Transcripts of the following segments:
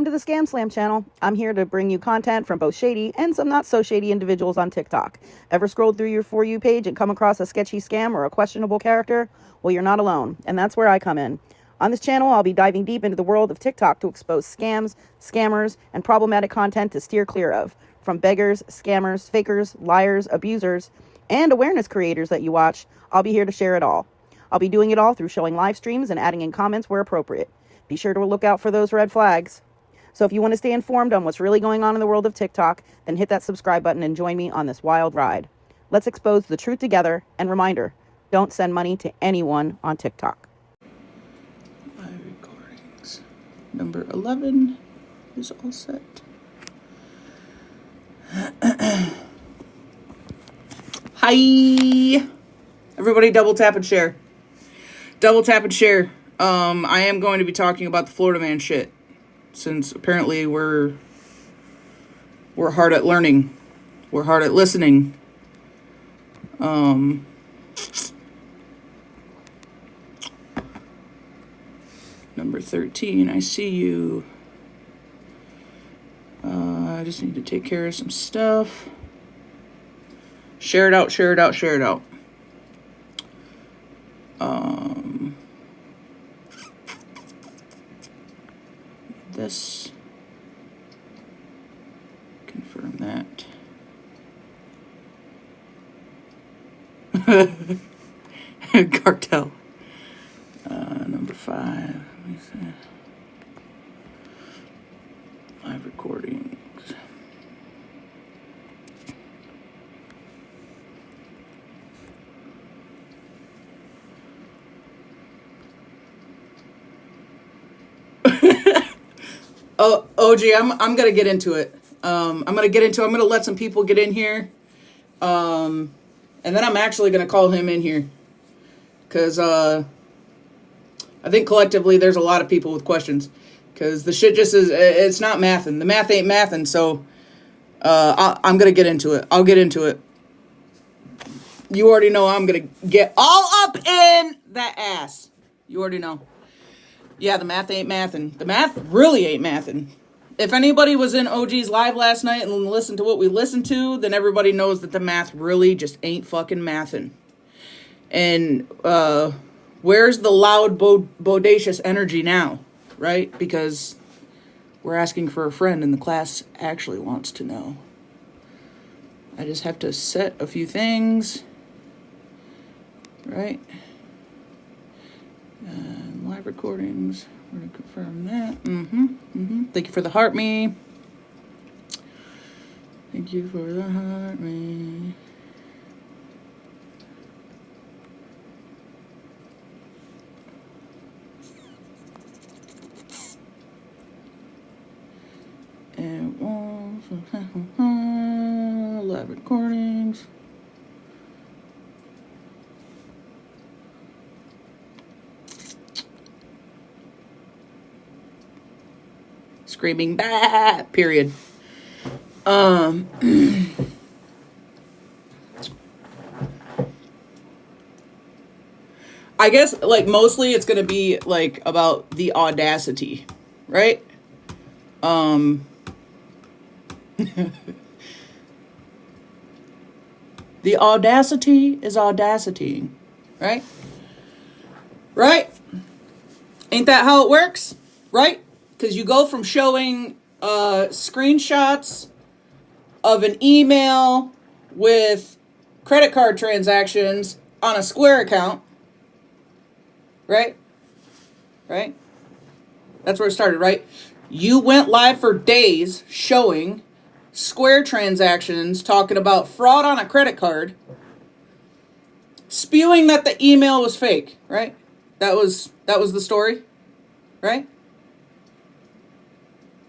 to the Scamslam channel. I'm here to bring you content from both shady and some not so shady individuals on TikTok. Ever scrolled through your For You page and come across a sketchy scam or a questionable character? Well, you're not alone, and that's where I come in. On this channel, I'll be diving deep into the world of TikTok to expose scams, scammers, and problematic content to steer clear of. From beggars, scammers, fakers, liars, abusers, and awareness creators that you watch, I'll be here to share it all. I'll be doing it all through showing live streams and adding in comments where appropriate. Be sure to look out for those red flags. So if you want to stay informed on what's really going on in the world of TikTok, then hit that subscribe button and join me on this wild ride. Let's expose the truth together, and reminder, don't send money to anyone on TikTok. Live recordings. Number 11 is all set. Hi! Everybody double tap and share. Double tap and share. I am going to be talking about the Florida man shit, since apparently we're hard at learning. We're hard at listening. Number 13, I see you. I just need to take care of some stuff. Share it out, share it out, share it out. This. Confirm that. Cartel. Number 5. Let me see. Live recordings. Oh, OG, I'm gonna get into it. I'm gonna let some people get in here. And then I'm actually gonna call him in here. Cause I think collectively there's a lot of people with questions. Cause the shit just is, it's not mathin'. The math ain't mathin', so I'm gonna get into it. I'll get into it. You already know I'm gonna get all up in that ass. You already know. Yeah, the math ain't mathin'. The math really ain't mathin'. If anybody was in OG's live last night and listened to what we listened to, then everybody knows that the math really just ain't fucking mathin'. And where's the loud, bodacious energy now, right? Because we're asking for a friend and the class actually wants to know. I just have to set a few things, right? Live recordings. We're going to confirm that. Thank you for the heart me. Thank you for the heart me. And live recordings. Screaming bah, period. I guess like mostly it's gonna be like about the audacity, right? The audacity is audacity, right? Right? Ain't that how it works? Right? Because you go from showing screenshots of an email with credit card transactions on a Square account. Right? Right? That's where it started, right? You went live for days showing Square transactions, talking about fraud on a credit card, spewing that the email was fake, right? That was the story, right?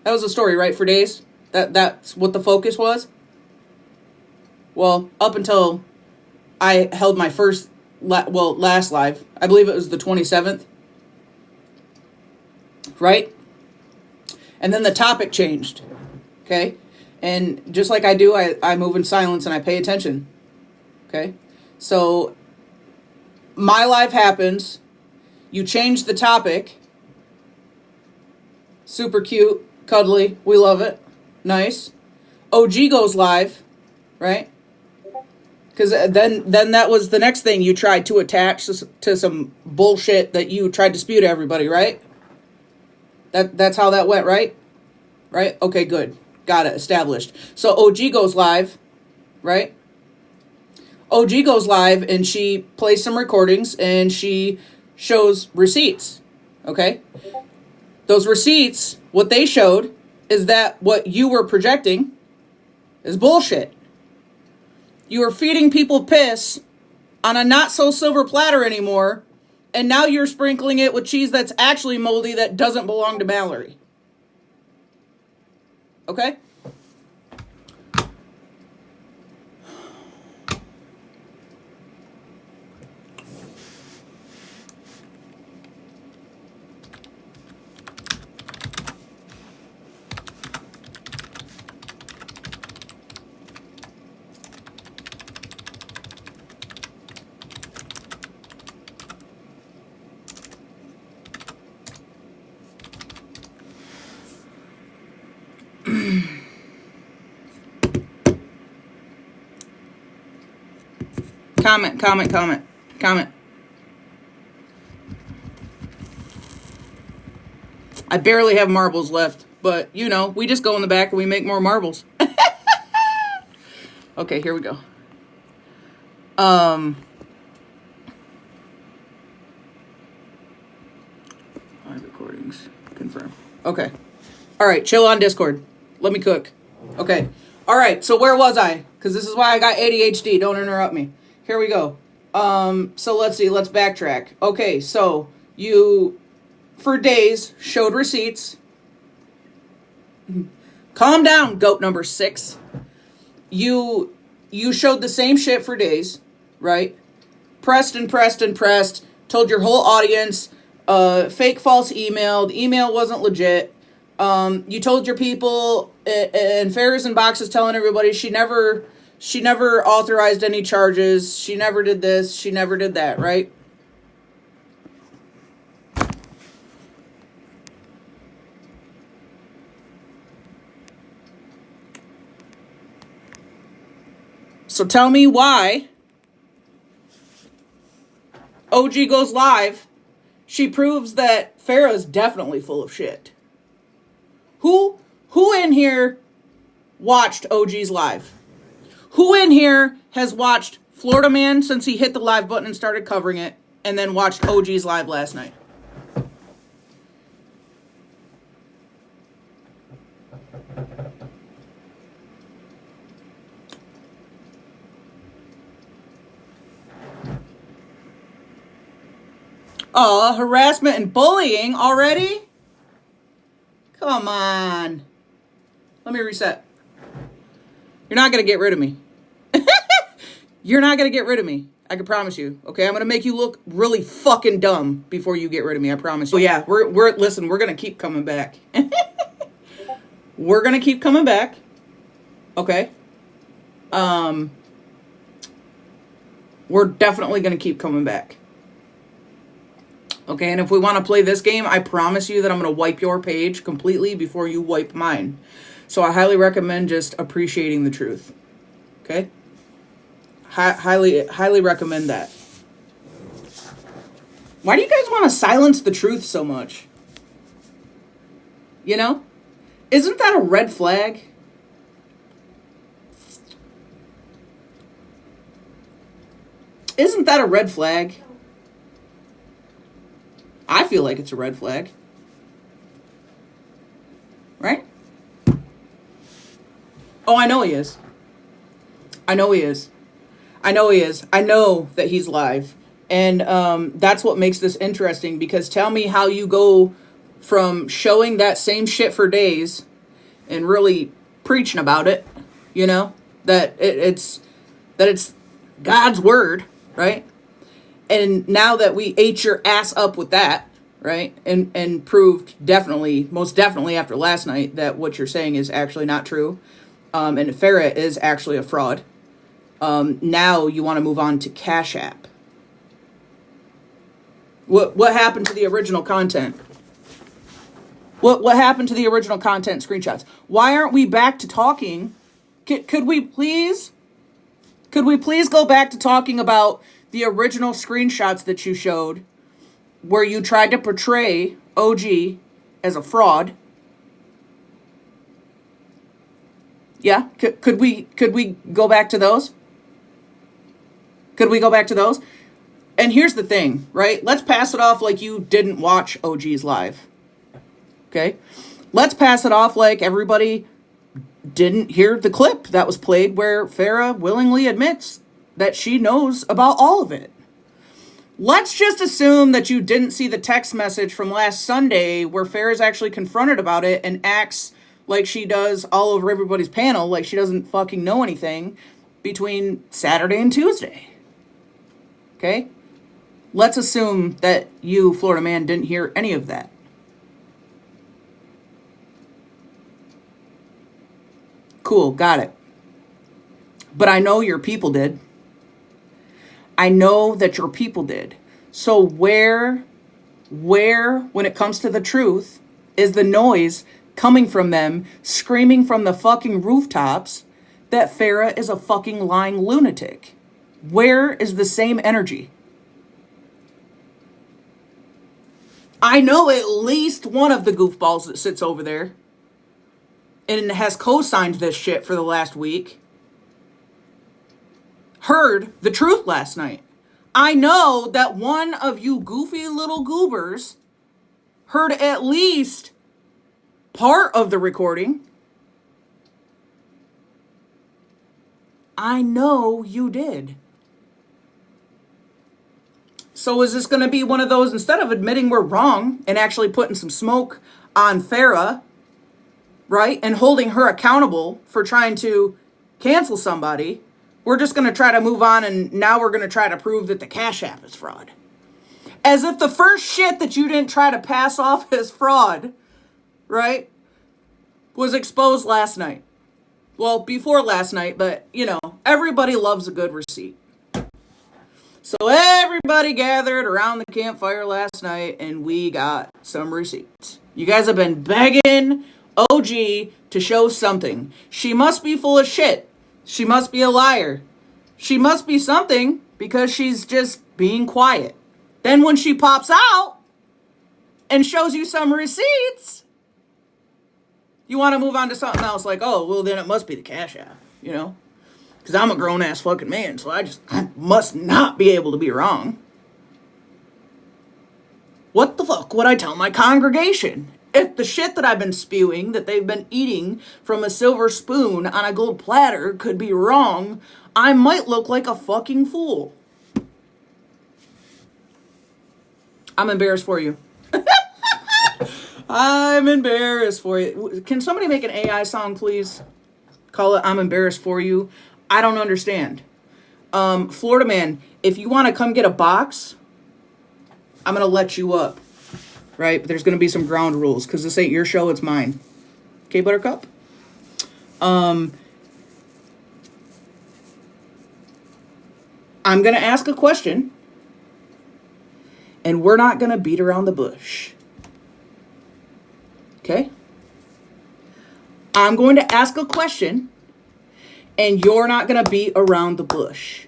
That was the story, right, for days? That's what the focus was? Well, up until I held my first, last live. I believe it was the 27th. Right? And then the topic changed. Okay? And just like I do, I move in silence and I pay attention. Okay? So, my live happens. You change the topic. Super cute. Cuddly. We love it. Nice. OG goes live, right? Because then that was the next thing you tried to attach to some bullshit that you tried to spew to everybody, right? That's how that went, right? Right? Okay, good. Got it. Established. So OG goes live, right? OG goes live and she plays some recordings and she shows receipts, okay? Those receipts, what they showed is that what you were projecting is bullshit. You were feeding people piss on a not so silver platter anymore, and now you're sprinkling it with cheese that's actually moldy that doesn't belong to Mallory. Okay? Comment. I barely have marbles left, but you know, we just go in the back and we make more marbles. Okay, here we go. Live recordings. Confirm. Okay. All right, chill on Discord. Let me cook. Okay. All right, so where was I? Because this is why I got ADHD. Don't interrupt me. Here we go. So let's see. Let's backtrack. Okay, so you, for days, showed receipts. Calm down, goat number 6. You showed the same shit for days, right? Pressed. Told your whole audience, fake false email. The email wasn't legit. You told your people, and Farah's in boxes telling everybody she never authorized any charges. She never did this. She never did that, right? So tell me why OG goes live. She proves that Farah's definitely full of shit. Who in here watched OG's live? Who in here has watched Florida Man since he hit the live button and started covering it, and then watched OG's live last night? Oh, harassment and bullying already? Come on. Let me reset. You're not going to get rid of me. You're not going to get rid of me. I can promise you. Okay, I'm going to make you look really fucking dumb before you get rid of me. I promise you. Oh yeah, we're listen, we're going to keep coming back. We're going to keep coming back. Okay? We're definitely going to keep coming back. Okay, and if we want to play this game, I promise you that I'm going to wipe your page completely before you wipe mine. So I highly recommend just appreciating the truth. Okay? Highly recommend that. Why do you guys want to silence the truth so much? You know? Isn't that a red flag? Isn't that a red flag? I feel like it's a red flag. Right? Oh, I know he is. I know he is. I know he is. I know that he's live. And that's what makes this interesting, because tell me how you go from showing that same shit for days and really preaching about it, you know, that it's God's word, right? And now that we ate your ass up with that, right, and proved most definitely after last night that what you're saying is actually not true, and Farah is actually a fraud, now you want to move on to Cash App. What happened to the original content? What happened to the original content screenshots? Why aren't we back to talking? Could we please go back to talking about the original screenshots that you showed where you tried to portray OG as a fraud? Yeah? Could we go back to those? Could we go back to those? And here's the thing, right? Let's pass it off like you didn't watch OG's live. Okay? Let's pass it off like everybody didn't hear the clip that was played where Farah willingly admits that she knows about all of it. Let's just assume that you didn't see the text message from last Sunday where Farah's actually confronted about it and acts like she does all over everybody's panel, like she doesn't fucking know anything between Saturday and Tuesday. Okay? Let's assume that you, Florida man, didn't hear any of that. Cool, got it. But I know your people did. I know that your people did. So where, when it comes to the truth, is the noise coming from them screaming from the fucking rooftops that Farah is a fucking lying lunatic? Where is the same energy? I know at least one of the goofballs that sits over there and has co-signed this shit for the last week heard the truth last night. I know that one of you goofy little goobers heard at least part of the recording. I know you did. So is this going to be one of those, instead of admitting we're wrong and actually putting some smoke on Farah, right, and holding her accountable for trying to cancel somebody, we're just going to try to move on, and now we're going to try to prove that the Cash App is fraud? As if the first shit that you didn't try to pass off as fraud, right, was exposed last night. Well, before last night, but, you know, everybody loves a good receipt. So everybody gathered around the campfire last night, and we got some receipts. You guys have been begging OG to show something. She must be full of shit. She must be a liar. She must be something because she's just being quiet. Then when she pops out and shows you some receipts, you want to move on to something else like, oh, well, then it must be the Cash App, you know? Because I'm a grown-ass fucking man, so I must not be able to be wrong. What the fuck would I tell my congregation? If the shit that I've been spewing, that they've been eating from a silver spoon on a gold platter, could be wrong, I might look like a fucking fool. I'm embarrassed for you. I'm embarrassed for you. Can somebody make an AI song, please? Call it I'm Embarrassed For You. I don't understand. Florida man, if you want to come get a box, I'm going to let you up. Right? But there's going to be some ground rules because this ain't your show, it's mine. Okay, Buttercup? I'm going to ask a question, and we're not going to beat around the bush. Okay? I'm going to ask a question, and you're not going to beat around the bush.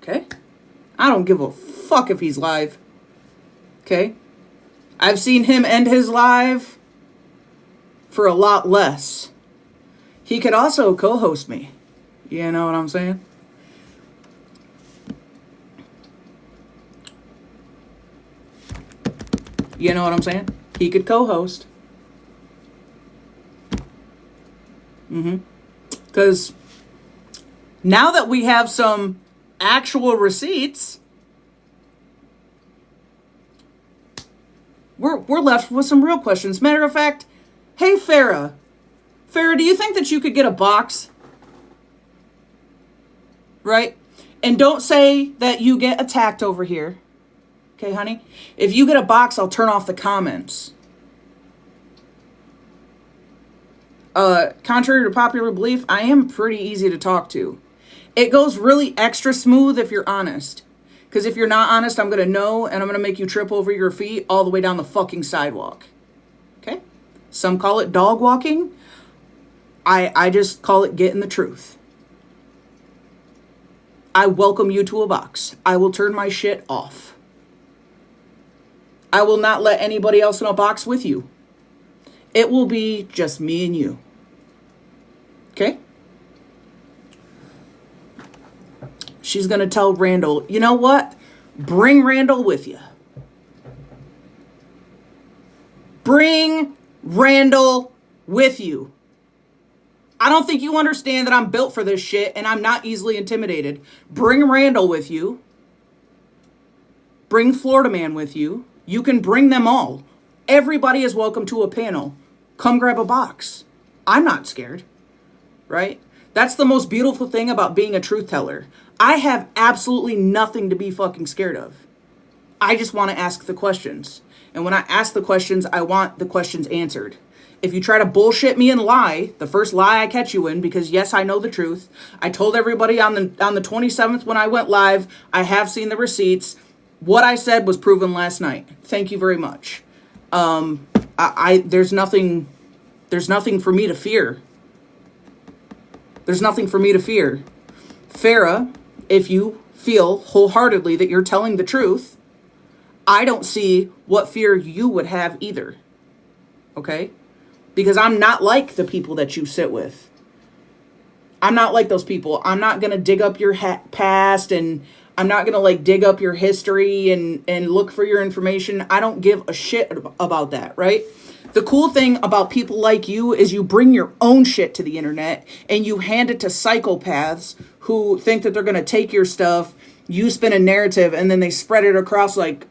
Okay? I don't give a fuck if he's live. Okay? I've seen him end his live for a lot less. He could also co-host me. You know what I'm saying? You know what I'm saying? He could co-host. Because now that we have some actual receipts, we're left with some real questions. Matter of fact, hey Farah, do you think that you could get a box? Right? And don't say that you get attacked over here. Okay, honey? If you get a box, I'll turn off the comments. Contrary to popular belief, I am pretty easy to talk to. It goes really extra smooth if you're honest. Because if you're not honest, I'm going to know, and I'm going to make you trip over your feet all the way down the fucking sidewalk. Okay? Some call it dog walking. I just call it getting the truth. I welcome you to a box. I will turn my shit off. I will not let anybody else in a box with you. It will be just me and you. Okay? She's going to tell Randall, you know what? Bring Randall with you. Bring Randall with you. I don't think you understand that I'm built for this shit and I'm not easily intimidated. Bring Randall with you. Bring Florida Man with you. You can bring them all. Everybody is welcome to a panel. Come grab a box. I'm not scared. Right? That's the most beautiful thing about being a truth teller. I have absolutely nothing to be fucking scared of. I just want to ask the questions. And when I ask the questions, I want the questions answered. If you try to bullshit me and lie, the first lie I catch you in, because yes, I know the truth. I told everybody on the 27th when I went live, I have seen the receipts. What I said was proven last night. Thank you very much. There's nothing for me to fear. There's nothing for me to fear. Farah, if you feel wholeheartedly that you're telling the truth, I don't see what fear you would have either. Okay? Because I'm not like the people that you sit with. I'm not like those people. I'm not going to dig up your past, and I'm not going to like dig up your history and look for your information. I don't give a shit about that, right? The cool thing about people like you is you bring your own shit to the internet and you hand it to psychopaths who think that they're going to take your stuff, you spin a narrative, and then they spread it across like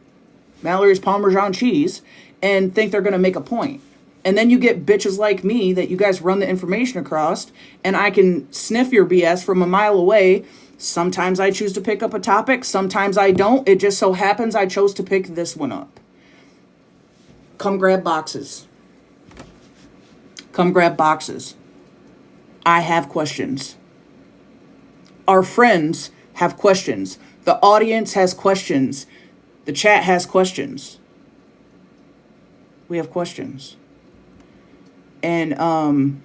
Mallory's Parmesan cheese and think they're going to make a point. And then you get bitches like me that you guys run the information across, and I can sniff your BS from a mile away. Sometimes I choose to pick up a topic. Sometimes I don't. It just so happens I chose to pick this one up. Come grab boxes. Come grab boxes. I have questions. Our friends have questions. The audience has questions. The chat has questions. We have questions. And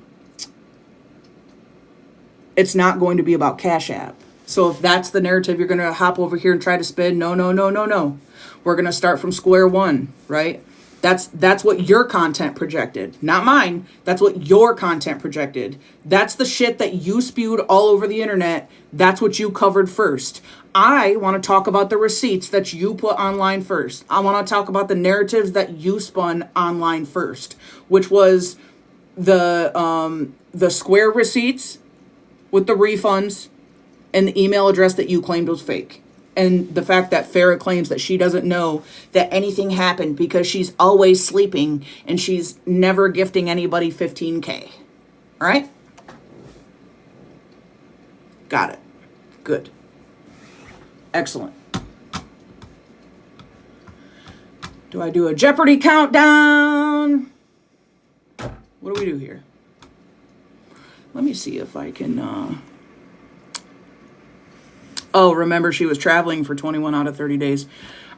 it's not going to be about Cash App. So if that's the narrative you're going to hop over here and try to spin, no. We're going to start from square one, right? That's what your content projected, not mine. That's what your content projected. That's the shit that you spewed all over the internet. That's what you covered first. I want to talk about the receipts that you put online first. I want to talk about the narratives that you spun online first, which was the Square receipts with the refunds and the email address that you claimed was fake. And the fact that Farah claims that she doesn't know that anything happened because she's always sleeping and she's never gifting anybody $15K. All right? Got it. Good. Excellent. Do I do a Jeopardy countdown? What do we do here? Let me see if I can... Oh, remember she was traveling for 21 out of 30 days.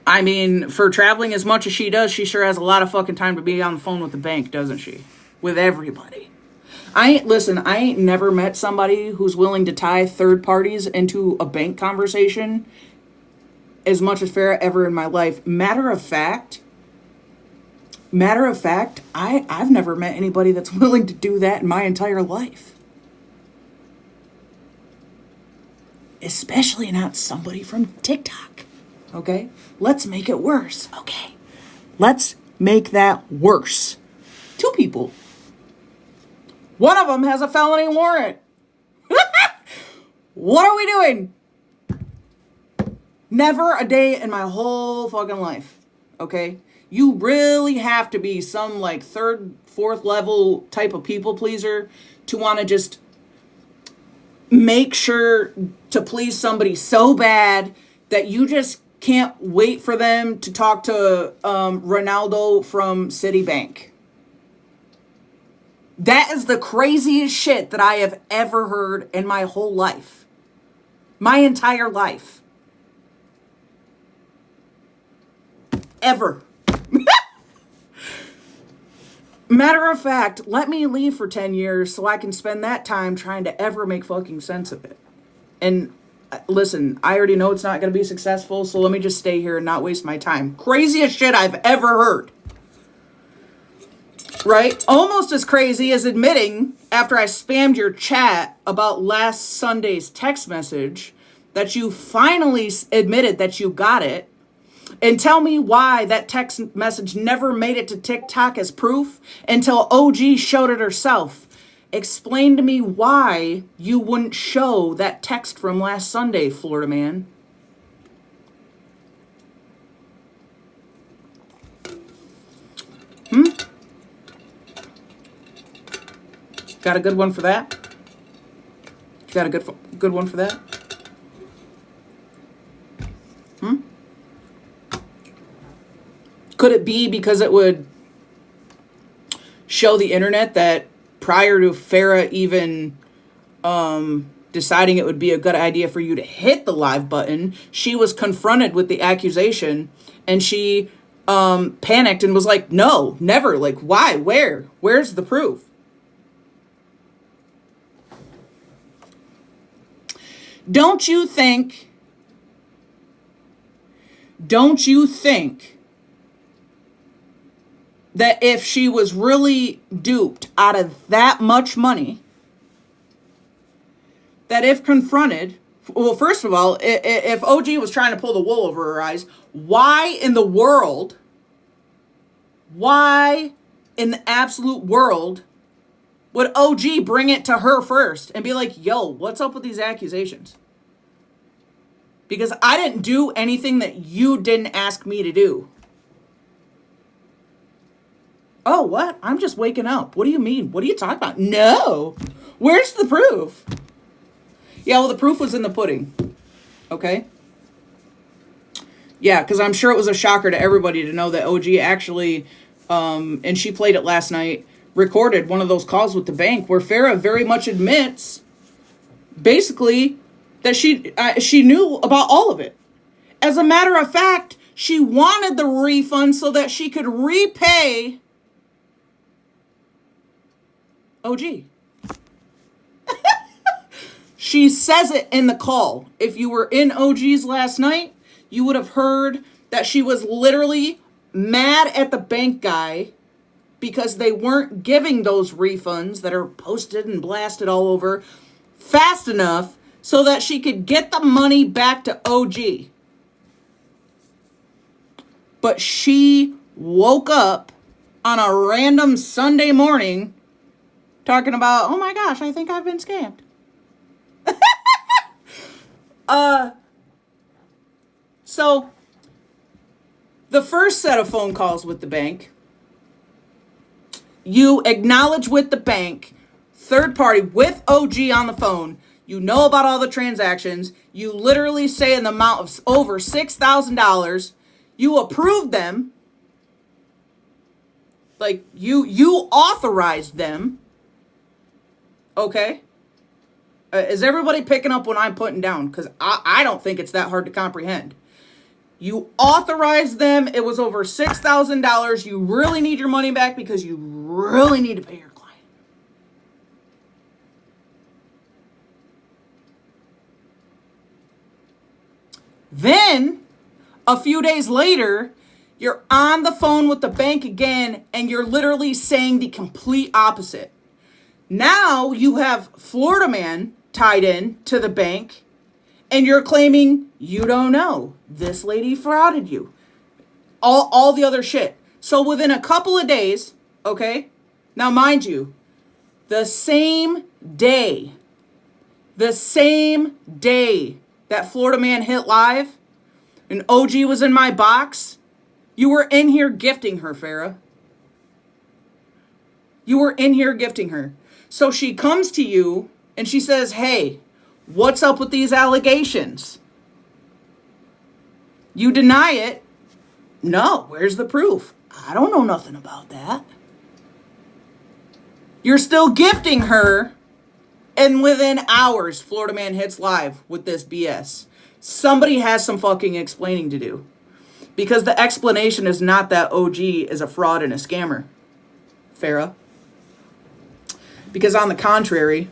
I mean, for traveling as much as she does, she sure has a lot of fucking time to be on the phone with the bank, doesn't she? With everybody. I ain't never met somebody who's willing to tie third parties into a bank conversation as much as Farah ever in my life. Matter of fact, I've never met anybody that's willing to do that in my entire life. Especially not somebody from TikTok. Okay? Let's make it worse. Okay. Let's make that worse. 2 people. One of them has a felony warrant. What are we doing? Never a day in my whole fucking life. Okay? You really have to be some like 3rd, 4th level type of people pleaser to want to just make sure to please somebody so bad that you just can't wait for them to talk to Ronaldo from Citibank. That is the craziest shit that I have ever heard in my whole life. My entire life. ever. Matter of fact, let me leave for 10 years so I can spend that time trying to ever make fucking sense of it. And listen, I already know it's not going to be successful, so let me just stay here and not waste my time. Craziest shit I've ever heard. Right? Almost as crazy as admitting, after I spammed your chat about last Sunday's text message, that you finally admitted that you got it. And tell me why that text message never made it to TikTok as proof until OG showed it herself. Explain to me why you wouldn't show that text from last Sunday, Florida man. Got a good one for that? Got a good one for that? Could it be because it would show the internet that prior to Farah even deciding it would be a good idea for you to hit the live button, she was confronted with the accusation and she panicked and was like, no, never. Like, why? Where? Where's the proof? Don't you think that if she was really duped out of that much money, that if confronted, well, first of all, if OG was trying to pull the wool over her eyes, why in the absolute world would OG bring it to her first and be like, yo, what's up with these accusations? Because I didn't do anything that you didn't ask me to do. Oh, what? I'm just waking up. What do you mean? What are you talking about? No. Where's the proof? Yeah, well, the proof was in the pudding. Okay? Yeah, because I'm sure it was a shocker to everybody to know that OG actually, and she played it last night, recorded one of those calls with the bank where Farah very much admits, basically, that she knew about all of it. As a matter of fact, she wanted the refund so that she could repay OG. She says it in the call. If you were in OG's last night, you would have heard that she was literally mad at the bank guy because they weren't giving those refunds that are posted and blasted all over fast enough so that she could get the money back to OG. But she woke up on a random Sunday morning talking about, oh my gosh, I think I've been scammed. So the first set of phone calls with the bank, you acknowledge with the bank, third party with OG on the phone, you know about all the transactions, you literally say an amount of over $6,000, you approved them, like you authorized them, okay? Is everybody picking up what I'm putting down? Because I don't think it's that hard to comprehend. You authorized them. It was over $6,000. You really need your money back because you really need to pay your client. Then, a few days later, you're on the phone with the bank again, and you're literally saying the complete opposite. Now you have Florida man tied in to the bank, and you're claiming you don't know. This lady frauded you. All the other shit. So within a couple of days, okay? Now mind you, the same day that Florida man hit live and OG was in my box, you were in here gifting her, Farah. You were in here gifting her. So she comes to you and she says, hey, what's up with these allegations? You deny it. No, where's the proof? I don't know nothing about that. You're still gifting her, and within hours, Florida man hits live with this BS. Somebody has some fucking explaining to do. Because the explanation is not that OG is a fraud and a scammer, Farah. Because on the contrary,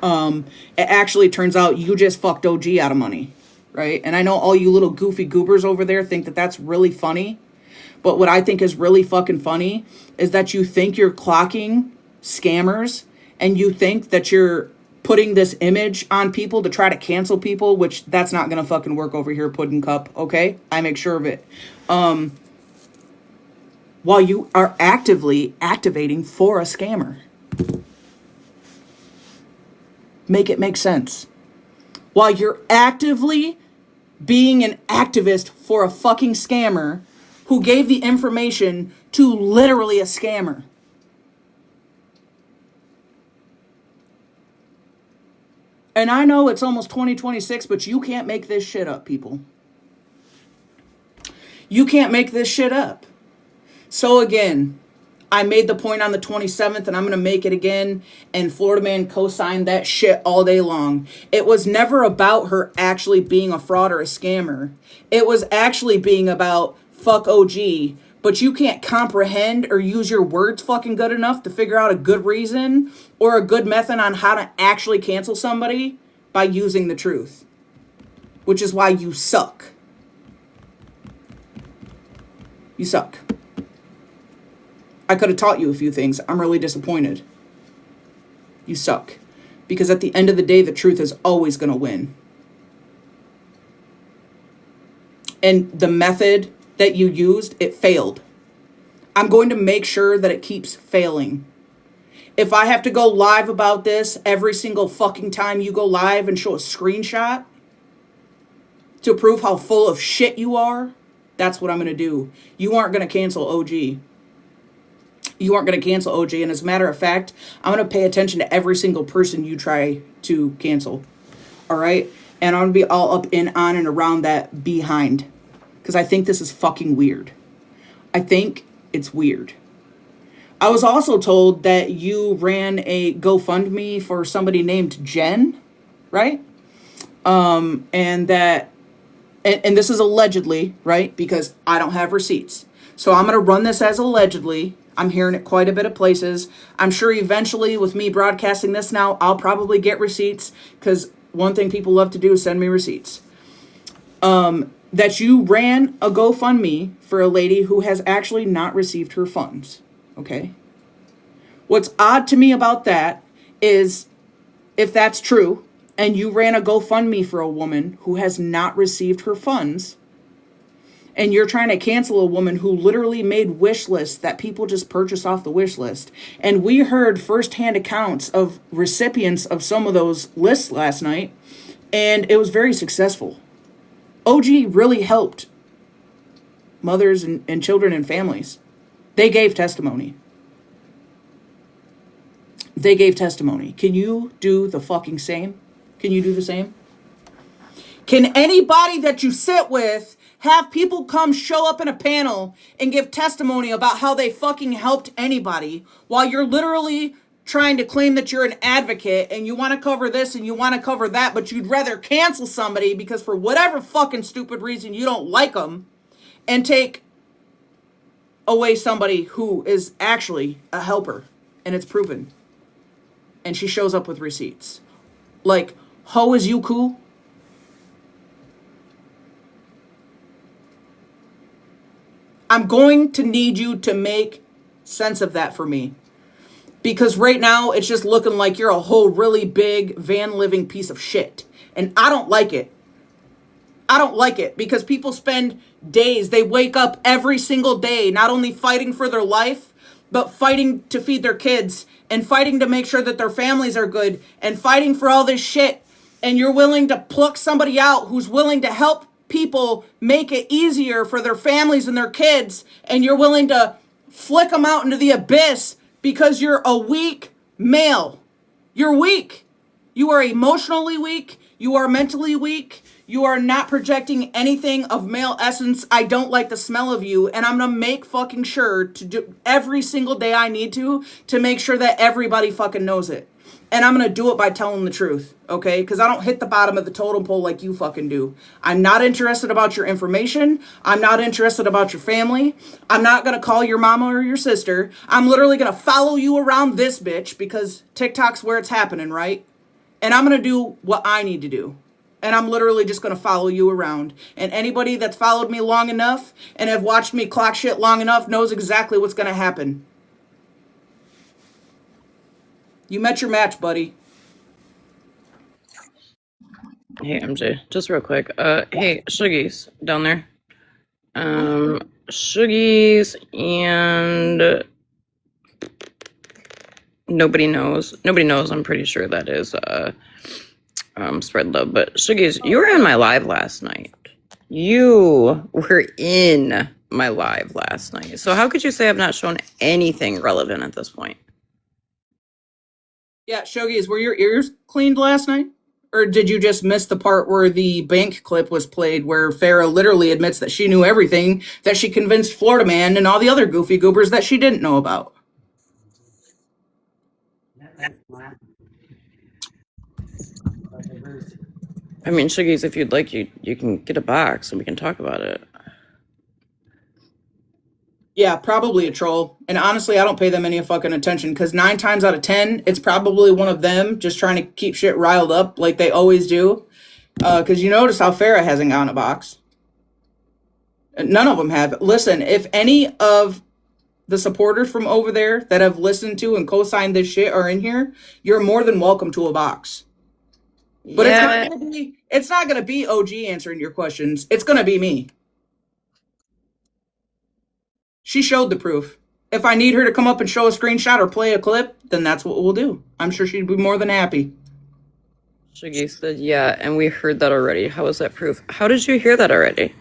it actually turns out you just fucked OG out of money, right? And I know all you little goofy goobers over there think that that's really funny. But what I think is really fucking funny is that you think you're clocking scammers and you think that you're putting this image on people to try to cancel people, which that's not going to fucking work over here, Puddin' Cup, okay? I make sure of it. While you are actively activating for a scammer. Make it make sense. While you're actively being an activist for a fucking scammer who gave the information to literally a scammer. And I know it's almost 2026, but you can't make this shit up, people. You can't make this shit up. So again, I made the point on the 27th, and I'm going to make it again, and Florida Man co-signed that shit all day long. It was never about her actually being a fraud or a scammer. It was actually being about fuck OG, but you can't comprehend or use your words fucking good enough to figure out a good reason or a good method on how to actually cancel somebody by using the truth. Which is why you suck. You suck. I could have taught you a few things. I'm really disappointed. You suck. Because at the end of the day, the truth is always going to win. And the method that you used, it failed. I'm going to make sure that it keeps failing. If I have to go live about this every single fucking time you go live and show a screenshot to prove how full of shit you are, that's what I'm going to do. You aren't going to cancel OG. You aren't going to cancel OG. And as a matter of fact, I'm going to pay attention to every single person you try to cancel. All right? And I'm going to be all up in, on, and around that behind. Because I think this is fucking weird. I think it's weird. I was also told that you ran a GoFundMe for somebody named Jen, right? And that, and this is allegedly, right? Because I don't have receipts. So I'm going to run this as allegedly. I'm hearing it quite a bit of places. I'm sure eventually with me broadcasting this now, I'll probably get receipts. Because one thing people love to do is send me receipts. That you ran a GoFundMe for a lady who has actually not received her funds. Okay? What's odd to me about that is if that's true, and you ran a GoFundMe for a woman who has not received her funds, and you're trying to cancel a woman who literally made wish lists that people just purchase off the wish list. And we heard firsthand accounts of recipients of some of those lists last night, and it was very successful. OG really helped mothers and children and families. They gave testimony. They gave testimony. Can you do the fucking same? Can you do the same? Can anybody that you sit with have people come show up in a panel and give testimony about how they fucking helped anybody while you're literally trying to claim that you're an advocate and you want to cover this and you want to cover that, but you'd rather cancel somebody because for whatever fucking stupid reason you don't like them, and take away somebody who is actually a helper, and it's proven. And she shows up with receipts. Like, ho, is you cool? I'm going to need you to make sense of that for me. Because right now, it's just looking like you're a whole really big van living piece of shit. And I don't like it. I don't like it because people spend days, they wake up every single day, not only fighting for their life, but fighting to feed their kids and fighting to make sure that their families are good and fighting for all this shit. And you're willing to pluck somebody out who's willing to help people make it easier for their families and their kids. And you're willing to flick them out into the abyss because you're a weak male. You're weak. You are emotionally weak. You are mentally weak. You are not projecting anything of male essence. I don't like the smell of you. And I'm going to make fucking sure to do every single day I need to make sure that everybody fucking knows it. And I'm going to do it by telling the truth, okay? Because I don't hit the bottom of the totem pole like you fucking do. I'm not interested about your information. I'm not interested about your family. I'm not going to call your mama or your sister. I'm literally going to follow you around this bitch because TikTok's where it's happening, right? And I'm going to do what I need to do. And I'm literally just going to follow you around. And anybody that's followed me long enough and have watched me clock shit long enough knows exactly what's going to happen. You met your match, buddy. Hey MJ, just real quick. Hey Shuggies down there. Shuggies and nobody knows. Nobody knows. I'm pretty sure that is spread love. But Shuggies, you were in my live last night. You were in my live last night. So how could you say I've not shown anything relevant at this point? Yeah, Shogies, were your ears cleaned last night? Or did you just miss the part where the bank clip was played where Farah literally admits that she knew everything, that she convinced Florida Man and all the other goofy goobers that she didn't know about? I mean, Shuggies, if you'd like, you can get a box and we can talk about it. Yeah, probably a troll. And honestly, I don't pay them any fucking attention because 9 times out of 10, it's probably one of them just trying to keep shit riled up like they always do. Because you notice how Farah hasn't gotten a box. None of them have. Listen, if any of the supporters from over there that have listened to and co-signed this shit are in here, you're more than welcome to a box. But yeah. it's not gonna be OG answering your questions. It's gonna be me. She showed the proof. If I need her to come up and show a screenshot or play a clip, then that's what we'll do. I'm sure she'd be more than happy. Shuggy said, yeah, and we heard that already. How is that proof? How did you hear that already?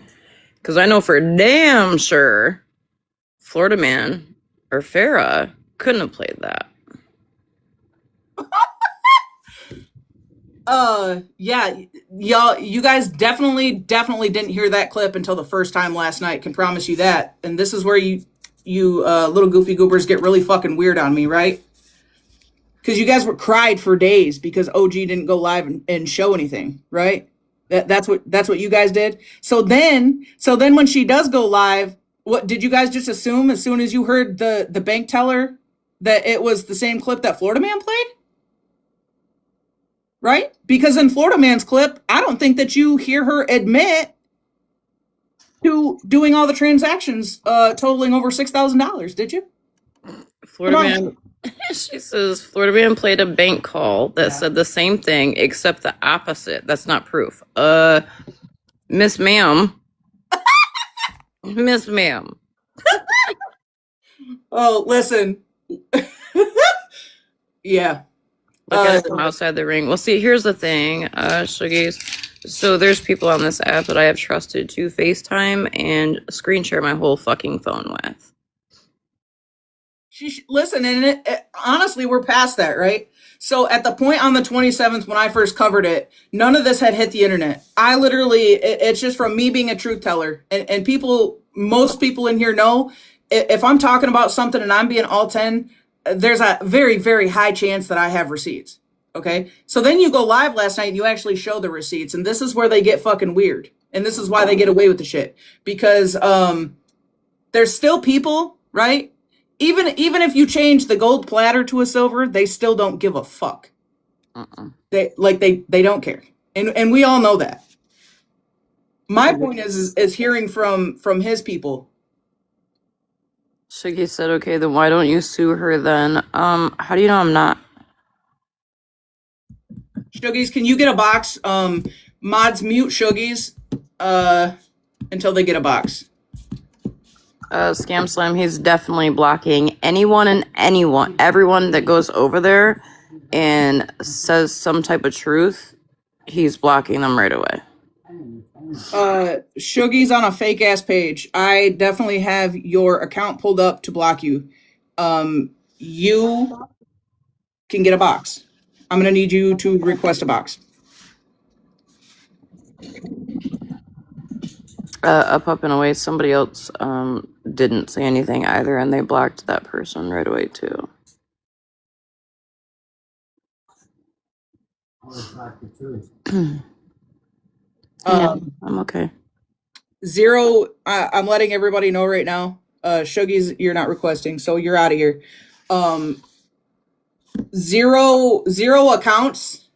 Because I know for damn sure Florida Man or Farah couldn't have played that. Yeah, y'all, you guys definitely didn't hear that clip until the first time last night. Can promise you that. And this is where you little goofy goobers get really fucking weird on me, right? Because you guys were cried for days because OG didn't go live and show anything, right? That's what you guys did. So then when she does go live, what did you guys just assume as soon as you heard the bank teller that it was the same clip that Florida Man played? Right? Because in Florida Man's clip, I don't think that you hear her admit to doing all the transactions totaling over $6,000, did you? Florida Man, she says, Florida Man played a bank call that said the same thing except the opposite. That's not proof. Miss Ma'am. Miss Ma'am. Oh, listen. Yeah. Look at it from outside the ring. Well, see, here's the thing, Shuggies. So there's people on this app that I have trusted to FaceTime and screen share my whole fucking phone with. Listen, and honestly, we're past that, right? So at the point on the 27th when I first covered it, none of this had hit the internet. I literally, it's just from me being a truth teller. And most people in here know, if I'm talking about something and I'm being all 10, there's a very, very high chance that I have receipts. Okay. So then you go live last night and you actually show the receipts. And this is where they get fucking weird. And this is why they get away with the shit. Because there's still people, right? Even if you change the gold platter to a silver, they still don't give a fuck. They don't care. And we all know that. My point is hearing from his people. Shuggy said, okay, then why don't you sue her then? How do you know I'm not? Shuggies, can you get a box? Mods mute Shuggies until they get a box. Scamslam, he's definitely blocking anyone and everyone that goes over there and says some type of truth, he's blocking them right away. Shuggy's on a fake ass page. I definitely have your account pulled up to block you. You can get a box. I'm gonna need you to request a box. Up and away. Somebody else didn't say anything either, and they blocked that person right away too. Yeah, Um, I'm okay. Zero, I'm letting everybody know right now. Shuggies, you're not requesting, so you're out of here. Um, zero accounts,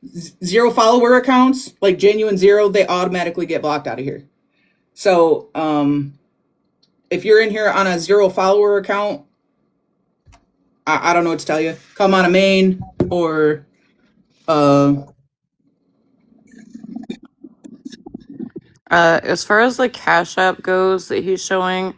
zero follower accounts, like genuine zero, they automatically get blocked out of here. So, if you're in here on a zero follower account, I don't know what to tell you. Come on a main or uh As far as the Cash App goes that he's showing,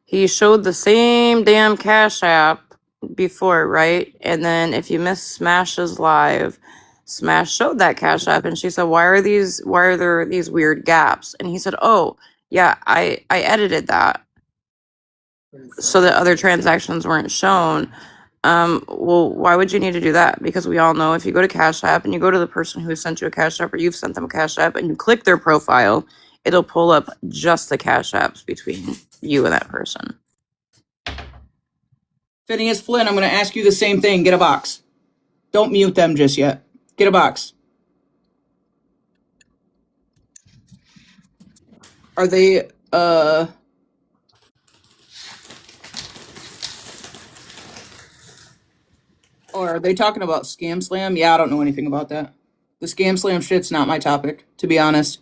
he showed the same damn Cash App before, right? And then if you miss Smash's live, Smash showed that Cash App, and she said, why are there these weird gaps? And he said, oh yeah, I edited that so that other transactions weren't shown. Well, why would you need to do that? Because we all know if you go to Cash App and you go to the person who sent you a Cash App or you've sent them a Cash App and you click their profile, it'll pull up just the Cash Apps between you and that person. Phineas Flynn, I'm gonna ask you the same thing. Get a box. Don't mute them just yet. Get a box. Are they or are they talking about Scamslam? Yeah, I don't know anything about that. The Scamslam shit's not my topic, to be honest.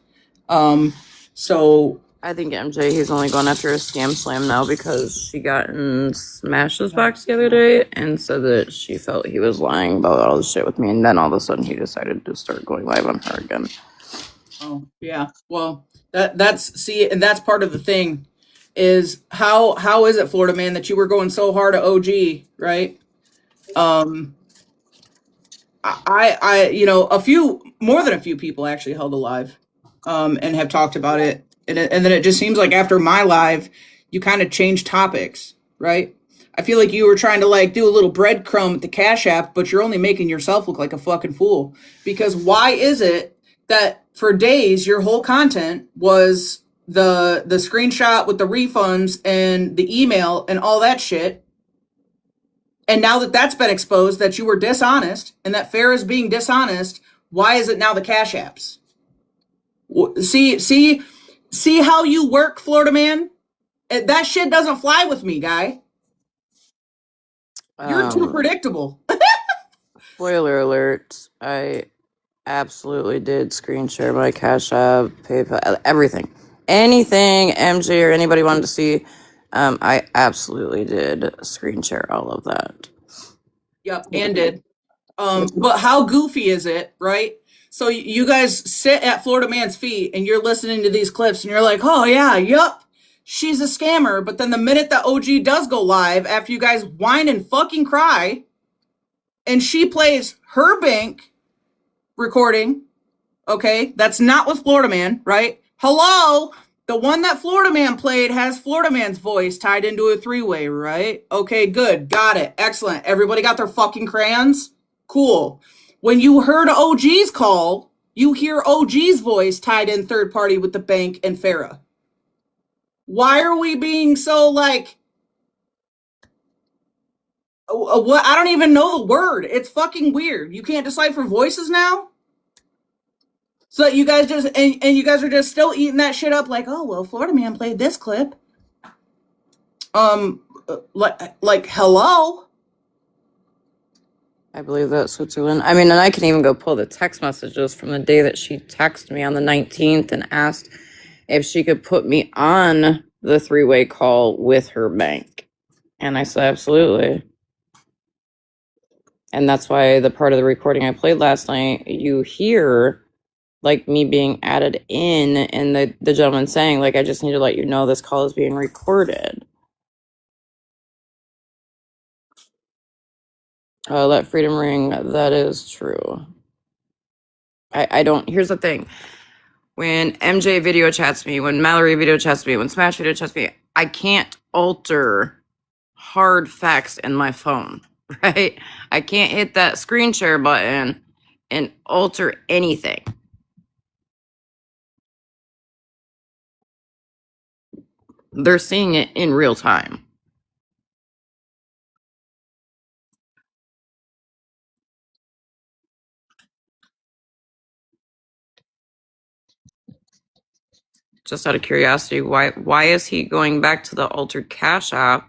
So I think MJ, he's only going after a Scamslam now because she got in Smash's box the other day and said that she felt he was lying about all this shit with me, and then all of a sudden he decided to start going live on her again. oh yeah. Well, that's see, and that's part of the thing is how is it, Florida man, that you were going so hard at OG, right? I you know, a few more than a few people actually held a live and have talked about it. And then it just seems like after my live, you kind of change topics, right? I feel like you were trying to like do a little breadcrumb at the Cash App, but you're only making yourself look like a fucking fool. Because why is it that for days your whole content was the screenshot with the refunds and the email and all that shit, and now that that's been exposed, that you were dishonest and that Farah is being dishonest, why is it now the Cash Apps? See how you work, Florida man? That shit doesn't fly with me, guy. You're too predictable. Spoiler alert, I absolutely did screen share my Cash App, PayPal, everything. Anything MJ or anybody wanted to see, I absolutely did screen share all of that. Yep, and did. But how goofy is it, right? So you guys sit at Florida Man's feet and you're listening to these clips and you're like, oh yeah, yup, she's a scammer. But then the minute that OG does go live, after you guys whine and fucking cry, and she plays her bank recording, okay, that's not with Florida Man, right? Hello, the one that Florida Man played has Florida Man's voice tied into a three-way, right? Okay, good, got it, excellent. Everybody got their fucking crayons? Cool. When you heard OG's call, you hear OG's voice tied in third party with the bank and Farah. Why are we being so like, what? I don't even know the word. It's fucking weird. You can't decipher voices now? So you guys just and you guys are just still eating that shit up like, oh well, Florida Man played this clip. Like hello. I believe that's Switzerland. I mean, and I can even go pull the text messages from the day that she texted me on the 19th and asked if she could put me on the three-way call with her bank. And I said, absolutely. And that's why the part of the recording I played last night, you hear like me being added in and the gentleman saying, like, I just need to let you know this call is being recorded. Let freedom ring. That is true. I don't. Here's the thing. When MJ video chats me, when Mallory video chats me, when Smash video chats me, I can't alter hard facts in my phone, right? I can't hit that screen share button and alter anything. They're seeing it in real time. just out of curiosity, why is he going back to the altered Cash App,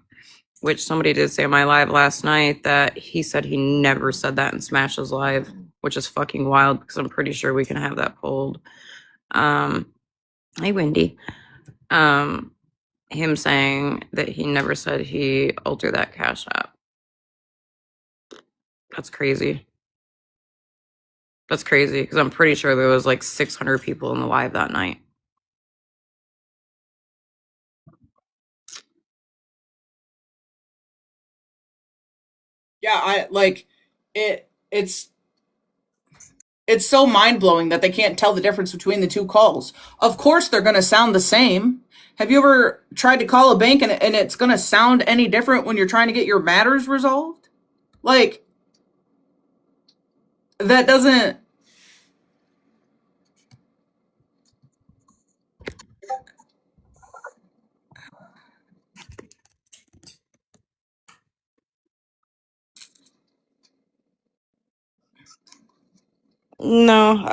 which somebody did say on my live last night that he said he never said that in Smash's live, which is fucking wild because I'm pretty sure we can have that pulled. Hey, Wendy. Him saying that he never said he altered that Cash App. That's crazy. That's crazy because I'm pretty sure there was like 600 people in the live that night. Yeah, I like it. It's so mind blowing that they can't tell the difference between the two calls. Of course, they're going to sound the same. Have you ever tried to call a bank and it's going to sound any different when you're trying to get your matters resolved? Like, that doesn't. No,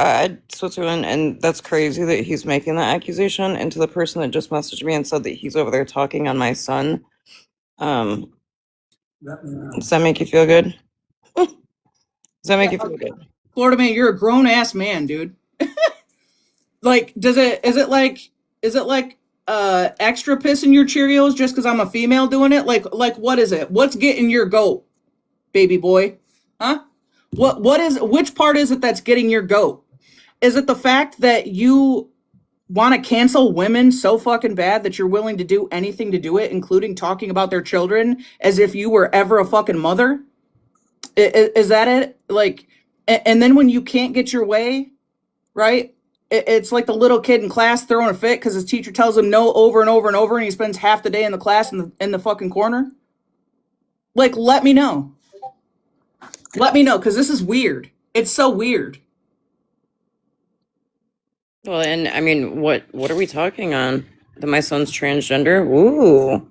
Switzerland, and that's crazy that he's making that accusation. And to the person that just messaged me and said that he's over there talking on my son, does that make you feel good? Does that make you feel good? Florida man, you're a grown ass man, dude. Like, is it like extra piss in your Cheerios just because I'm a female doing it? Like what is it? What's getting your goat, baby boy? Huh? Which part is it that's getting your goat? Is it the fact that you want to cancel women so fucking bad that you're willing to do anything to do it, including talking about their children as if you were ever a fucking mother? Is that it? Like, and then when you can't get your way, right? It's like the little kid in class throwing a fit because his teacher tells him no over and over and over, and he spends half the day in the class in the fucking corner. Like, let me know. Let me know, because this is weird. It's so weird. Well, and I mean, what are we talking on? That my son's transgender? Ooh,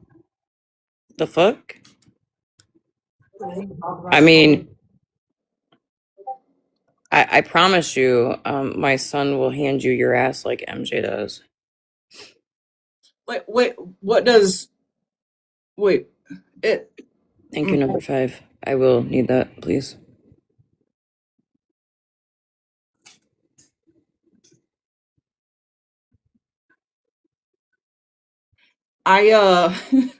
the fuck? I mean, I promise you, my son will hand you your ass like MJ does. Wait, what does? Wait, it. Thank you, number 5. I will need that, please. I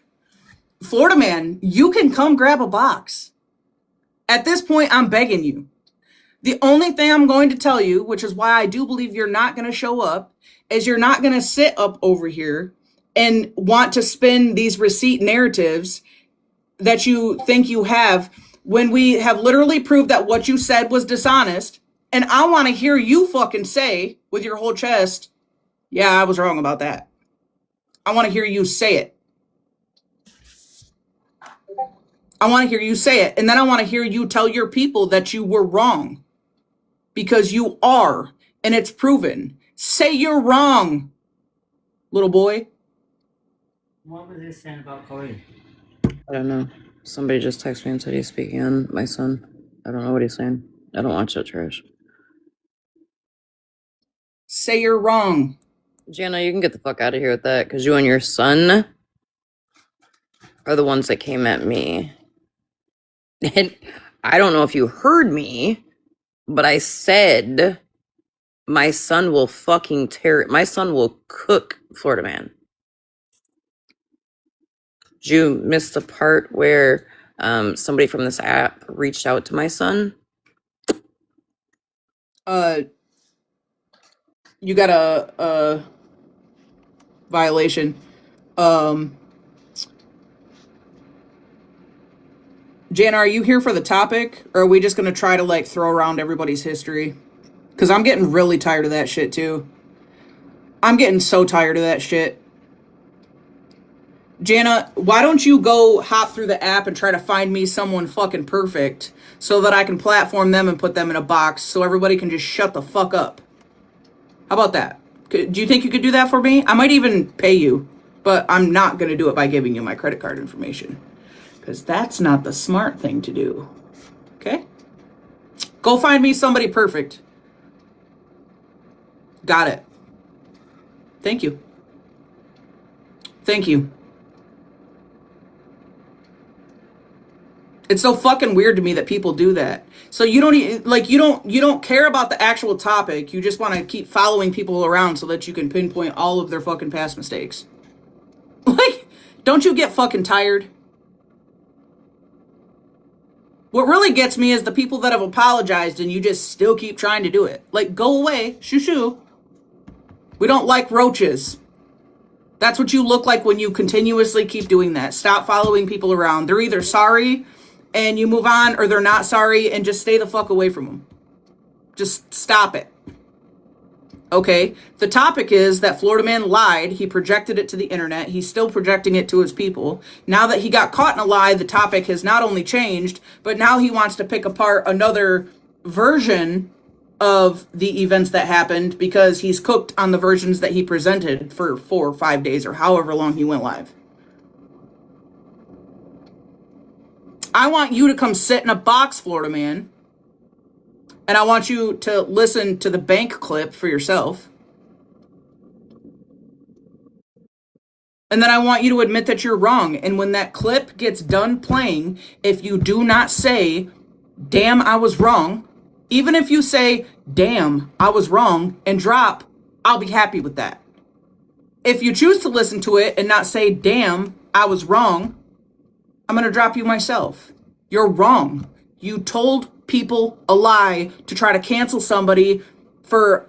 Florida man, you can come grab a box. At this point, I'm begging you. The only thing I'm going to tell you, which is why I do believe you're not going to show up, is you're not going to sit up over here and want to spin these receipt narratives that you think you have when we have literally proved that what you said was dishonest. And I want to hear you fucking say with your whole chest, yeah, I was wrong about that. I want to hear you say it. I want to hear you say it. And then I want to hear you tell your people that you were wrong. Because you are, and it's proven. Say you're wrong, little boy. What was he saying about Chloe? I don't know. Somebody just texted me and said he's speaking on my son. I don't know what he's saying. I don't watch that trash. Say you're wrong. Jana, you can get the fuck out of here with that, because you and your son are the ones that came at me. And I don't know if you heard me, but I said my son will fucking my son will cook Florida man. Did you miss the part where somebody from this app reached out to my son? You got a violation. Jana, are you here for the topic, or are we just gonna try to like throw around everybody's history? Because I'm getting really tired of that shit too. I'm getting so tired of that shit. Jana, why don't you go hop through the app and try to find me someone fucking perfect so that I can platform them and put them in a box so everybody can just shut the fuck up? How about that? Do you think you could do that for me? I might even pay you, but I'm not going to do it by giving you my credit card information because that's not the smart thing to do. Okay? Go find me somebody perfect. Got it. Thank you. Thank you. It's so fucking weird to me that people do that. So you don't care about the actual topic. You just want to keep following people around so that you can pinpoint all of their fucking past mistakes. Like, don't you get fucking tired? What really gets me is the people that have apologized and you just still keep trying to do it. Like, go away. Shoo shoo. We don't like roaches. That's what you look like when you continuously keep doing that. Stop following people around. They're either sorry and you move on, or they're not sorry and just stay the fuck away from them. Just stop it. Okay? The topic is that Florida man lied. He projected it to the internet. He's still projecting it to his people. Now that he got caught in a lie, the topic has not only changed, but now he wants to pick apart another version of the events that happened because he's cooked on the versions that he presented for 4 or 5 days or however long he went live. I want you to come sit in a box, Florida man, and I want you to listen to the bank clip for yourself. And then I want you to admit that you're wrong. And when that clip gets done playing, if you do not say, damn, I was wrong, even if you say, damn, I was wrong, and drop, I'll be happy with that. If you choose to listen to it and not say, damn, I was wrong, I'm going to drop you myself. You're wrong. You told people a lie to try to cancel somebody for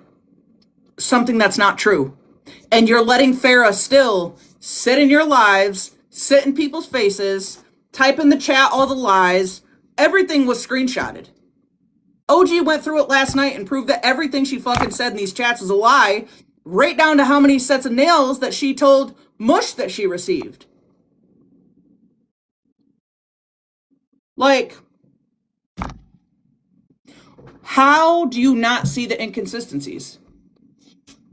something that's not true. And you're letting Farah still sit in your lives, sit in people's faces, type in the chat all the lies. Everything was screenshotted. OG went through it last night and proved that everything she fucking said in these chats is a lie, right down to how many sets of nails that she told Mush that she received. Like, how do you not see the inconsistencies?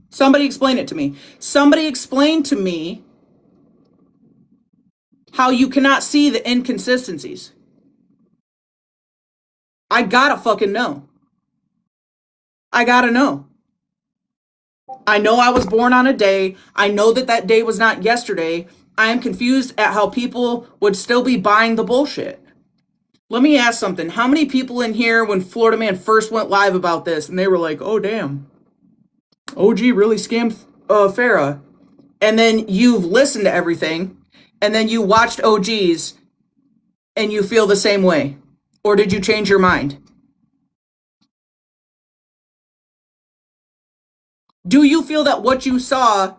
Somebody explain it to me. Somebody explain to me how you cannot see the inconsistencies. I gotta fucking know. I gotta know. I know I was born on a day. I know that that day was not yesterday. I am confused at how people would still be buying the bullshit. Let me ask something. How many people in here when Florida Man first went live about this and they were like, oh damn, OG really scammed Farah. And then you've listened to everything and then you watched OG's and you feel the same way? Or did you change your mind? Do you feel that what you saw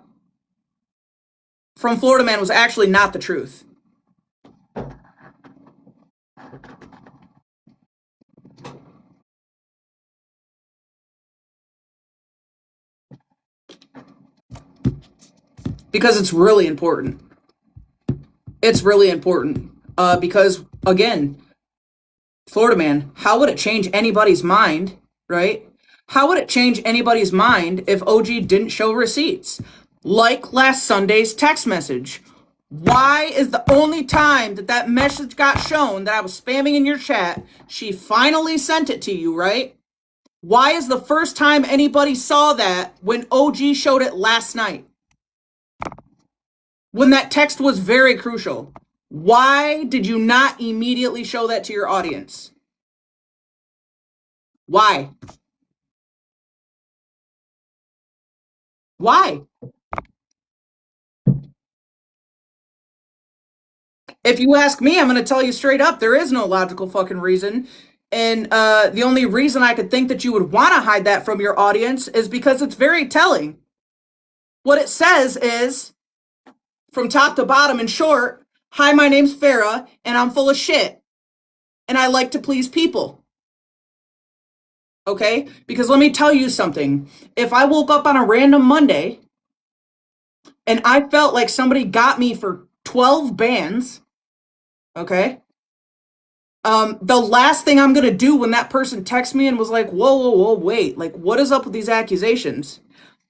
from Florida Man was actually not the truth? Because it's really important. It's really important. Because, again, Florida Man, how would it change anybody's mind, right? How would it change anybody's mind if OG didn't show receipts? Like last Sunday's text message. Why is the only time that that message got shown that I was spamming in your chat, she finally sent it to you, right? Why is the first time anybody saw that when OG showed it last night? When that text was very crucial. Why did you not immediately show that to your audience? Why? Why? If you ask me, I'm going to tell you straight up, there is no logical fucking reason. And the only reason I could think that you would want to hide that from your audience is because it's very telling. What it says is, from top to bottom, in short, hi, my name's Farah, and I'm full of shit. And I like to please people. Okay? Because let me tell you something. If I woke up on a random Monday and I felt like somebody got me for 12 bands, okay? The last thing I'm gonna do when that person texts me and was like, whoa, wait, like, what is up with these accusations?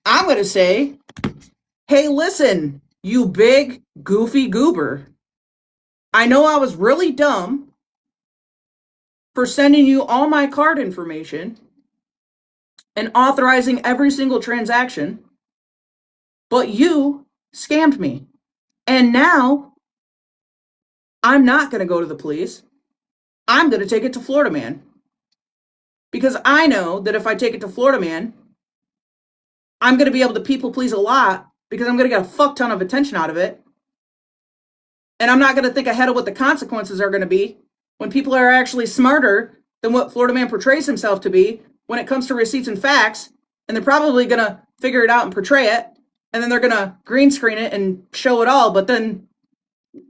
I'm gonna say, hey, listen, you big, goofy goober. I know I was really dumb for sending you all my card information and authorizing every single transaction, but you scammed me. And now I'm not going to go to the police. I'm going to take it to Florida Man. Because I know that if I take it to Florida Man, I'm going to be able to people please a lot because I'm going to get a fuck ton of attention out of it. And I'm not going to think ahead of what the consequences are going to be when people are actually smarter than what Florida Man portrays himself to be when it comes to receipts and facts. And they're probably going to figure it out and portray it. And then they're going to green screen it and show it all. But then,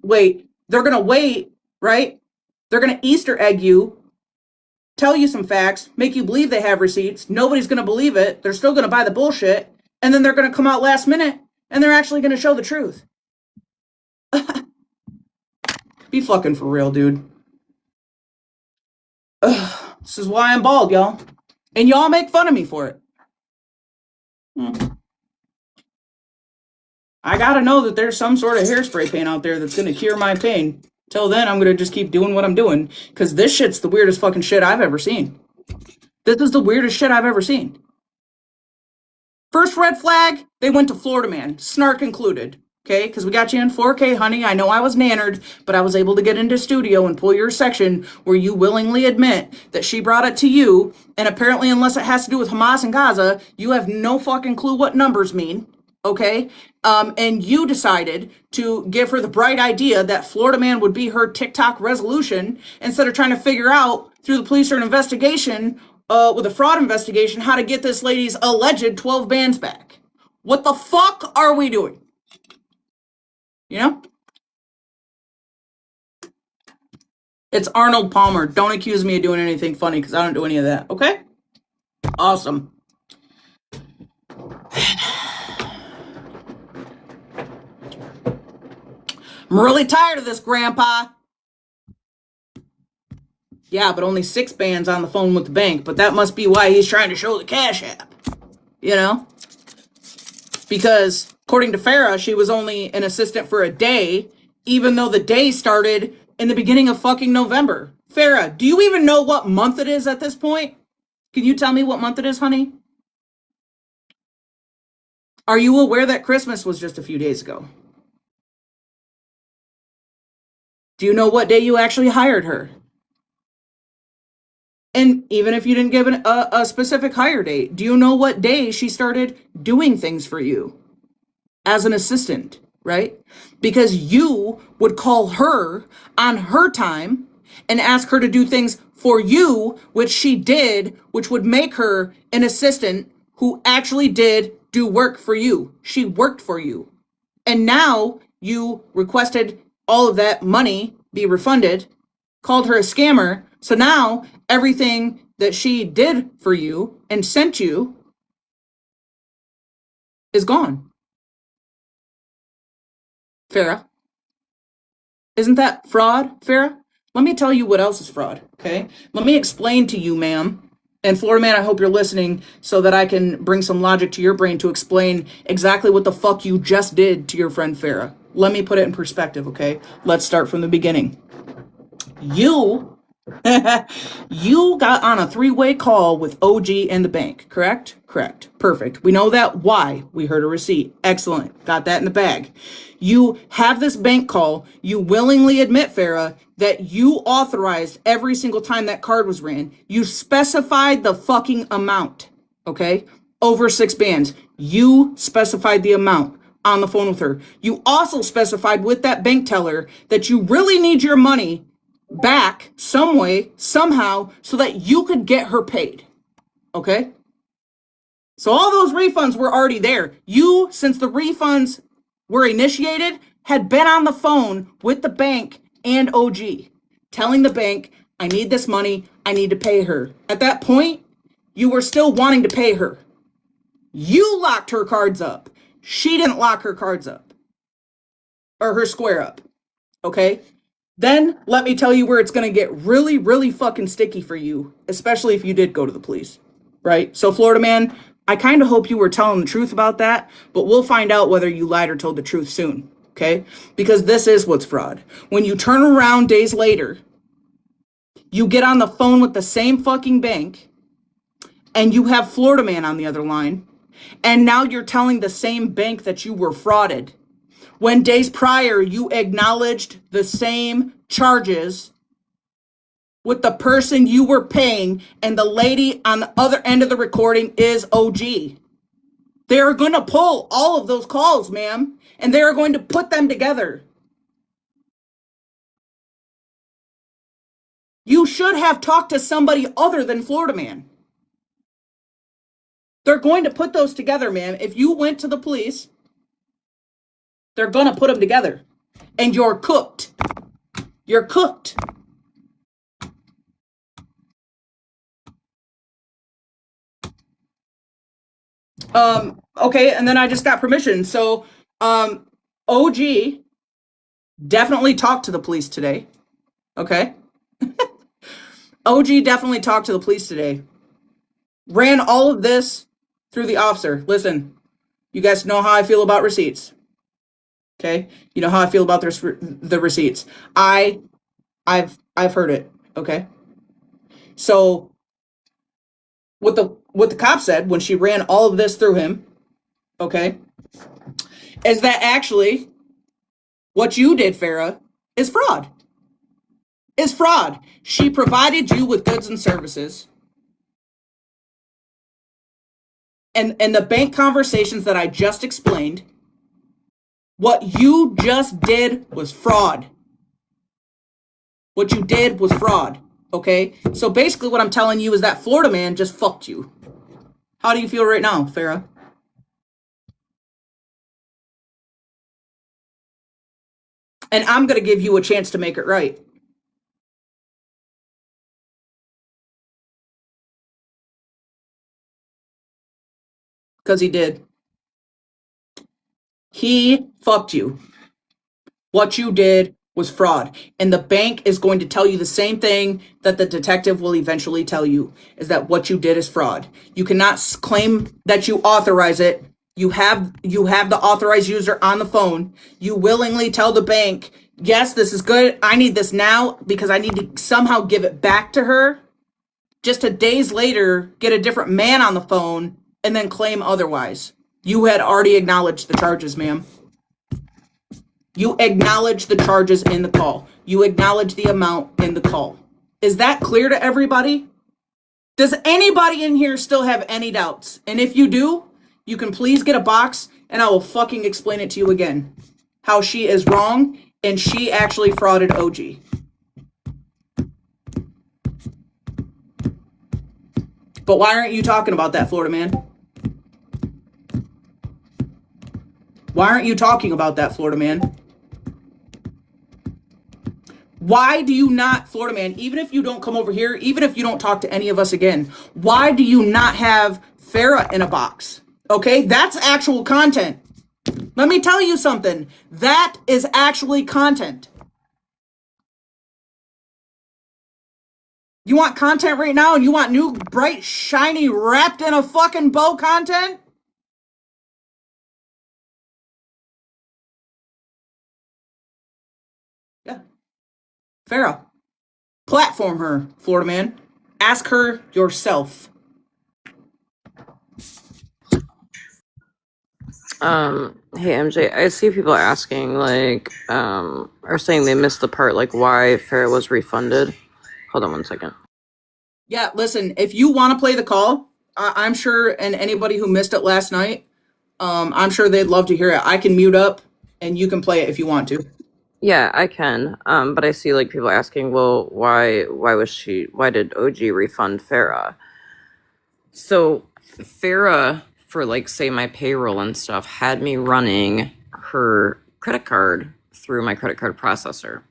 they're going to wait, right? They're going to Easter egg you, tell you some facts, make you believe they have receipts. Nobody's going to believe it. They're still going to buy the bullshit. And then they're going to come out last minute and they're actually going to show the truth. Be fucking for real, dude. This is why I'm bald, y'all. And y'all make fun of me for it. I gotta know that there's some sort of hairspray paint out there that's gonna cure my pain. Till then, I'm gonna just keep doing what I'm doing. Because this shit's the weirdest fucking shit I've ever seen. This is the weirdest shit I've ever seen. First red flag, they went to Florida Man. Snark included. Okay, because we got you in 4K, honey. I know I was nannered, but I was able to get into studio and pull your section where you willingly admit that she brought it to you. And apparently, unless it has to do with Hamas and Gaza, you have no fucking clue what numbers mean. Okay, and you decided to give her the bright idea that Florida Man would be her TikTok resolution instead of trying to figure out through the police or an investigation, with a fraud investigation, how to get this lady's alleged 12 bands back. What the fuck are we doing? You know? It's Arnold Palmer. Don't accuse me of doing anything funny because I don't do any of that. Okay? Awesome. I'm really tired of this, Grandpa. Yeah, but only 6 bands on the phone with the bank. But that must be why he's trying to show the Cash App. You know? Because, according to Farah, she was only an assistant for a day, even though the day started in the beginning of fucking November. Farah, do you even know what month it is at this point? Can you tell me what month it is, honey? Are you aware that Christmas was just a few days ago? Do you know what day you actually hired her? And even if you didn't give a specific hire date, do you know what day she started doing things for you as an assistant, right? Because you would call her on her time and ask her to do things for you, which she did, which would make her an assistant who actually did do work for you. She worked for you. And now you requested all of that money be refunded, called her a scammer. So now everything that she did for you and sent you is gone. Farah. Isn't that fraud, Farah? Let me tell you what else is fraud, okay? Let me explain to you, ma'am. And Florida Man, I hope you're listening so that I can bring some logic to your brain to explain exactly what the fuck you just did to your friend Farah. Let me put it in perspective, okay? Let's start from the beginning. You got on a 3-way call with OG and the bank, correct? Correct. Perfect. We know that. Why? We heard a receipt. Excellent. Got that in the bag. You have this bank call. You willingly admit, Farah, that you authorized every single time that card was ran. You specified the fucking amount, okay? Over 6 bands. You specified the amount on the phone with her. You also specified with that bank teller that you really need your money back some way, somehow, so that you could get her paid. Okay? So all those refunds were already there. You, since the refunds were initiated, had been on the phone with the bank and OG, telling the bank, I need this money, I need to pay her. At that point, you were still wanting to pay her. You locked her cards up. She didn't lock her cards up. Or her square up. Okay? Then let me tell you where it's going to get really, really fucking sticky for you, especially if you did go to the police, right? So Florida Man, I kind of hope you were telling the truth about that, but we'll find out whether you lied or told the truth soon, okay? Because this is what's fraud. When you turn around days later, you get on the phone with the same fucking bank, and you have Florida Man on the other line, and now you're telling the same bank that you were frauded. when days prior you acknowledged the same charges with the person you were paying, and the lady on the other end of the recording is OG. They are going to pull all of those calls, ma'am, and they are going to put them together. You should have talked to somebody other than Florida Man. They're going to put those together, ma'am. If you went to the police, they're going to put them together. And you're cooked. You're cooked. Okay, and then I just got permission. So, OG definitely talked to the police today. Okay? OG definitely talked to the police today. Ran all of this through the officer. Listen, you guys know how I feel about receipts. Okay? You know how I feel about the receipts. I've heard it. Okay? So what the cop said when she ran all of this through him, okay, is that actually what you did, Farah, is fraud. Is fraud. She provided you with goods and services. And the bank conversations that I just explained, what you just did was fraud. What you did was fraud. Okay? So basically what I'm telling you is that Florida Man just fucked you. How do you feel right now, Farah? And I'm going to give you a chance to make it right. Because he did. He fucked you. What you did was fraud. And the bank is going to tell you the same thing that the detective will eventually tell you, is that what you did is fraud. You cannot claim that you authorize it. You have the authorized user on the phone. You willingly tell the bank, yes, this is good. I need this now because I need to somehow give it back to her. Just a days later, get a different man on the phone and then claim otherwise. You had already acknowledged the charges, ma'am. You acknowledge the charges in the call. You acknowledge the amount in the call. Is that clear to everybody? Does anybody in here still have any doubts? And if you do, you can please get a box and I will fucking explain it to you again. How she is wrong and she actually frauded OG. But why aren't you talking about that, Florida Man? Why aren't you talking about that, Florida Man? Why do you not, Florida Man, even if you don't come over here, even if you don't talk to any of us again, why do you not have Farah in a box? Okay, that's actual content. Let me tell you something. That is actually content. You want content right now and you want new, bright, shiny, wrapped in a fucking bow content? Yeah. Farah. Platform her, Florida Man. Ask her yourself. Hey MJ, I see people asking like, or saying they missed the part like why Farah was refunded. Hold on one second. Yeah, listen, if you want to play the call, I'm sure, and anybody who missed it last night, I'm sure they'd love to hear it. I can mute up and you can play it if you want to. Yeah, I can. But I see like people asking, well, why did OG refund Farah? So Farah, for like say my payroll and stuff, had me running her credit card through my credit card processor.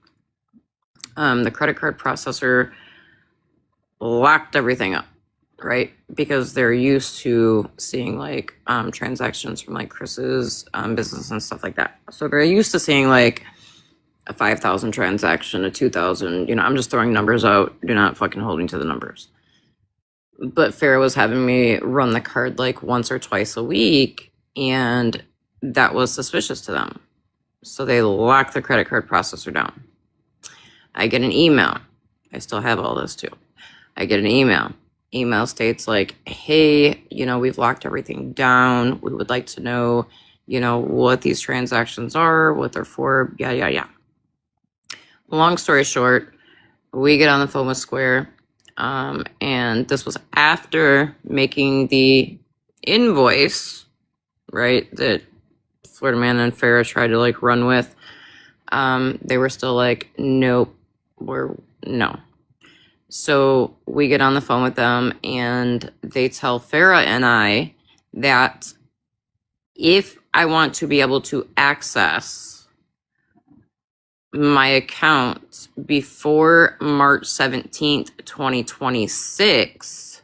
The credit card processor locked everything up, right? Because they're used to seeing like transactions from like Chris's business and stuff like that. So they're used to seeing like a 5,000 transaction, a 2,000. I'm just throwing numbers out. Do not fucking hold me to the numbers. But Farah was having me run the card like once or twice a week, and that was suspicious to them. So they locked the credit card processor down. I get an email. I still have all this too. I get an email. Email states like, hey, we've locked everything down. We would like to know what these transactions are, what they're for, yeah. Long story short, we get on the phone with Square, and this was after making the invoice, right, that Florida Man and Farah tried to run with. They were still like, nope, no. So we get on the phone with them, and they tell Farah and I that if I want to be able to access my account before March 17th, 2026,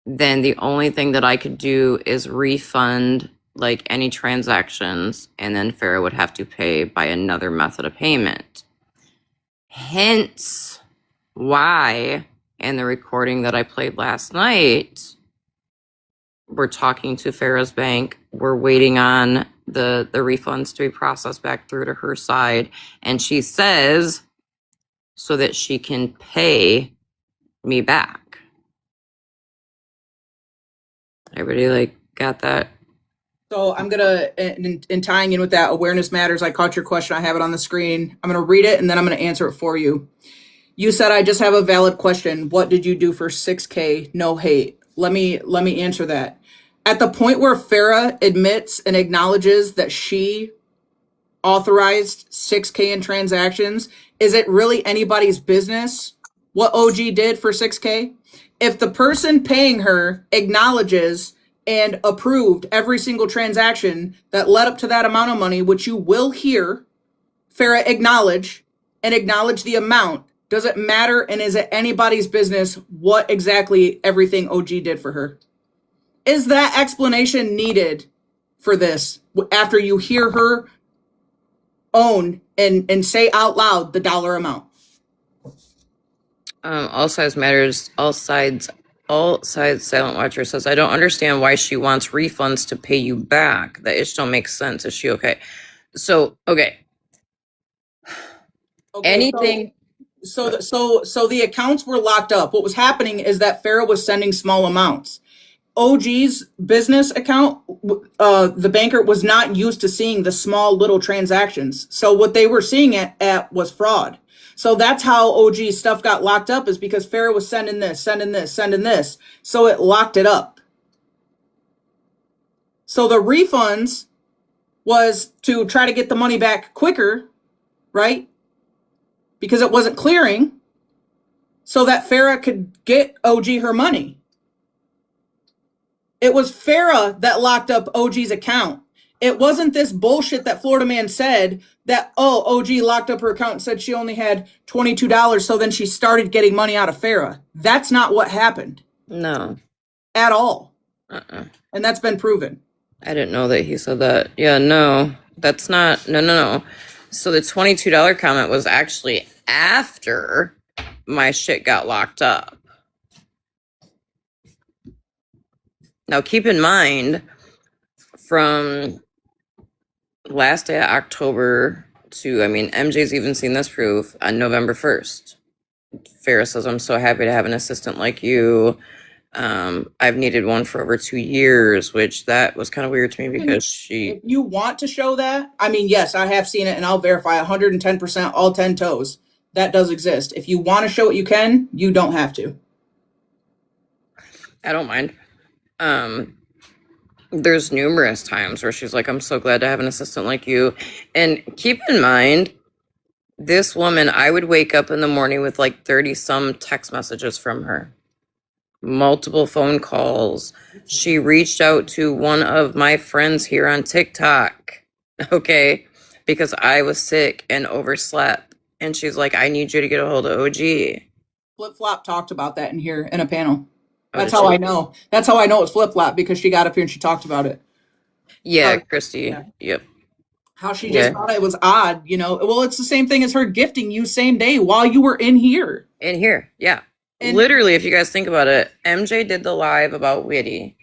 then the only thing that I could do is refund any transactions, and then Farah would have to pay by another method of payment. Hence why, in the recording that I played last night, we're talking to Farah's bank. We're waiting on the refunds to be processed back through to her side. And she says so that she can pay me back. Everybody got that? So I'm going to, in tying in with that, awareness matters. I caught your question. I have it on the screen. I'm going to read it, and then I'm going to answer it for you. You said, I just have a valid question. What did you do for 6K? No hate. Let me answer that. At the point where Farah admits and acknowledges that she authorized 6K in transactions, is it really anybody's business what OG did for 6K? If the person paying her acknowledges and approved every single transaction that led up to that amount of money, which you will hear Farah acknowledge the amount, does it matter, and is it anybody's business what exactly everything OG did for her? Is that explanation needed for this after you hear her own and say out loud the dollar amount? All sides matters. All sides silent watcher says, I don't understand why she wants refunds to pay you back. That just don't make sense. Is she okay? So okay. Anything. So the accounts were locked up. What was happening is that Farah was sending small amounts. OG's business account, the banker was not used to seeing the small little transactions. So what they were seeing at was fraud. So that's how OG's stuff got locked up, is because Farah was sending this. So it locked it up. So the refunds was to try to get the money back quicker, right? Because it wasn't clearing, so that Farah could get OG her money. It was Farah that locked up OG's account. It wasn't this bullshit that Florida Man said that, OG locked up her account and said she only had $22, so then she started getting money out of Farah. That's not what happened. No. At all. And that's been proven. I didn't know that he said that. Yeah, no. That's not... No. So the $22 comment was actually after my shit got locked up. Now, keep in mind, from last day of October to, MJ's even seen this proof on November 1st. Farah says, I'm so happy to have an assistant like you. I've needed one for over 2 years, which that was kind of weird to me because if you want to show that, yes, I have seen it, and I'll verify 110%, all 10 toes. That does exist. If you want to show it, you can. You don't have to. I don't mind. There's numerous times where she's like, I'm so glad to have an assistant like you. And keep in mind, this woman, I would wake up in the morning with 30 some text messages from her. Multiple phone calls. She reached out to one of my friends here on TikTok, okay, because I was sick and overslept. And she's like, I need you to get a hold of OG. Flip Flop talked about that in here in a panel. That's how I know. That's how I know it's Flip Flop, because she got up here and she talked about it. Yeah, Christy. Yeah. Yep. How she just thought it was odd, Well, it's the same thing as her gifting you same day while you were in here. Yeah. And literally, if you guys think about it, MJ did the live about Witty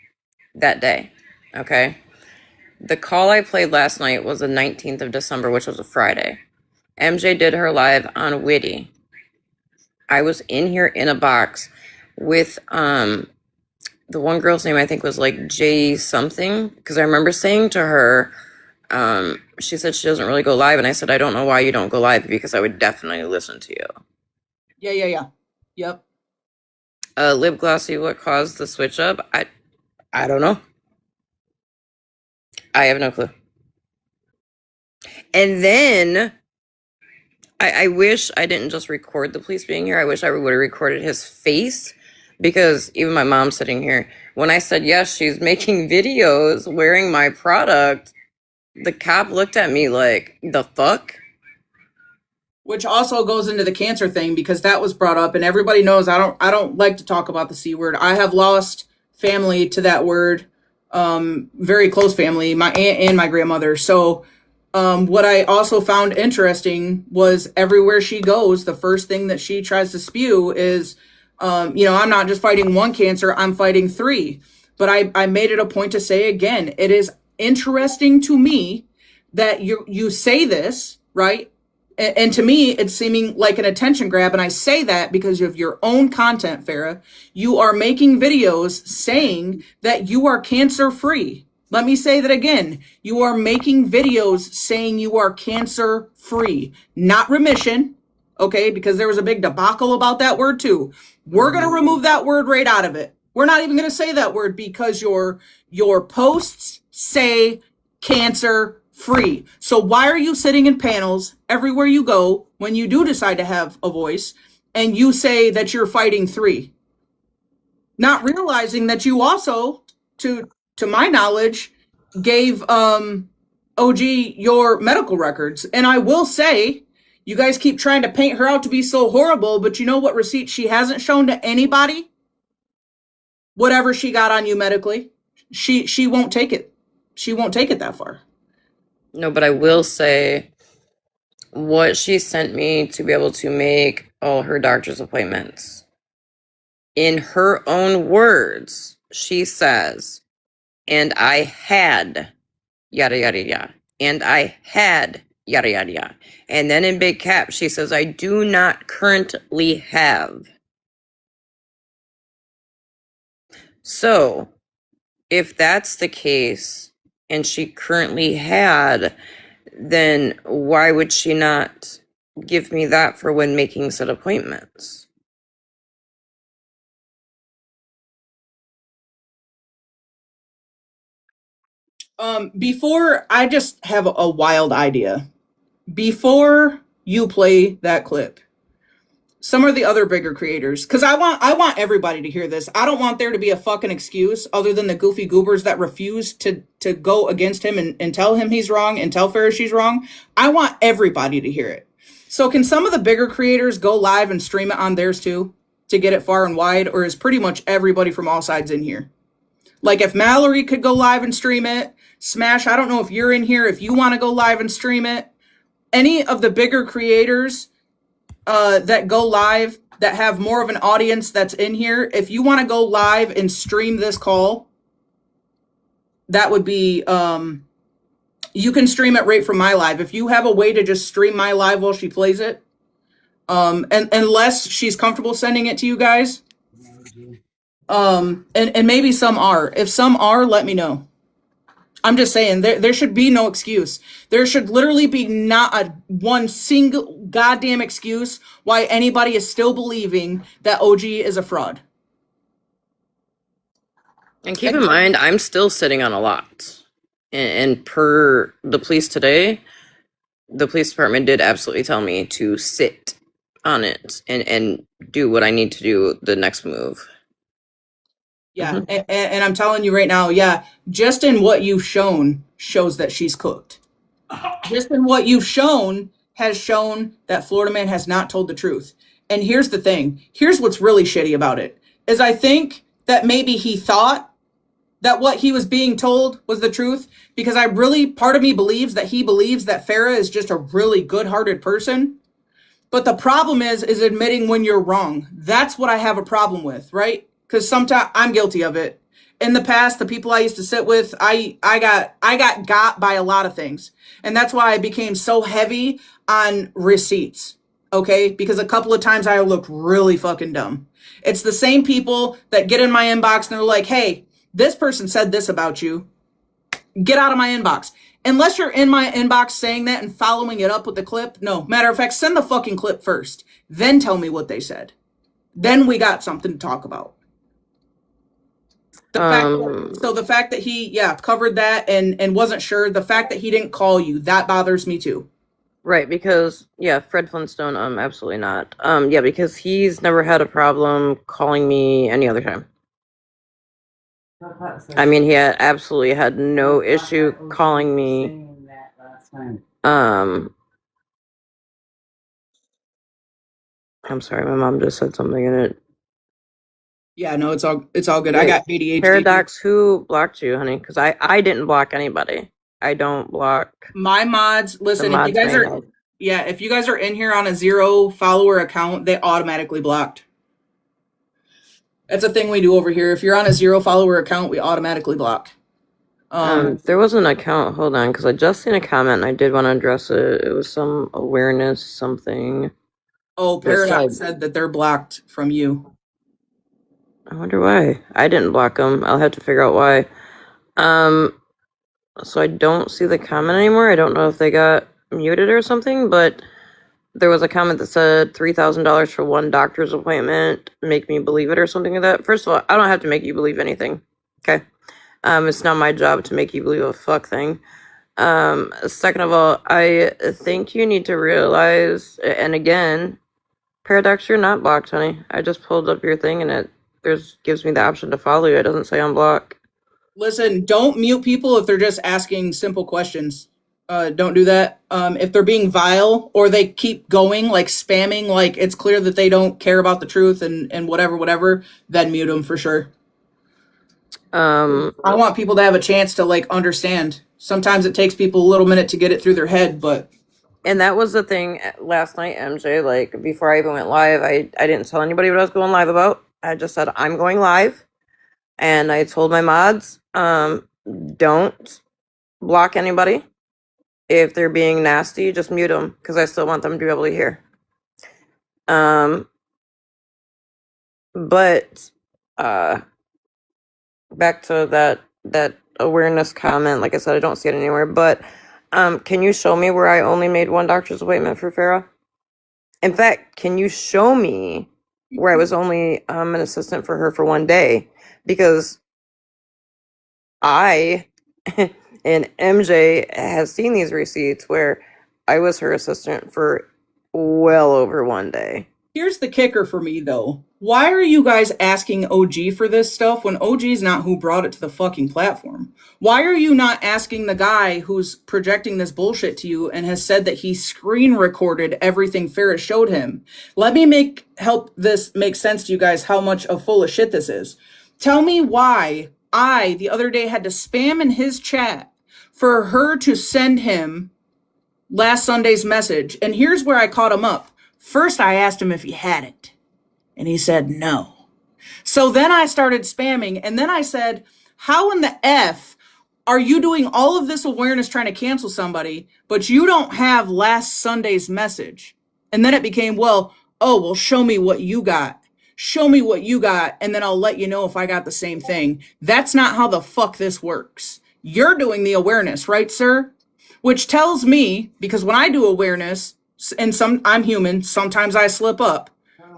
that day, okay? The call I played last night was the 19th of December, which was a Friday. MJ did her live on Witty. I was in here in a box with the the one girl's name I think was like J something, because I remember saying to her, she said she doesn't really go live, and I said I don't know why you don't go live, because I would definitely listen to you. Yeah. Yep. Lip Glossy, what caused the switch up? I don't know. I have no clue. And then I wish I didn't just record the police being here. I wish I would have recorded his face, because even my mom's sitting here. When I said, yes, she's making videos wearing my product, the cop looked at me like, the fuck? Which also goes into the cancer thing, because that was brought up, and everybody knows I don't like to talk about the C word. I have lost family to that word, very close family, my aunt and my grandmother. So what I also found interesting was everywhere she goes, the first thing that she tries to spew is, I'm not just fighting one cancer, I'm fighting 3. But I made it a point to say again, it is interesting to me that you say this, right? And to me, it's seeming like an attention grab. And I say that because of your own content, Farah. You are making videos saying that you are cancer free. Let me say that again. You are making videos saying you are cancer free, not remission. Okay. Because there was a big debacle about that word too. We're going to remove that word right out of it. We're not even going to say that word, because your posts say cancer free. So why are you sitting in panels everywhere you go when you do decide to have a voice and you say that you're fighting 3? Not realizing that you also, to my knowledge, gave OG your medical records. And I will say, you guys keep trying to paint her out to be so horrible, but you know what receipt she hasn't shown to anybody? Whatever she got on you medically, she won't take it. She won't take it that far. No, but I will say what she sent me to be able to make all her doctor's appointments. In her own words, she says, and I had yada, yada, yada. And I had yada, yada, yada. And then in big caps, she says, I do not currently have. So if that's the case, and she currently had, then why would she not give me that for when making said appointments? Before, I just have a wild idea. Before you play that clip, some of the other bigger creators, because I want everybody to hear this. I don't want there to be a fucking excuse other than the goofy goobers that refuse to go against him and tell him he's wrong and tell Farah she's wrong. I want everybody to hear it. So can some of the bigger creators go live and stream it on theirs too to get it far and wide, or is pretty much everybody from all sides in here? Like if Mallory could go live and stream it, Smash, I don't know if you're in here, if you want to go live and stream it. Any of the bigger creators that go live, that have more of an audience that's in here, if you want to go live and stream this call, that would be, you can stream it right from my live. If you have a way to just stream my live while she plays it, and unless she's comfortable sending it to you guys, and maybe some are. If some are, let me know. I'm just saying, there should be no excuse. There should literally be not one single goddamn excuse why anybody is still believing that OG is a fraud. And keep in mind, I'm still sitting on a lot. And per the police today, the police department did absolutely tell me to sit on it and do what I need to do the next move. Yeah, and I'm telling you right now, yeah, just in what you've shown shows that she's cooked. Just in what you've shown has shown that Florida Man has not told the truth. And here's the thing. Here's what's really shitty about it, is I think that maybe he thought that what he was being told was the truth, because part of me believes that he believes that Farah is just a really good-hearted person. But the problem is admitting when you're wrong. That's what I have a problem with, right? Because sometimes I'm guilty of it. In the past, the people I used to sit with, I got by a lot of things. And that's why I became so heavy on receipts. okay? Because a couple of times I looked really fucking dumb. It's the same people that get in my inbox and they're like, hey, this person said this about you. Get out of my inbox. Unless you're in my inbox saying that and following it up with the clip. No, matter of fact, send the fucking clip first. Then tell me what they said. Then we got something to talk about. The fact that he, covered that and wasn't sure, the fact that he didn't call you, that bothers me too. Right, because, Fred Flintstone, absolutely not. Because he's never had a problem calling me any other time. I mean, he absolutely had no issue calling me. I'm sorry, my mom just said something in it. Yeah, no, it's all good. Wait, I got ADHD. Paradox, who blocked you, honey? Because I didn't block anybody. I don't block my mods. Listen, if you guys are if you guys are in here on a 0 follower account, they automatically blocked. That's a thing we do over here. If you're on a 0 follower account, we automatically block. There was an account. Hold on, because I just seen a comment and I did want to address it. It was some awareness something. Oh, Paradox said that they're blocked from you. I wonder why. I didn't block them. I'll have to figure out why. So I don't see the comment anymore. I don't know if they got muted or something, but there was a comment that said $3,000 for one doctor's appointment. Make me believe it or something like that. First of all, I don't have to make you believe anything. Okay. It's not my job to make you believe a fuck thing. Second of all, I think you need to realize, and again, Paradox, you're not blocked, honey. I just pulled up your thing and it gives me the option to follow you. It doesn't say unblock. Listen, don't mute people if they're just asking simple questions. Don't do that. If they're being vile or they keep going, like spamming, like it's clear that they don't care about the truth and whatever, then mute them for sure. I want people to have a chance to like understand. Sometimes it takes people a little minute to get it through their head, but. And that was the thing last night, MJ, like before I even went live, I didn't tell anybody what I was going live about. I just said, I'm going live. And I told my mods, don't block anybody. If they're being nasty, just mute them because I still want them to be able to hear. But back to that awareness comment, like I said, I don't see it anywhere. But can you show me where I only made one doctor's appointment for Farah? In fact, can you show me where I was only an assistant for her for one day? Because I and MJ has seen these receipts where I was her assistant for well over one day. Here's the kicker for me, though. Why are you guys asking OG for this stuff when OG's not who brought it to the fucking platform? Why are you not asking the guy who's projecting this bullshit to you and has said that he screen recorded everything Farah showed him? Let me help this make sense to you guys how much of full of shit this is. Tell me why I, the other day, had to spam in his chat for her to send him last Sunday's message. And here's where I caught him up. First, I asked him if he had it, and he said no. So then I started spamming, and then I said, how in the F are you doing all of this awareness trying to cancel somebody, but you don't have last Sunday's message? And then it became, well, show me what you got. Show me what you got, and then I'll let you know if I got the same thing. That's not how the fuck this works. You're doing the awareness, right, sir? Which tells me, because when I do awareness, and I'm human, sometimes I slip up.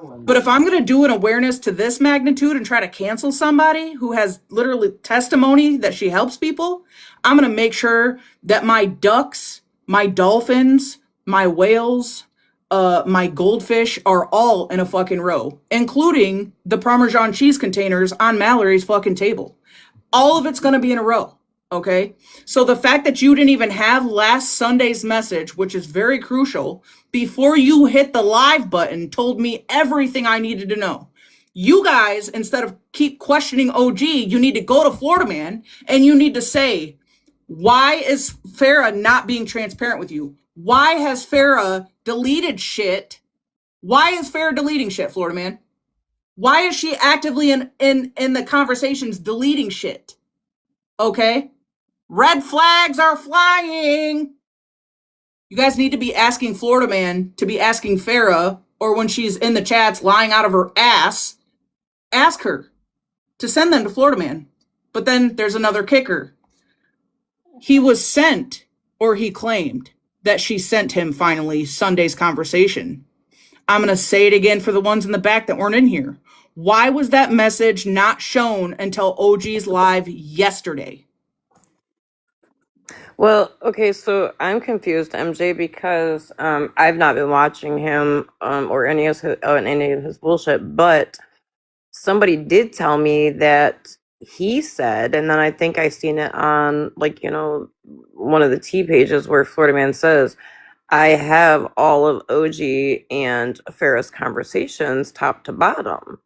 But if I'm going to do an awareness to this magnitude and try to cancel somebody who has literally testimony that she helps people, I'm going to make sure that my ducks, my dolphins, my whales, my goldfish are all in a fucking row, including the Parmesan cheese containers on Mallory's fucking table. All of it's going to be in a row. Okay, so the fact that you didn't even have last Sunday's message, which is very crucial, before you hit the live button, told me everything I needed to know. You guys, instead of keep questioning OG, you need to go to Florida Man and you need to say, why is Farah not being transparent with you? Why has Farah deleted shit? Why is Farah deleting shit, Florida Man? Why is she actively in the conversations deleting shit? Okay? Red flags are flying. You guys need to be asking Florida Man to be asking Farah, or when she's in the chats lying out of her ass, ask her to send them to Florida Man. But then there's another kicker. He was sent, or he claimed that she sent him finally Sunday's conversation. I'm going to say it again for the ones in the back that weren't in here. Why was that message not shown until OG's live yesterday? Well, okay, so I'm confused, MJ, because I've not been watching him or any of his bullshit, but somebody did tell me that he said, and then I think I seen it on one of the T pages where Florida Man says, I have all of OG and Farrah's conversations top to bottom.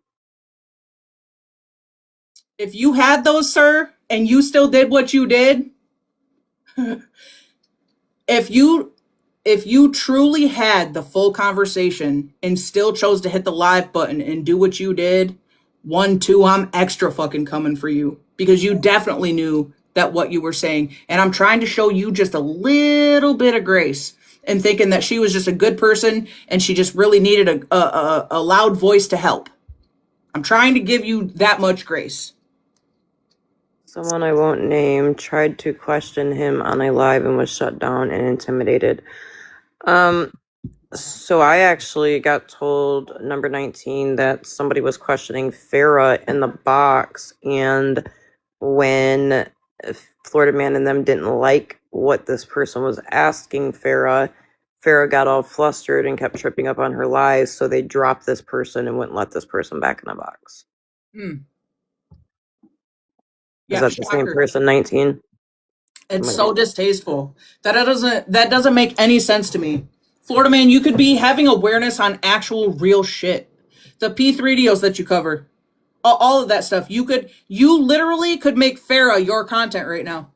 If you had those, sir, and you still did what you did, if you truly had the full conversation and still chose to hit the live button and do what you did, 1, 2, I'm extra fucking coming for you, because you definitely knew that what you were saying. And I'm trying to show you just a little bit of grace and thinking that she was just a good person and she just really needed a loud voice to help. I'm trying to give you that much grace. Someone I won't name tried to question him on a live and was shut down and intimidated. So I actually got told, number 19, that somebody was questioning Farah in the box, and when Florida Man and them didn't like what this person was asking Farah got all flustered and kept tripping up on her lies, so they dropped this person and wouldn't let this person back in the box. Yeah, is that the same person, 19? It's so distasteful. That doesn't make any sense to me. Florida Man, you could be having awareness on actual real shit. The P3DOs that you cover, all of that stuff. You literally could make Farah your content right now.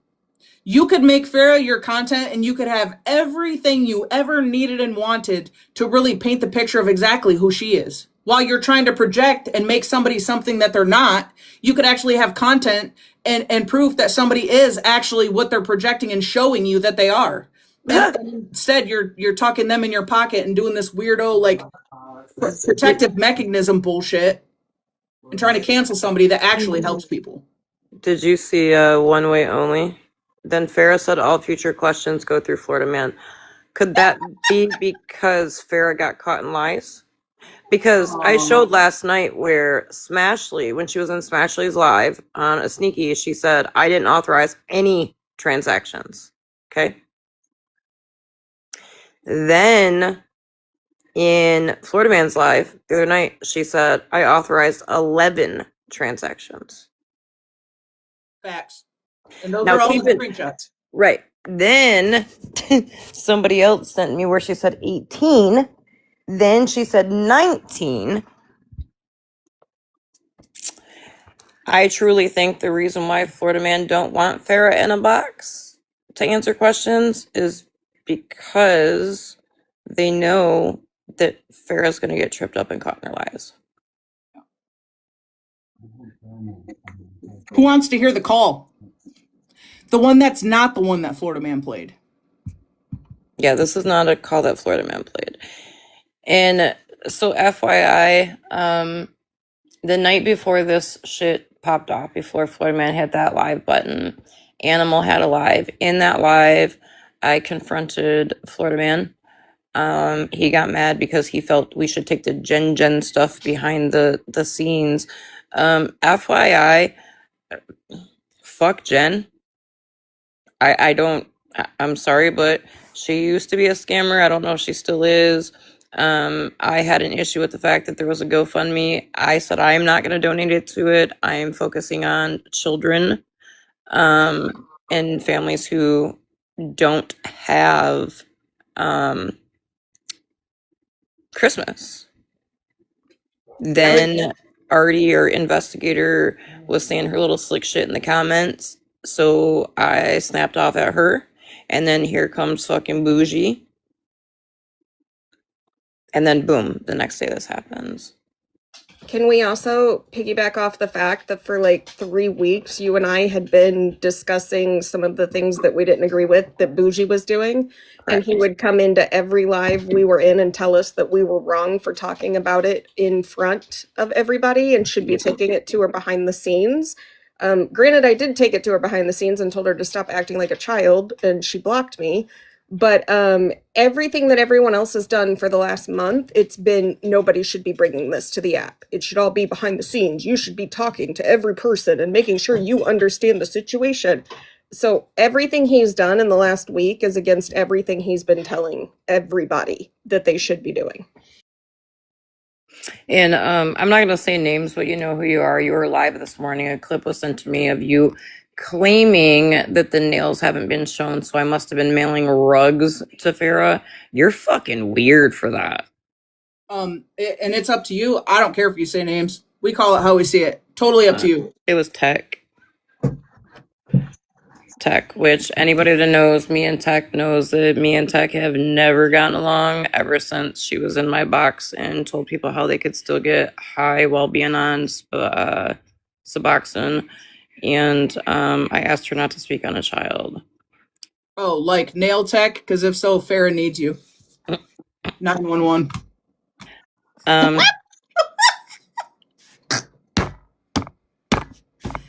You could make Farah your content, and you could have everything you ever needed and wanted to really paint the picture of exactly who she is. While you're trying to project and make somebody something that they're not, you could actually have content and proof that somebody is actually what they're projecting and showing you that they are. And instead, you're tucking them in your pocket and doing this weirdo protective mechanism bullshit and trying to cancel somebody that actually helps people. Did you see One Way Only? Then Farah said all future questions go through Florida Man. Could that be because Farah got caught in lies? Because I showed last night where Smashley, when she was in Smashley's live on a sneaky, she said, I didn't authorize any transactions. Okay. Then in Florida Man's live the other night, she said, I authorized 11 transactions. Facts. And those are all the screenshots. Right. Then somebody else sent me where she said 18. Then she said 19. I truly think the reason why Florida Man don't want Farah in a box to answer questions is because they know that Farah's going to get tripped up and caught in her lies. Who wants to hear the call? The one that's not the one that Florida Man played. Yeah, this is not a call that Florida Man played. And so FYI, the night before this shit popped off, before Florida Man hit that live button, Animal had a live. In that live, I confronted Florida Man. He got mad because he felt we should take the Gen stuff behind the scenes. FYI, fuck Jen. I'm sorry, but she used to be a scammer. I don't know if she still is. I had an issue with the fact that there was a GoFundMe. I said I am not going to donate it to it. I am focusing on children and families who don't have Christmas. Then Artie, our investigator, was saying her little slick shit in the comments. So I snapped off at her. And then here comes fucking Bougie. And then boom, the next day this happens. Can we also piggyback off the fact that for like 3 weeks, you and I had been discussing some of the things that we didn't agree with that Bougie was doing? And he would come into every live we were in and tell us that we were wrong for talking about it in front of everybody and should be taking it to her behind the scenes. Granted, I did take it to her behind the scenes and told her to stop acting like a child, and she blocked me. But everything that everyone else has done for the last month, it's been nobody should be bringing this to the app. It should all be behind the scenes. You should be talking to every person and making sure you understand the situation. So everything he's done in the last week is against everything he's been telling everybody that they should be doing. And I'm not gonna say names, but you know who you are. You were live this morning. A clip was sent to me of you claiming that the nails haven't been shown, so I must have been mailing rugs to Farah. You're fucking weird for that. And it's up to you. I don't care if you say names. We call it how we see it. Totally up to you. It was Tech. Tech, which anybody that knows me and Tech knows that me and Tech have never gotten along ever since she was in my box and told people how they could still get high while being on Suboxone. And I asked her not to speak on a child. Oh, like nail tech? Because if so, Farah needs you. 911.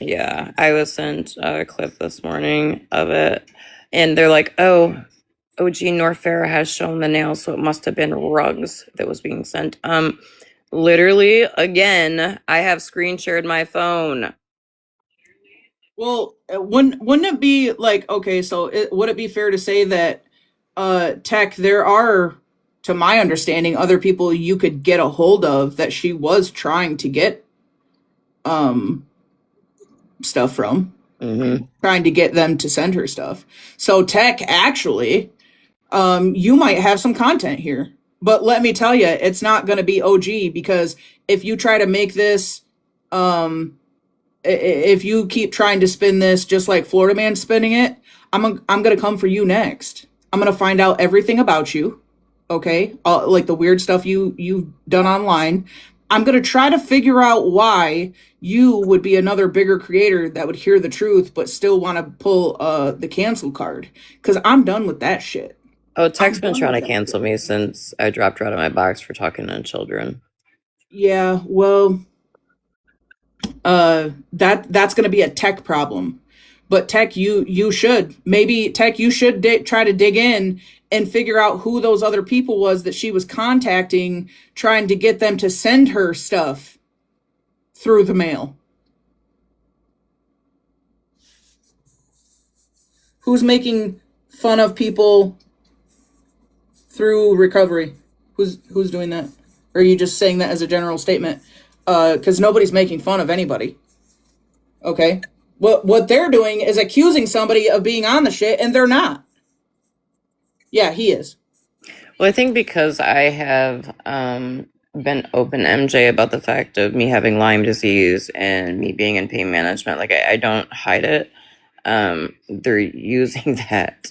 Yeah, I was sent a clip this morning of it, and they're like, "Oh, OG North Farah has shown the nails, so it must have been rugs that was being sent." Literally, again, I have screen shared my phone. Well, wouldn't it be like, okay, so would it be fair to say that Tech, there are, to my understanding, other people you could get a hold of that she was trying to get stuff from, trying to get them to send her stuff. So Tech, actually, you might have some content here. But let me tell you, it's not going to be OG, because if you try to make this, if you keep trying to spin this just like Florida Man's spinning it, I'm going to come for you next. I'm going to find out everything about you. Okay? Like the weird stuff you've done online. I'm going to try to figure out why you would be another bigger creator that would hear the truth but still want to pull the cancel card, because I'm done with that shit. Oh, Tech's been trying to cancel me since I dropped her out of my box for talking to children. Yeah, well, that's going to be a Tech problem. But Tech, you should try to dig in and figure out who those other people was that she was contacting, trying to get them to send her stuff through the mail. Who's making fun of people through recovery? Who's doing that? Or are you just saying that as a general statement? Because nobody's making fun of anybody. Okay? What they're doing is accusing somebody of being on the shit, and they're not. Yeah, he is. Well, I think because I have been open MJ about the fact of me having Lyme disease and me being in pain management, like I don't hide it. They're using that,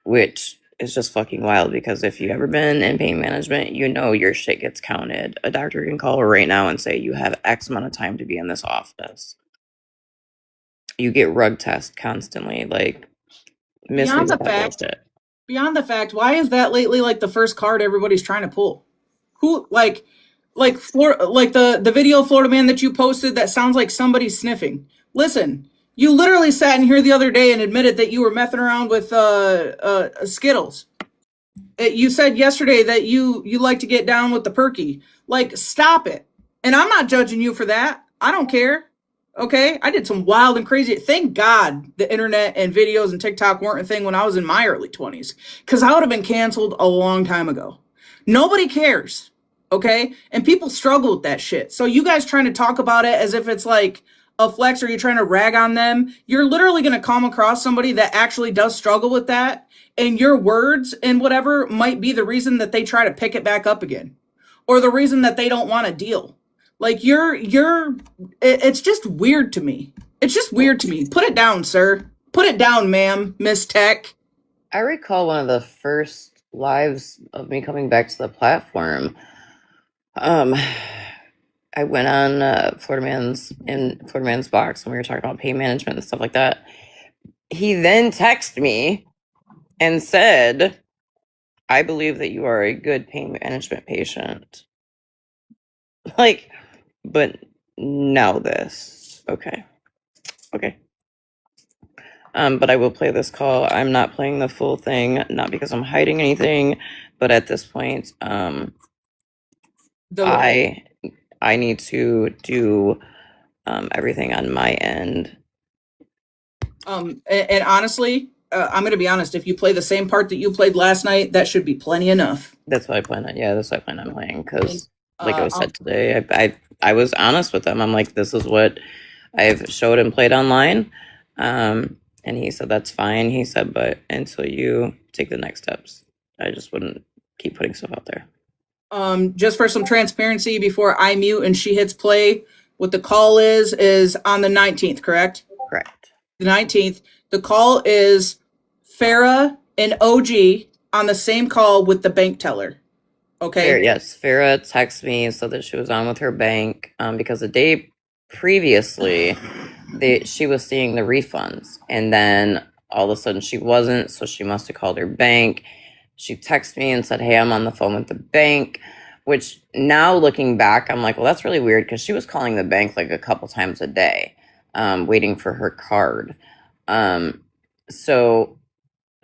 which is just fucking wild, because if you've ever been in pain management, you know your shit gets counted. A doctor can call right now and say you have X amount of time to be in this office. You get rug tests constantly, like Beyond the fact, why is that lately like the first card everybody's trying to pull? Who like the video of Florida Man that you posted that sounds like somebody sniffing. Listen, you literally sat in here the other day and admitted that you were messing around with Skittles. You said yesterday that you like to get down with the perky. Like, stop it. And I'm not judging you for that. I don't care. Okay, I did some wild and crazy. Thank God the internet and videos and TikTok weren't a thing when I was in my early 20s, because I would have been canceled a long time ago. Nobody cares. Okay, and people struggle with that shit. So you guys trying to talk about it as if it's like a flex, or you're trying to rag on them, you're literally going to come across somebody that actually does struggle with that, and your words and whatever might be the reason that they try to pick it back up again, or the reason that they don't want to deal. Like it's just weird to me. It's just weird to me. Put it down, sir. Put it down, ma'am, Miss Tech. I recall one of the first lives of me coming back to the platform. I went on Florida Man's box when we were talking about pain management and stuff like that. He then texted me and said, I believe that you are a good pain management patient. Like, but now this. Okay. But I will play this call. I'm not playing the full thing, not because I'm hiding anything, but at this point, I need to do everything on my end. And honestly, I'm going to be honest. If you play the same part that you played last night, that should be plenty enough. That's what I plan on. Yeah, that's what I plan on playing. Because, like I said today, I was honest with them. I'm like, this is what I've showed and played online. And he said, that's fine. He said, but until you take the next steps, I just wouldn't keep putting stuff out there. Just for some transparency before I mute and she hits play, what the call is on the 19th, correct? Correct. The 19th. The call is Farah and OG on the same call with the bank teller. Okay? Yes. Farah texted me so that she was on with her bank because the day previously, she was seeing the refunds. And then all of a sudden she wasn't, so she must have called her bank. She texted me and said, hey, I'm on the phone with the bank, which now looking back, I'm like, well, that's really weird because she was calling the bank like a couple times a day, waiting for her card. So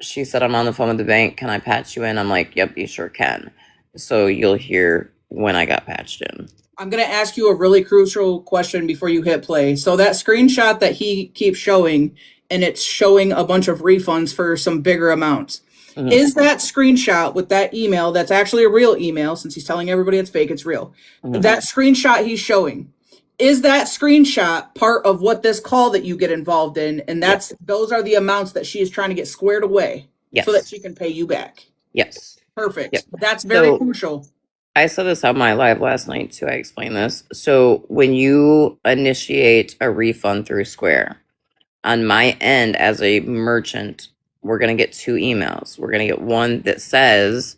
she said, I'm on the phone with the bank. Can I patch you in? I'm like, yep, you sure can. So you'll hear when I got patched in. I'm going to ask you a really crucial question before you hit play. So that screenshot that he keeps showing, and it's showing a bunch of refunds for some bigger amounts. Mm-hmm. Is that screenshot with that email, that's actually a real email, since he's telling everybody it's fake, it's real. Mm-hmm. That screenshot he's showing, is that screenshot part of what this call that you get involved in? And those are the amounts that she is trying to get squared away so that she can pay you back. Yes. Perfect. Yep. That's very crucial. I said this on my live last night too. I explained this. So when you initiate a refund through Square, on my end as a merchant, we're going to get 2 emails. We're going to get one that says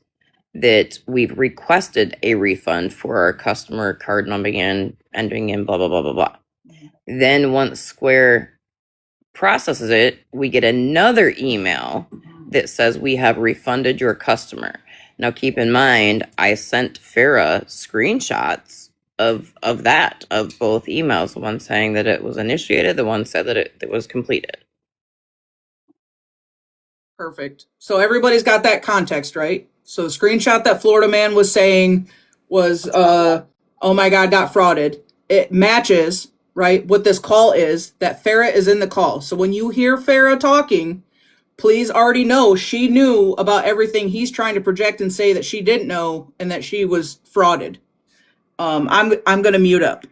that we've requested a refund for our customer card number ending in blah, blah, blah, blah, blah. Mm-hmm. Then once Square processes it, we get another email that says we have refunded your customer. Now, keep in mind, I sent Farah screenshots of both emails. The one saying that it was initiated, the one said that it was completed. Perfect. So everybody's got that context, right? So the screenshot that Florida Man was saying was, oh my God, got frauded. It matches, right, what this call is, that Farah is in the call. So when you hear Farah talking, please already know she knew about everything he's trying to project and say that she didn't know and that she was frauded. I'm going to mute up.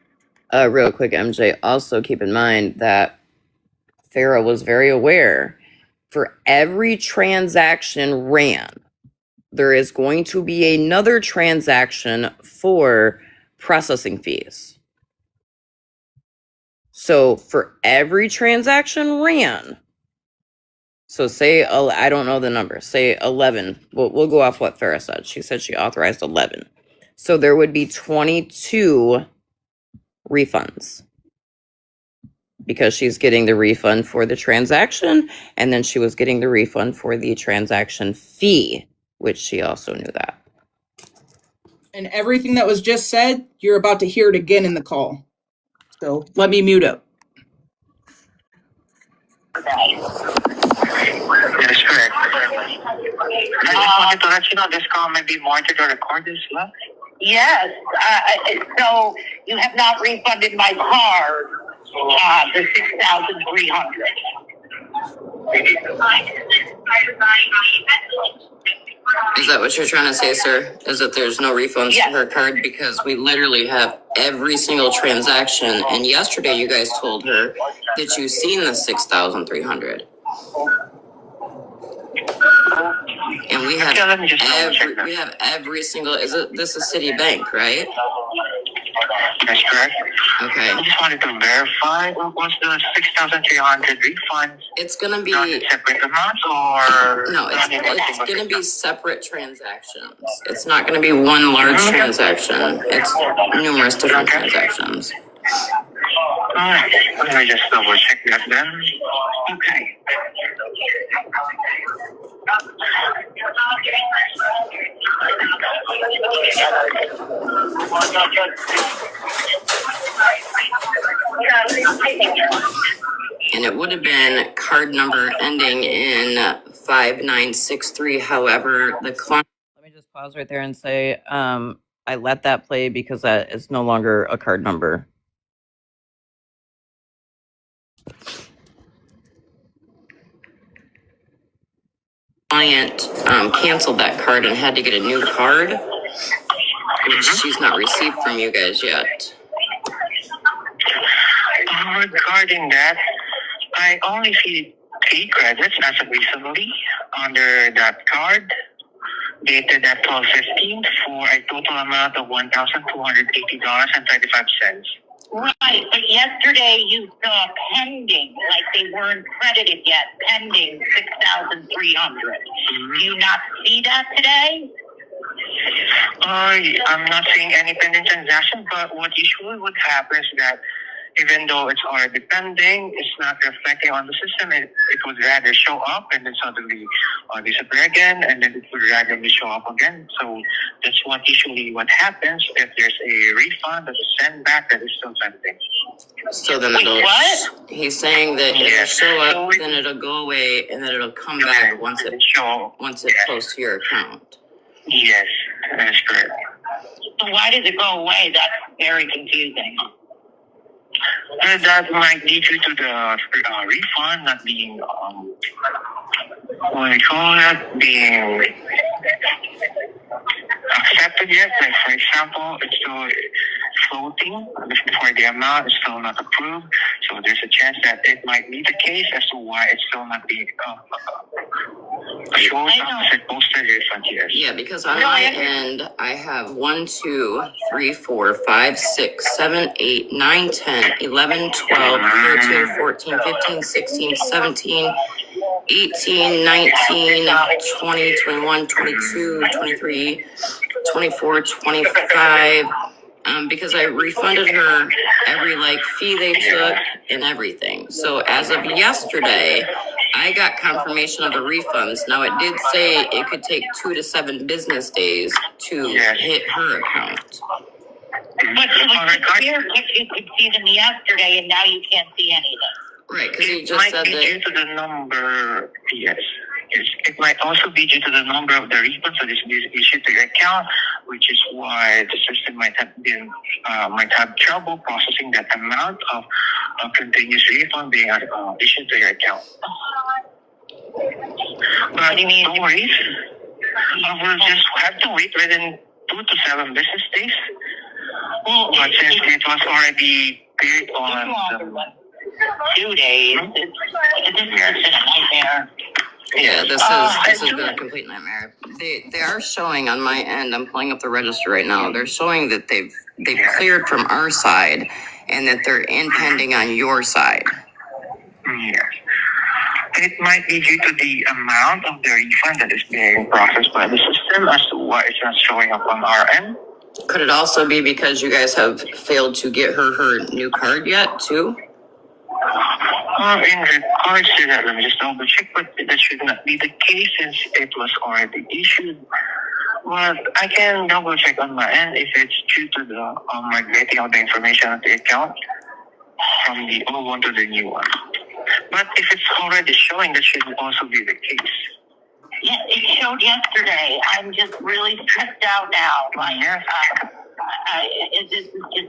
Real quick, MJ, also keep in mind that Farah was very aware for every transaction ran, there is going to be another transaction for processing fees. So for every transaction ran, so say, I don't know the number, say 11. We'll go off what Farah said. She said she authorized 11. So there would be 22 refunds because she's getting the refund for the transaction, and then she was getting the refund for the transaction fee, which she also knew that. And everything that was just said, you're about to hear it again in the call. So let me mute up. That is correct. I just wanted to let you know this call may be monitored or recorded as well. Yes. So you have not refunded my card, the $6,300. Is that what you're trying to say, sir? Is that there's no refunds to her card? Because we literally have every single transaction. And yesterday you guys told her that you've seen the $6,300. And we have every single, this is Citibank, right? That's correct. Okay. I just wanted to verify what was the 6,300 refund. It's gonna be Done in separate amounts or no. done in one It's single gonna be account? separate transactions. It's not gonna be one large transaction. It's numerous different transactions. Alright, let me just double check that then. Okay. And it would have been card number ending in 5963. However, the client. Let me just pause right there and say, I let that play because that is no longer a card number. Client canceled that card and had to get a new card, which she's not received from you guys yet. Regarding that, I only see 3 credits as of recently under that card, dated at 12/15 for a total amount of $1,280.35. Right, but yesterday you saw pending, like they weren't credited yet, pending 6,300. Do you not see that today? I'm not seeing any pending transaction, but what usually would happen is that even though it's already pending, it's not reflecting on the system. It would rather show up and then suddenly disappear again, and then it would randomly show up again. So that's what happens if there's a refund that is sent back that is still pending. So then Wait, it'll. what? He's saying that it'll Yeah. show up, So then it'll go away, and then it'll come back once it posts to your account. Yes, that is correct. So why does it go away? That's very confusing. That might be due to the refund not being, what do you call it, being accepted yet. Like, for example, it's still floating before the amount is still not approved. So there's a chance that it might be the case as to why it's still not being showed up as a posted refund. Yes. Yeah, because on my end, I have 1, 2, 3, 4, 5, 6, 7, 8, 9, 10, 11, 12, 13, 14, 15, 16, 17, 18, 19, 20, 21, 22, 23, 24, 25. Because I refunded her every fee they took and everything. So as of yesterday, I got confirmation of the refunds. Now it did say it could take 2 to 7 business days to hit her account. But it was weird if you could see them yesterday and now you can't see anything. Right, because you It just might said be due to the number, yes. It might also be due to the number of the refunds that is issued to your account, which is why the system might have trouble processing that amount of continuous refund being issued to your account. But no worries. We'll just have to wait within 2 to 7 business days. Well, But since it was already paid on 2 days. It's just been a nightmare. Yeah, this has been a complete nightmare. They are showing on my end. I'm pulling up the register right now. They're showing that they've cleared from our side, and that they're in pending on your side. Yes. It might be due to the amount of the refund that is being processed by the system as to why it's not showing up on our end. Could it also be because you guys have failed to get her new card yet, too? In regards to that, let me just double check, but that should not be the case since it was already issued. But I can double check on my end if it's due to the migrating of the information of the account from the old one to the new one. But if it's already showing, that should also be the case. Yeah, it showed yesterday. I'm just really stressed out now. Like, this is just.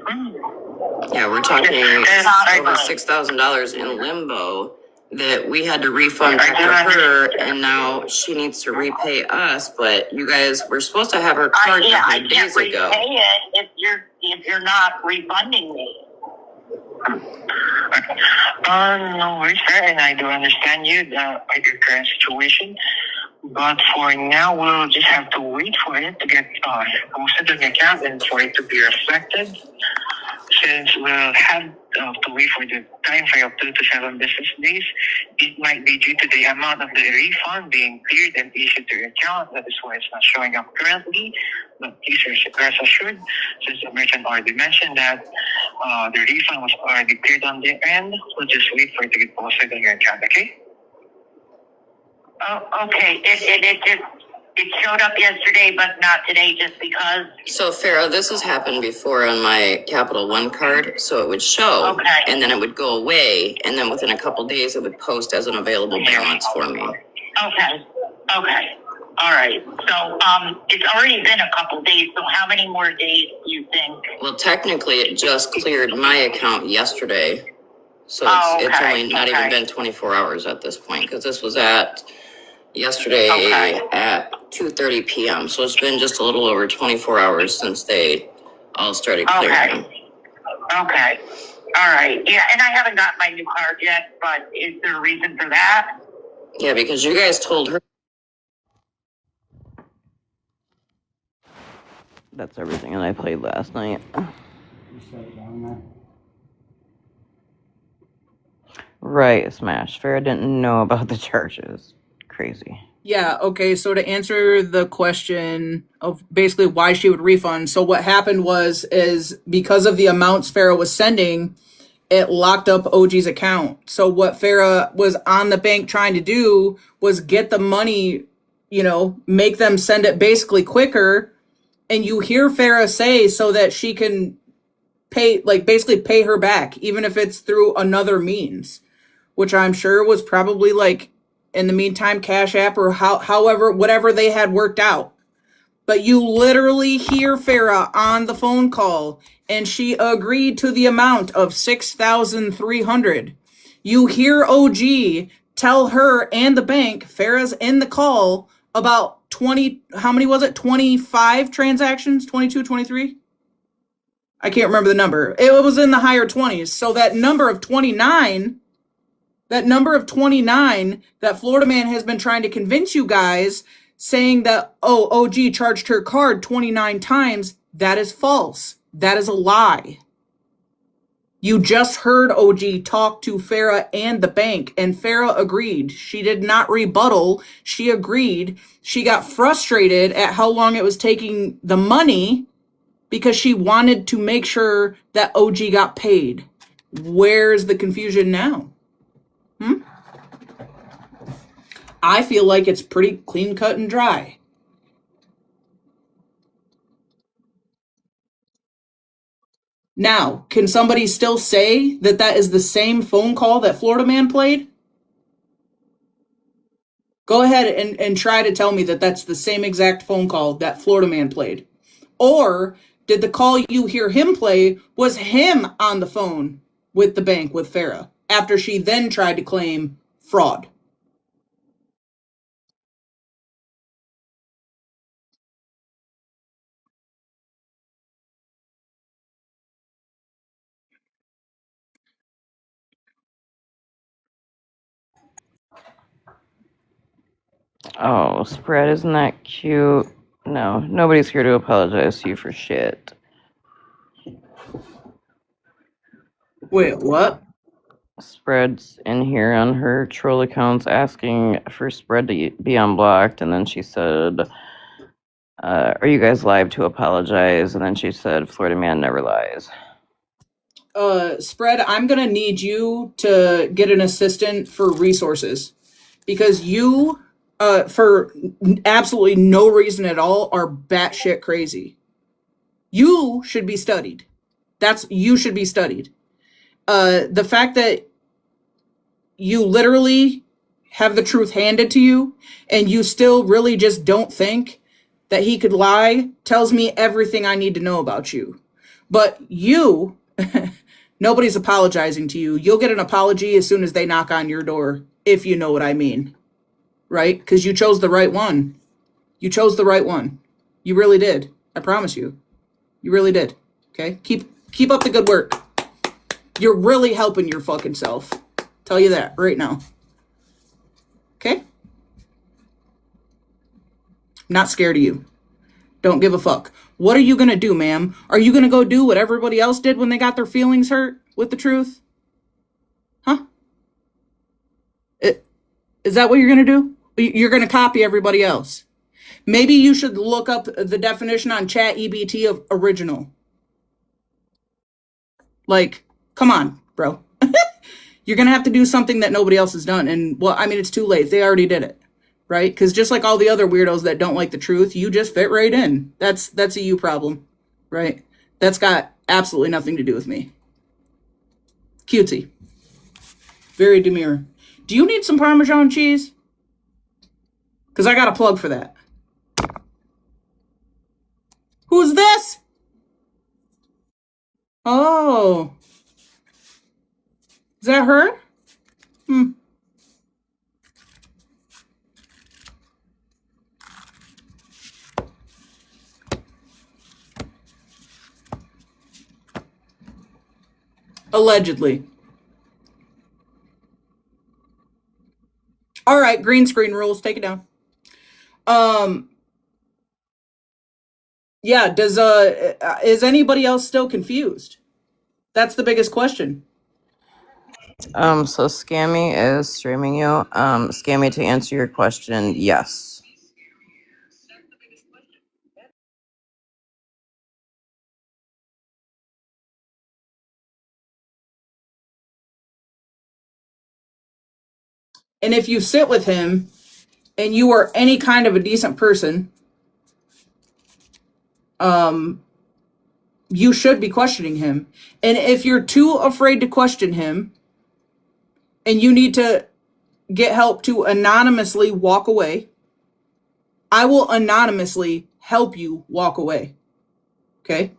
Yeah, we're talking And over $6,000 in limbo that we had to refund back to her, and now she needs to repay us. But you guys were supposed to have her card I days can't ago. repay it if you're not refunding me. No worries, sir, and I do understand you, your current situation. But for now, we'll just have to wait for it to get posted on the account and for it to be reflected. since we'll have to wait for the time frame of 2 to 7 business days, it might be due to the amount of the refund being cleared and issued to your account. That is why it's not showing up currently. But please rest assured, since the merchant already mentioned that the refund was already cleared on their end, we'll just wait for it to get posted on your account, okay? Okay. It showed up yesterday, but not today, just because. So, Farah, this has happened before on my Capital One card. So it would show, Okay. and then it would go away, and then within a couple days, it would post as an available balance for me. Okay. All right. So, it's already been a couple days. So, how many more days do you think? Well, technically, it just cleared my account yesterday. So it's only not even been 24 hours at this point, because this was at yesterday at 2:30 p.m. So it's been just a little over 24 hours since they all started clearing. Okay. All right. Yeah, and I haven't got my new card yet, but is there a reason for that? Yeah, because you guys told her. That's everything that I played last night. You shut it down now. Right, Smash. Farah didn't know about the charges. Crazy. Yeah, okay, so to answer the question of basically why she would refund, so what happened is because of the amounts Farah was sending, it locked up OG's account. So what Farah was on the bank trying to do was get the money, make them send it basically quicker. And you hear Farah say so that she can basically pay her back, even if it's through another means, which I'm sure was probably in the meantime, Cash App or however, whatever they had worked out. But you literally hear Farah on the phone call, and she agreed to the amount of $6,300. You hear OG tell her and the bank, Farah's in the call, about 20, how many was it? 25 transactions? 22, 23? I can't remember the number. It was in the higher 20s. So that number of 29 that Florida Man has been trying to convince you guys, saying that, OG charged her card 29 times, that is false. That is a lie. You just heard OG talk to Farah and the bank, and Farah agreed. She did not rebuttal. She agreed. She got frustrated at how long it was taking the money because she wanted to make sure that OG got paid. Where's the confusion now? I feel like it's pretty clean cut and dry. Now, can somebody still say that is the same phone call that Florida Man played? Go ahead and try to tell me that that's the same exact phone call that Florida Man played. Or did the call you hear him play was him on the phone with the bank with Farah after she then tried to claim fraud? Oh, Spread, isn't that cute? No, nobody's here to apologize to you for shit. Wait, what? Spread's in here on her troll accounts asking for Spread to be unblocked, and then she said, are you guys live to apologize? And then she said, Florida Man never lies. Spread, I'm gonna need you to get an assistant for resources, because you, for absolutely no reason at all, are batshit crazy. You should be studied. You should be studied. The fact that you literally have the truth handed to you and you still really just don't think that he could lie tells me everything I need to know about you. But you, nobody's apologizing to you. You'll get an apology as soon as they knock on your door, if you know what I mean. Right? Because you chose the right one. You chose the right one. You really did. I promise you. You really did. Okay? Keep up the good work. You're really helping your fucking self. Tell you that right now. Okay? I'm not scared of you. Don't give a fuck. What are you going to do, ma'am? Are you going to go do what everybody else did when they got their feelings hurt with the truth? Huh? Is that what you're going to do? You're going to copy everybody else. Maybe you should look up the definition on ChatGPT of original. Like, come on, bro. You're going to have to do something that nobody else has done. And, well, I mean, it's too late. They already did it, right? Because just like all the other weirdos that don't like the truth, you just fit right in. That's a you problem, right? That's got absolutely nothing to do with me. Cutesy. Very demure. Do you need some Parmesan cheese? Because I got a plug for that. Who's this? Oh. Is that her? Allegedly. All right, green screen rules. Take it down. Yeah, is anybody else still confused? That's the biggest question. So Scammy is streaming you. Scammy, to answer your question, yes. And if you sit with him and you are any kind of a decent person, you should be questioning him. And if you're too afraid to question him and you need to get help to anonymously walk away, I will anonymously help you walk away. Okay?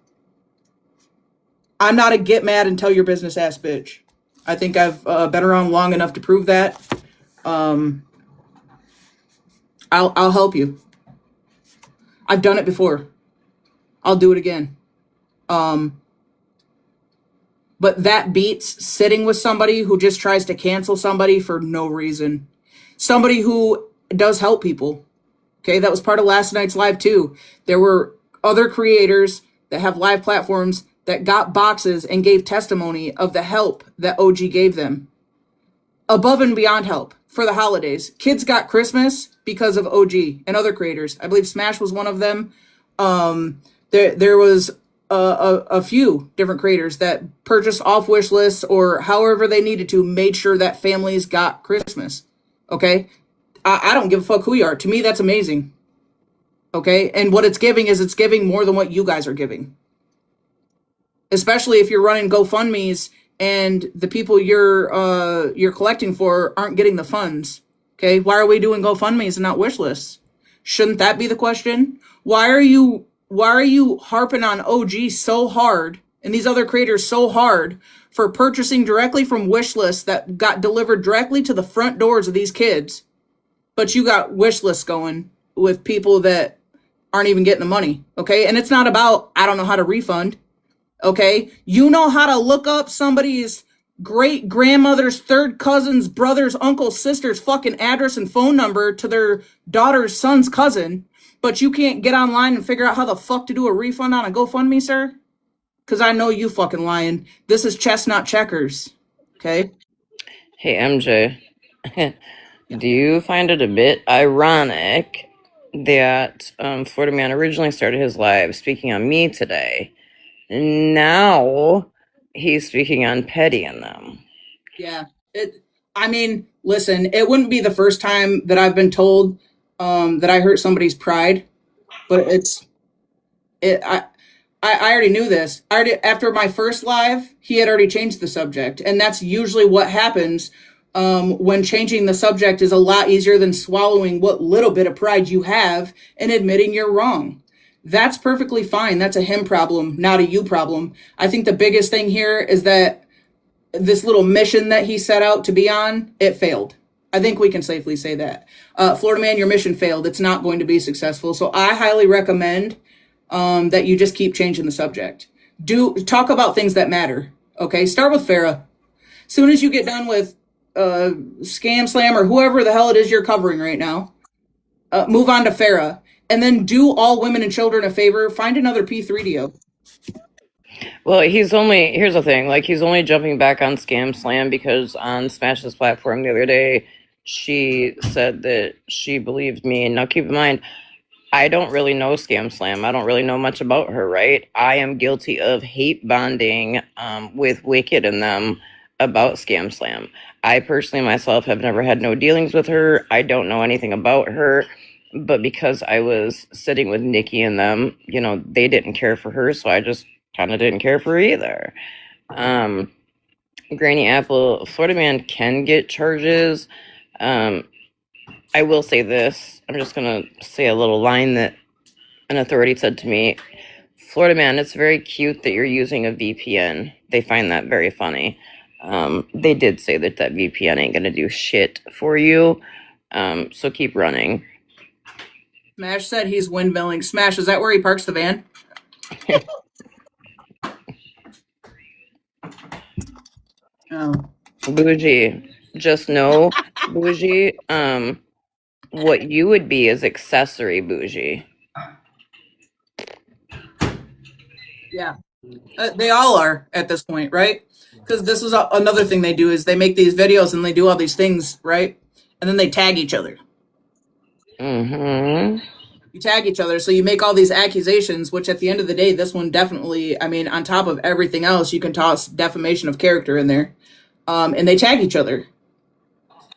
I'm not a get mad and tell your business ass bitch. I think I've been around long enough to prove that. I'll help you. I've done it before. I'll do it again. But that beats sitting with somebody who just tries to cancel somebody for no reason. Somebody who does help people. Okay, that was part of last night's live too. There were other creators that have live platforms that got boxes and gave testimony of the help that OG gave them. Above and beyond help for the holidays. Kids got Christmas because of OG and other creators. I believe Smash was one of them. There was a few different creators that purchased off wish lists or however they needed to, made sure that families got Christmas. Okay? I don't give a fuck who you are. To me, that's amazing. Okay? And what it's giving is it's giving more than what you guys are giving. Especially if you're running GoFundMes and the people you're collecting for aren't getting the funds. Okay? Why are we doing GoFundMes and not wish lists? Shouldn't that be the question? Why are you harping on OG so hard and these other creators so hard for purchasing directly from wish lists that got delivered directly to the front doors of these kids, but you got wish lists going with people that aren't even getting the money, okay? And it's not about, I don't know how to refund, okay? You know how to look up somebody's great grandmother's third cousin's brother's uncle's sister's fucking address and phone number to their daughter's son's cousin, but you can't get online and figure out how the fuck to do a refund on a GoFundMe, sir? Because I know you fucking lying. This is chestnut checkers, okay? Hey, MJ. Do you find it a bit ironic that Florida Man originally started his live speaking on me today? Now he's speaking on Petty and them. Yeah. I mean, listen, it wouldn't be the first time that I've been told that I hurt somebody's pride, but I already knew this. After my first live, he had already changed the subject, and that's usually what happens when changing the subject is a lot easier than swallowing what little bit of pride you have and admitting you're wrong. That's perfectly fine. That's a him problem, not a you problem. I think the biggest thing here is that this little mission that he set out to be on, it failed. I think we can safely say that. Florida Man, your mission failed. It's not going to be successful. So I highly recommend that you just keep changing the subject. Talk about things that matter. Okay, start with Farah. Soon as you get done with Scamslam or whoever the hell it is you're covering right now, move on to Farah. And then do all women and children a favor, find another P3DO. Well, here's the thing, like, he's only jumping back on Scamslam because on Smash's platform the other day, she said that she believed me. Now, keep in mind, I don't really know Scamslam. I don't really know much about her, right? I am guilty of hate bonding with Wicked and them about Scamslam. I personally myself have never had no dealings with her. I don't know anything about her. But because I was sitting with Nikki and them, you know, they didn't care for her, so I just kind of didn't care for her either. Granny Apple, Florida man can get charges. I will say this. I'm just going to say a little line that an authority said to me. Florida man, it's very cute that you're using a VPN. They find that very funny. They did say that VPN ain't going to do shit for you. So keep running. Smash said he's windmilling. Smash, is that where he parks the van? Oh. Bougie, just know, Bougie, what you would be is accessory Bougie. Yeah. They all are at this point, right? Because this is another thing they do is they make these videos and they do all these things, right? And then they tag each other. Mm-hmm. You tag each other, so you make all these accusations, which at the end of the day, this one definitely, I mean, on top of everything else, you can toss defamation of character in there. And they tag each other.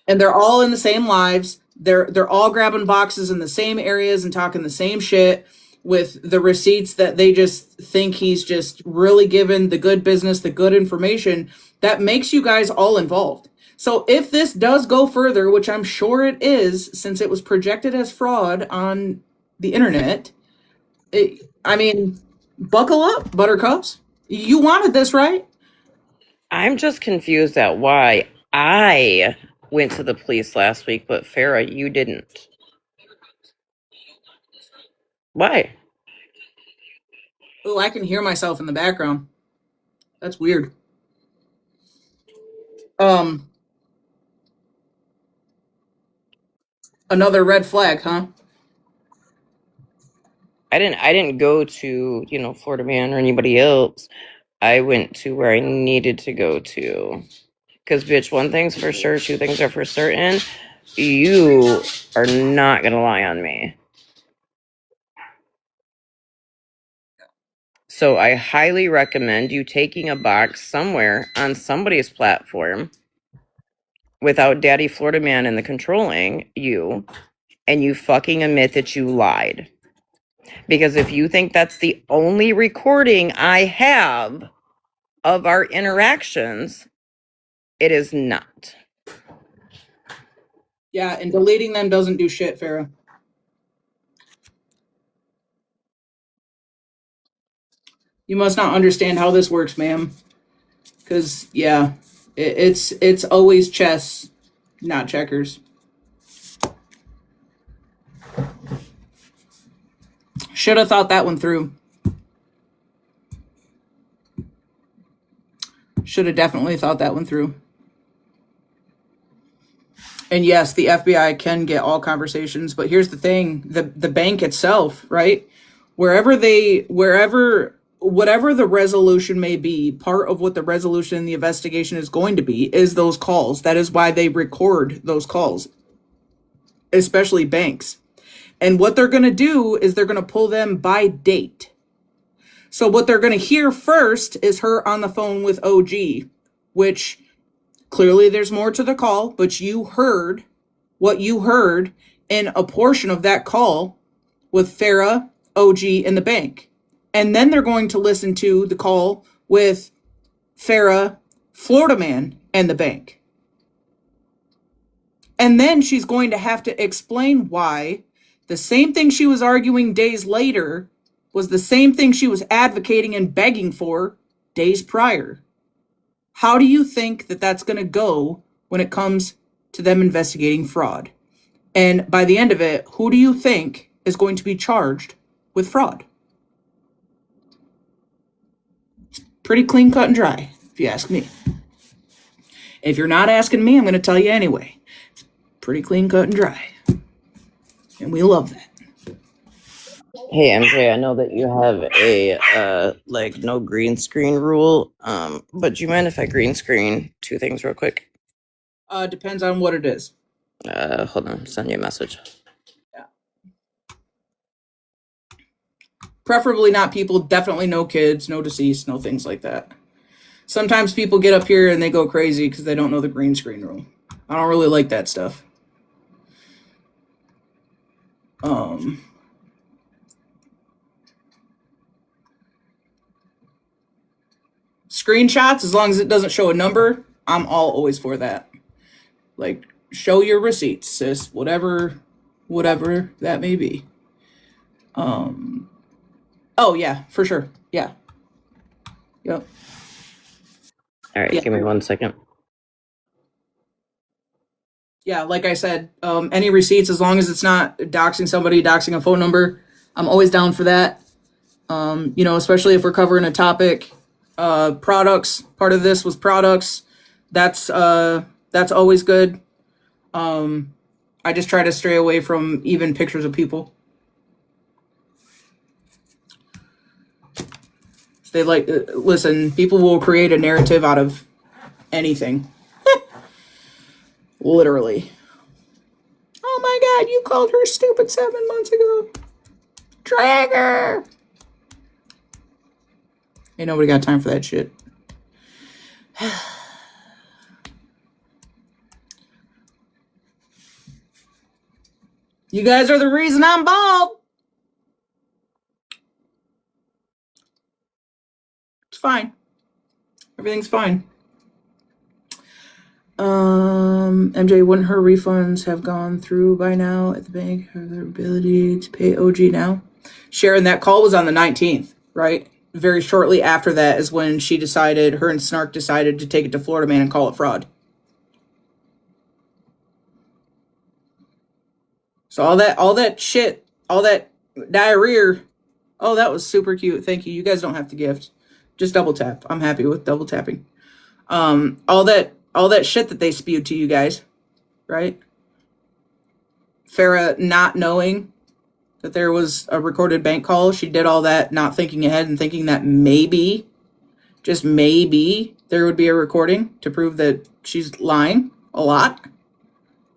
And they're all in the same lives. They're all grabbing boxes in the same areas and talking the same shit with the receipts that they just think he's just really given the good business, the good information that makes you guys all involved. So if this does go further, which I'm sure it is, since it was projected as fraud on the internet, I mean, buckle up, buttercups. You wanted this, right? I'm just confused at why I went to the police last week, but Farah, you didn't. Why? Oh, I can hear myself in the background. That's weird. Another red flag, huh? I didn't go to, you know, Florida man or anybody else. I went to where I needed to go to. Because, bitch, one thing's for sure, two things are for certain. You are not going to lie on me. So I highly recommend you taking a box somewhere on somebody's platform without Daddy Florida Man in the controlling you, and you fucking admit that you lied. Because if you think that's the only recording I have of our interactions, it is not. Yeah, and deleting them doesn't do shit, Farah. You must not understand how this works, ma'am. Because, yeah, it's always chess, not checkers. Should have thought that one through. Should have definitely thought that one through. And yes, the FBI can get all conversations, but here's the thing, the bank itself, right? Whatever the resolution may be, part of what the resolution in the investigation is going to be is those calls. That is why they record those calls, especially banks. And what they're going to do is they're going to pull them by date. So what they're going to hear first is her on the phone with OG, which clearly there's more to the call, but you heard what you heard in a portion of that call with Farah, OG, and the bank. And then they're going to listen to the call with Farah, Florida Man, and the bank. And then she's going to have to explain why the same thing she was arguing days later was the same thing she was advocating and begging for days prior. How do you think that that's going to go when it comes to them investigating fraud? And by the end of it, who do you think is going to be charged with fraud? It's pretty clean cut and dry, if you ask me. If you're not asking me, I'm going to tell you anyway. It's pretty clean cut and dry. And we love that. Hey MJ, I know that you have a like no green screen rule. But do you mind if I green screen two things real quick? Depends on what it is. Hold on, send you a message. Yeah. Preferably not people, definitely no kids, no deceased, no things like that. Sometimes people get up here and they go crazy because they don't know the green screen rule. I don't really like that stuff. Screenshots, as long as it doesn't show a number, I'm always for that. Like, show your receipts, sis. Whatever that may be. Oh yeah, for sure. Yeah. Yep. All right, Yeah. give me 1 second. Yeah, like I said, any receipts, as long as it's not doxing somebody, doxing a phone number, I'm always down for that. Especially if we're covering a topic, products. Part of this was products. That's always good. I just try to stray away from even pictures of people. They listen, people will create a narrative out of anything. Literally. Oh my god, you called her stupid 7 months ago. Drag her. Ain't nobody got time for that shit. You guys are the reason I'm bald. It's fine. Everything's fine. MJ, wouldn't her refunds have gone through by now at the bank? Her ability to pay OG now? Sharon, that call was on the 19th, right? Very shortly after that is when her and Snark decided to take it to Florida Man and call it fraud. So all that shit, all that diarrhea. Oh, that was super cute. Thank you. You guys don't have to gift. Just double tap. I'm happy with double tapping. All that shit that they spewed to you guys, right? Farah not knowing that there was a recorded bank call. She did all that not thinking ahead and thinking that maybe, just maybe, there would be a recording to prove that she's lying a lot.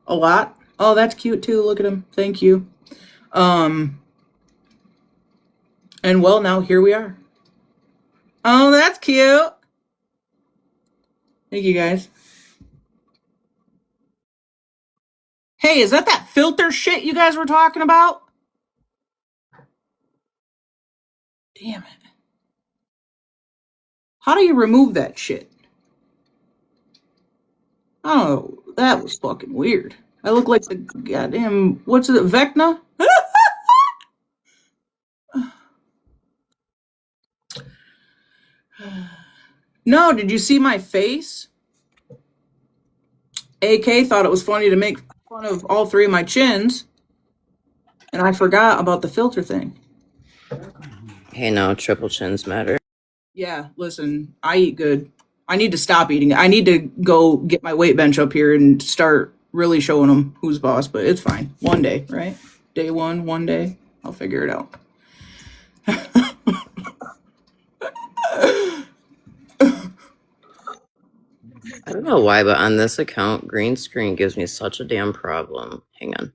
A lot. Oh, that's cute too. Look at him. Thank you. And well, now here we are. Oh, that's cute. Thank you guys. Hey, is that filter shit you guys were talking about? Damn it. How do you remove that shit? Oh, that was fucking weird. I look like the goddamn, what's it, Vecna? No, did you see my face? AK thought it was funny to make fun of all three of my chins, and I forgot about the filter thing. Hey, no, triple chins matter. Yeah, listen, I eat good. I need to stop eating. I need to go get my weight bench up here and start really showing them who's boss, but it's fine. One day, right? Day one day, I'll figure it out. I don't know why, but on this account, green screen gives me such a damn problem. Hang on.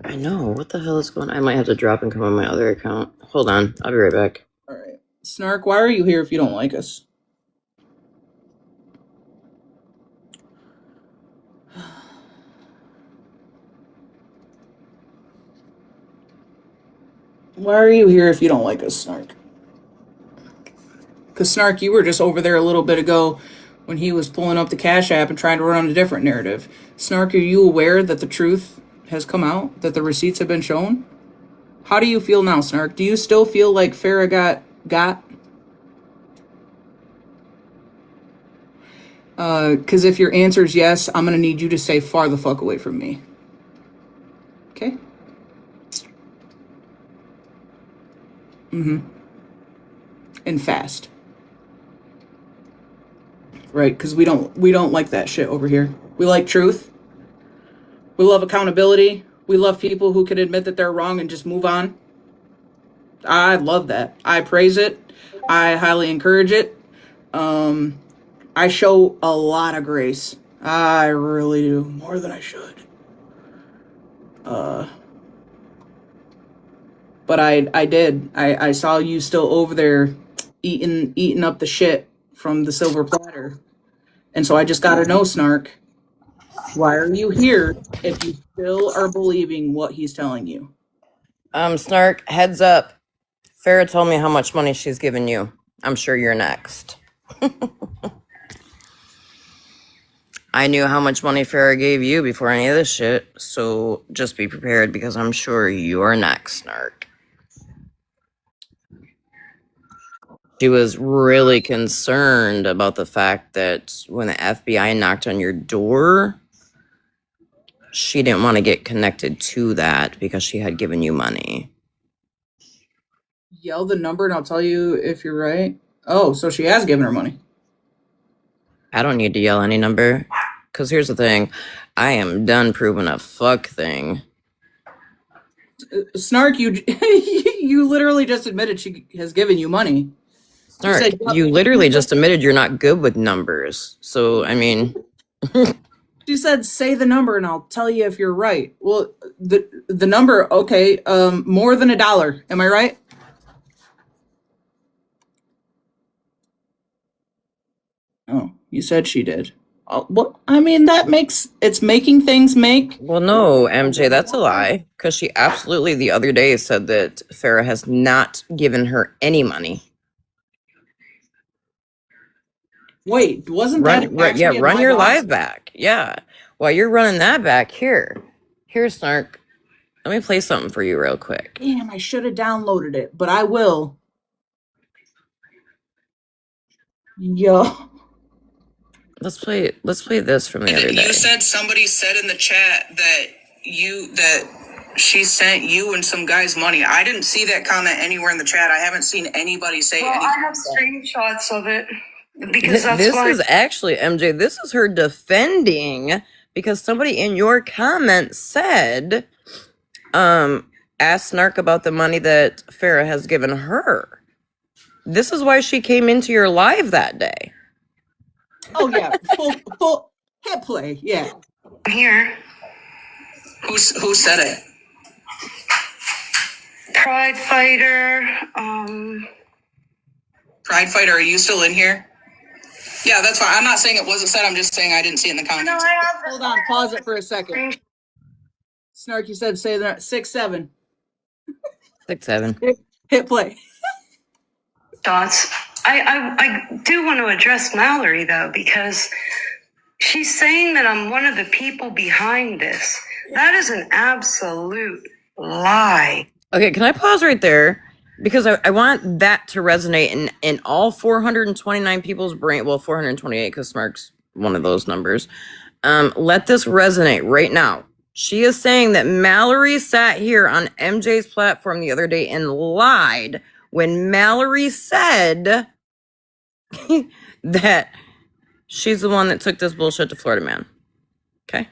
I know. What the hell is going on? I might have to drop and come on my other account. Hold on. I'll be right back. All right. Snark, why are you here if you don't like us? Why are you here if you don't like us, Snark? Because, Snark, you were just over there a little bit ago when he was pulling up the Cash App and trying to run a different narrative. Snark, are you aware that the truth has come out? That the receipts have been shown? How do you feel now, Snark? Do you still feel like Farah got? Because if your answer is yes, I'm going to need you to stay far the fuck away from me. Okay? And fast. Right, because we don't like that shit over here. We like truth. We love accountability. We love people who can admit that they're wrong and just move on. I love that. I praise it. I highly encourage it. I show a lot of grace. I really do, more than I should. But I did. I saw you still over there eating up the shit from the silver platter. And so I just gotta know, Snark, why are you here if you still are believing what he's telling you? Snark, heads up. Farah told me how much money she's given you. I'm sure you're next. I knew how much money Farah gave you before any of this shit, so just be prepared because I'm sure you're next, Snark. She was really concerned about the fact that when the FBI knocked on your door, she didn't want to get connected to that because she had given you money. Yell the number and I'll tell you if you're right. Oh, so she has given her money. I don't need to yell any number, because here's the thing. I am done proving a fuck thing. Snark, you you literally just admitted she has given you money. Snark, you literally just admitted you're not good with numbers. So, I mean... She said, say the number and I'll tell you if you're right. Well, the number, okay, more than $1. Am I right? Oh, you said she did. Well, I mean, it's making things make. Well, no, MJ, that's a lie. Because she absolutely the other day said that Farah has not given her any money. Wait, wasn't that run your live back. Yeah. While you're running that back, here, Snark, let me play something for you real quick. Damn, I should have downloaded it, but I will. Yo. Let's play this from the other day. You said somebody said in the chat that she sent you and some guy's money. I didn't see that comment anywhere in the chat. I haven't seen anybody say anything. I have screenshots of it because this is actually, MJ, this is her defending because somebody in your comments said, ask Snark about the money that Farah has given her. This is why she came into your live that day. Oh yeah, full hit play. Yeah. Here. Who said it? Pride Fighter. Pride Fighter, are you still in here? Yeah, that's fine. I'm not saying it wasn't said. I'm just saying I didn't see it in the comments. No, I have. Hold on, pause it for a second. Snark, you said say that 6-7. 6-7. Hit play. Thoughts. I do want to address Mallory though, because she's saying that I'm one of the people behind this. That is an absolute lie. Okay, can I pause right there? Because I want that to resonate in all 429 people's brain. Well, 428 because Snark's one of those numbers. Let this resonate right now. She is saying that Mallory sat here on MJ's platform the other day and lied when Mallory said that she's the one that took this bullshit to Florida Man. Okay?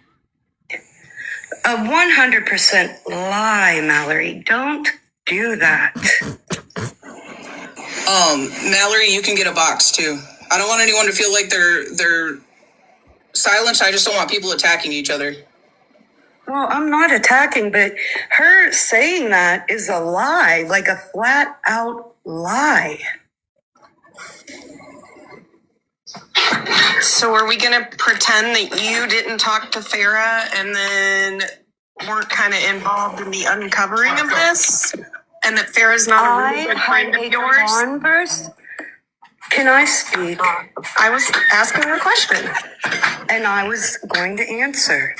A 100% lie, Mallory. Don't do that. Mallory, you can get a box too. I don't want anyone to feel like they're silenced. I just don't want people attacking each other. Well, I'm not attacking, but her saying that is a lie, like a flat out lie. So are we going to pretend that you didn't talk to Farah and then weren't kind of involved in the uncovering of this? And that Farah's not a really good friend of yours? Converse. Can I speak? I was asking a question. And I was going to answer.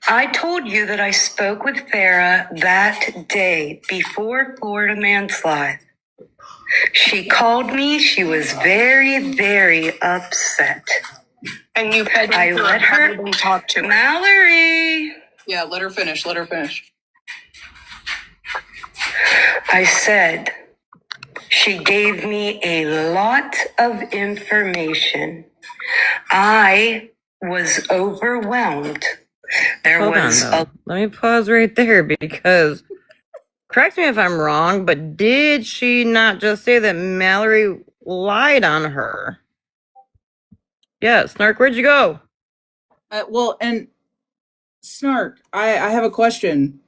I told you that I spoke with Farah that day before Florida Man's Live. She called me. She was very, very upset. And you had I let her talk to Mallory. Yeah, let her finish. Let her finish. I said, she gave me a lot of information. I was overwhelmed There Hold on, was though. Let me pause right there because, correct me if I'm wrong, but did she not just say that Mallory lied on her? Yeah, Snark, where'd you go? Well, and Snark, I have a question.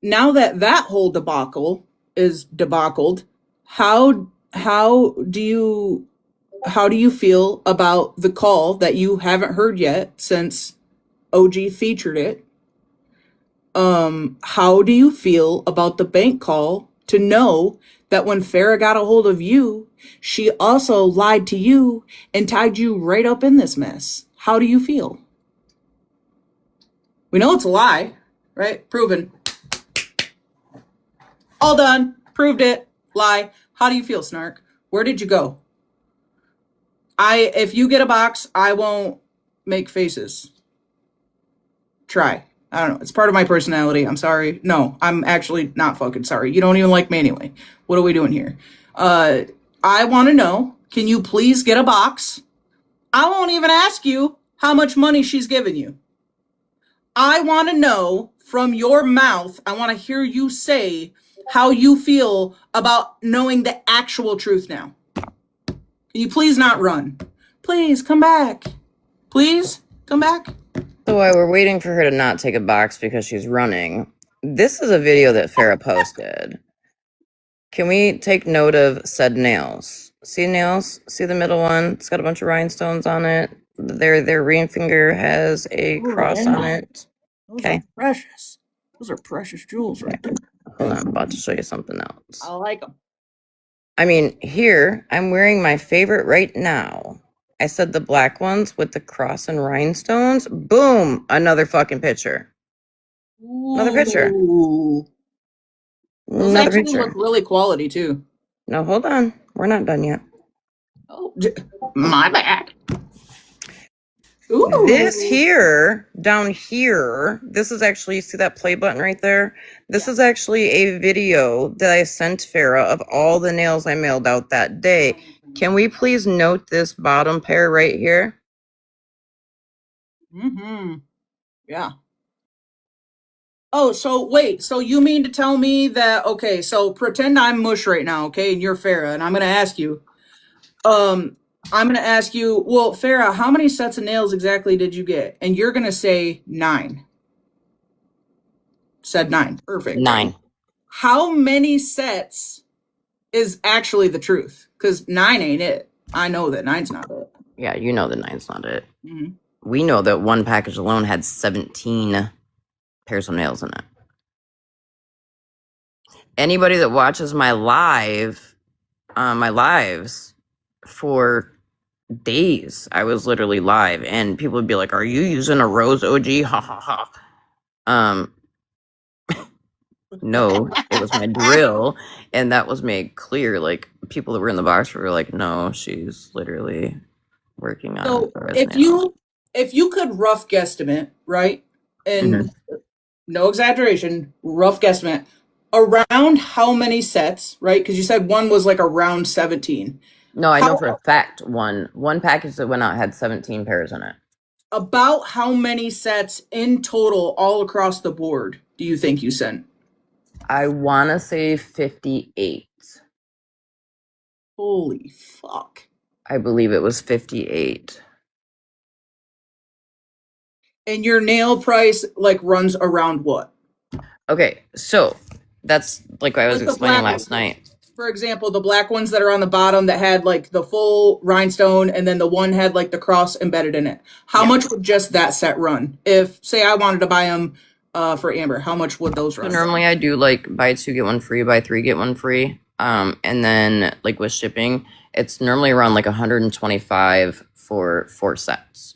Now that whole debacle is debacled, how do you feel about the call that you haven't heard yet since OG featured it? How do you feel about the bank call to know that when Farah got a hold of you, she also lied to you and tied you right up in this mess? How do you feel? We know it's a lie, right? Proven. All done. Proved it. Lie. How do you feel, Snark? Where did you go? If you get a box, I won't make faces. Try. I don't know. It's part of my personality. I'm sorry. No, I'm actually not fucking sorry. You don't even like me anyway. What are we doing here? I want to know, can you please get a box? I won't even ask you how much money she's given you. I want to know from your mouth, I want to hear you say how you feel about knowing the actual truth now. Can you please not run? Please come back. Please come back. So while we're waiting for her to not take a box because she's running, this is a video that Farah posted. Can we take note of said nails? See nails? See the middle one? It's got a bunch of rhinestones on it. Their ring finger has a cross on it. Okay. Precious. Those are precious jewels right there. Hold on, I'm about to show you something else. I like them. I mean, here, I'm wearing my favorite right now. I said the black ones with the cross and rhinestones. Boom! Another fucking picture. Another picture. Ooh. Those Another actually picture. look really quality too. No, hold on. We're not done yet. Oh, my bad. Ooh. This here, down here, this is actually, see that play button right there? This is actually a video that I sent Farah of all the nails I mailed out that day. Can we please note this bottom pair right here? Mm-hmm. Yeah. Oh, so wait, so you mean to tell me that, okay, so pretend I'm Mush right now, okay, and you're Farah, and I'm gonna ask you, well, Farah, how many sets of nails exactly did you get? And you're gonna say 9. Said 9. Perfect. 9. How many sets is actually the truth? Because 9 ain't it. I know that 9's not it. Yeah, you know the 9's not it. Mm-hmm. We know that one package alone had 17 pairs of nails in it. Anybody that watches my lives for days, I was literally live, and people would be like, "Are you using a rose OG?" Ha ha ha. No, it was my drill, and that was made clear. Like, people that were in the box were like, "No, she's literally working on." So a if you could rough guesstimate, right? And no exaggeration, rough guesstimate, around how many sets, right? Because you said one was like around 17. No, I know for a fact one package that went out had 17 pairs in it. About how many sets in total all across the board do you think you sent? I want to say 58. Holy fuck. I believe it was 58. And your nail price like runs around what? Okay, so that's like I was Like the explaining black last night. For example, the black ones that are on the bottom that had like the full rhinestone and then the one had like the cross embedded in it. How much would just that set run? If, say, I wanted to buy them for Amber, how much would those run? So normally I do like buy 2 get 1 free, buy 3 get 1 free. And then like with shipping, it's normally around like 125 for 4 sets.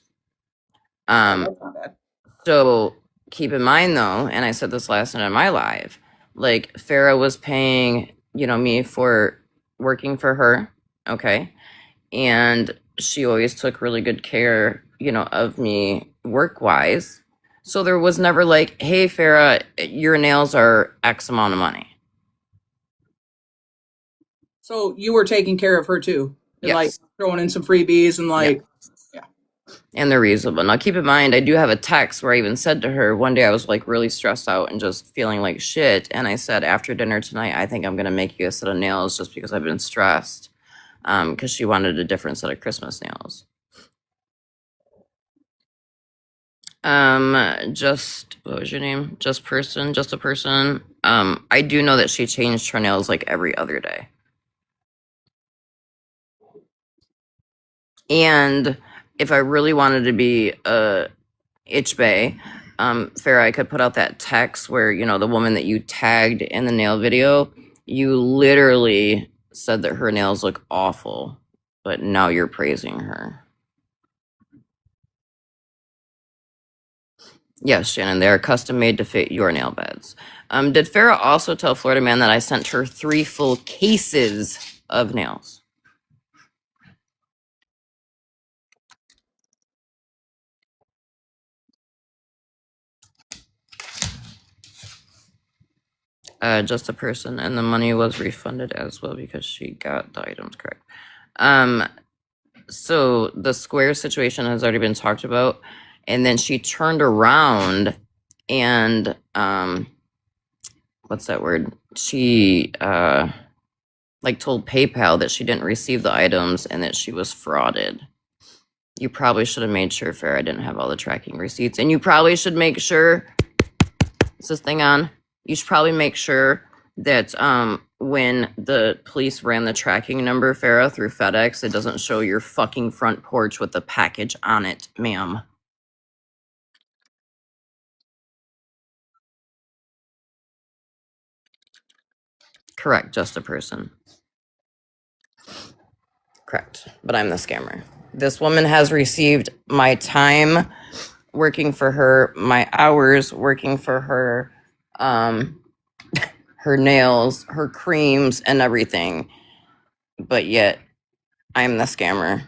That's not bad. So keep in mind though, and I said this last night on my live, like Farah was paying, me for working for her, okay? And she always took really good care, of me work-wise. So there was never like, hey, Farah, your nails are X amount of money. So you were taking care of her too? And Yes. like throwing in some freebies and like, yeah. And they're reasonable. Now, keep in mind, I do have a text where I even said to her one day I was like really stressed out and just feeling like shit. And I said, after dinner tonight, I think I'm going to make you a set of nails just because I've been stressed. Because she wanted a different set of Christmas nails. Just, what was your name? Just a person. I do know that she changed her nails like every other day. And if I really wanted to be itch bay, Farah, I could put out that text where, you know, the woman that you tagged in the nail video, you literally said that her nails look awful, but now you're praising her. Yes, Shannon, they are custom made to fit your nail beds. Did Farah also tell Florida Man that I sent her 3 full cases of nails? Just a person, and the money was refunded as well because she got the items correct. So the square situation has already been talked about, and then she turned around and what's that word? She like told PayPal that she didn't receive the items and that she was frauded. You probably should have made sure Farah didn't have all the tracking receipts, and you probably should make sure. Is this thing on? You should probably make sure that when the police ran the tracking number, Farah, through FedEx, it doesn't show your fucking front porch with the package on it, ma'am. Correct, just a person. Correct, but I'm the scammer. This woman has received my time working for her, my hours working for her, her nails, her creams, and everything. But yet, I'm the scammer.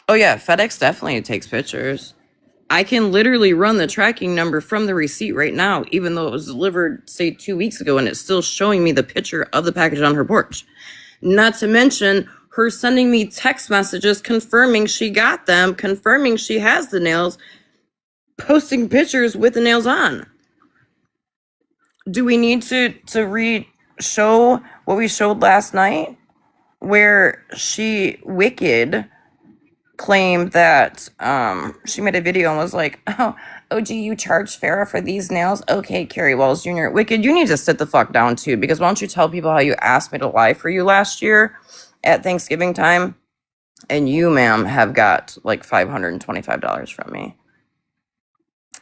Oh yeah, FedEx definitely takes pictures. I can literally run the tracking number from the receipt right now, even though it was delivered, say, 2 weeks ago, and it's still showing me the picture of the package on her porch. Not to mention her sending me text messages confirming she got them, confirming she has the nails, posting pictures with the nails on. Do we need to show what we showed last night? Where she, Wicked, claimed that she made a video and was like, oh, OG, you charged Farah for these nails? Okay, Carrie Wells Jr. Wicked, you need to sit the fuck down too, because why don't you tell people how you asked me to lie for you last year at Thanksgiving time? And you, ma'am, have got like $525 from me.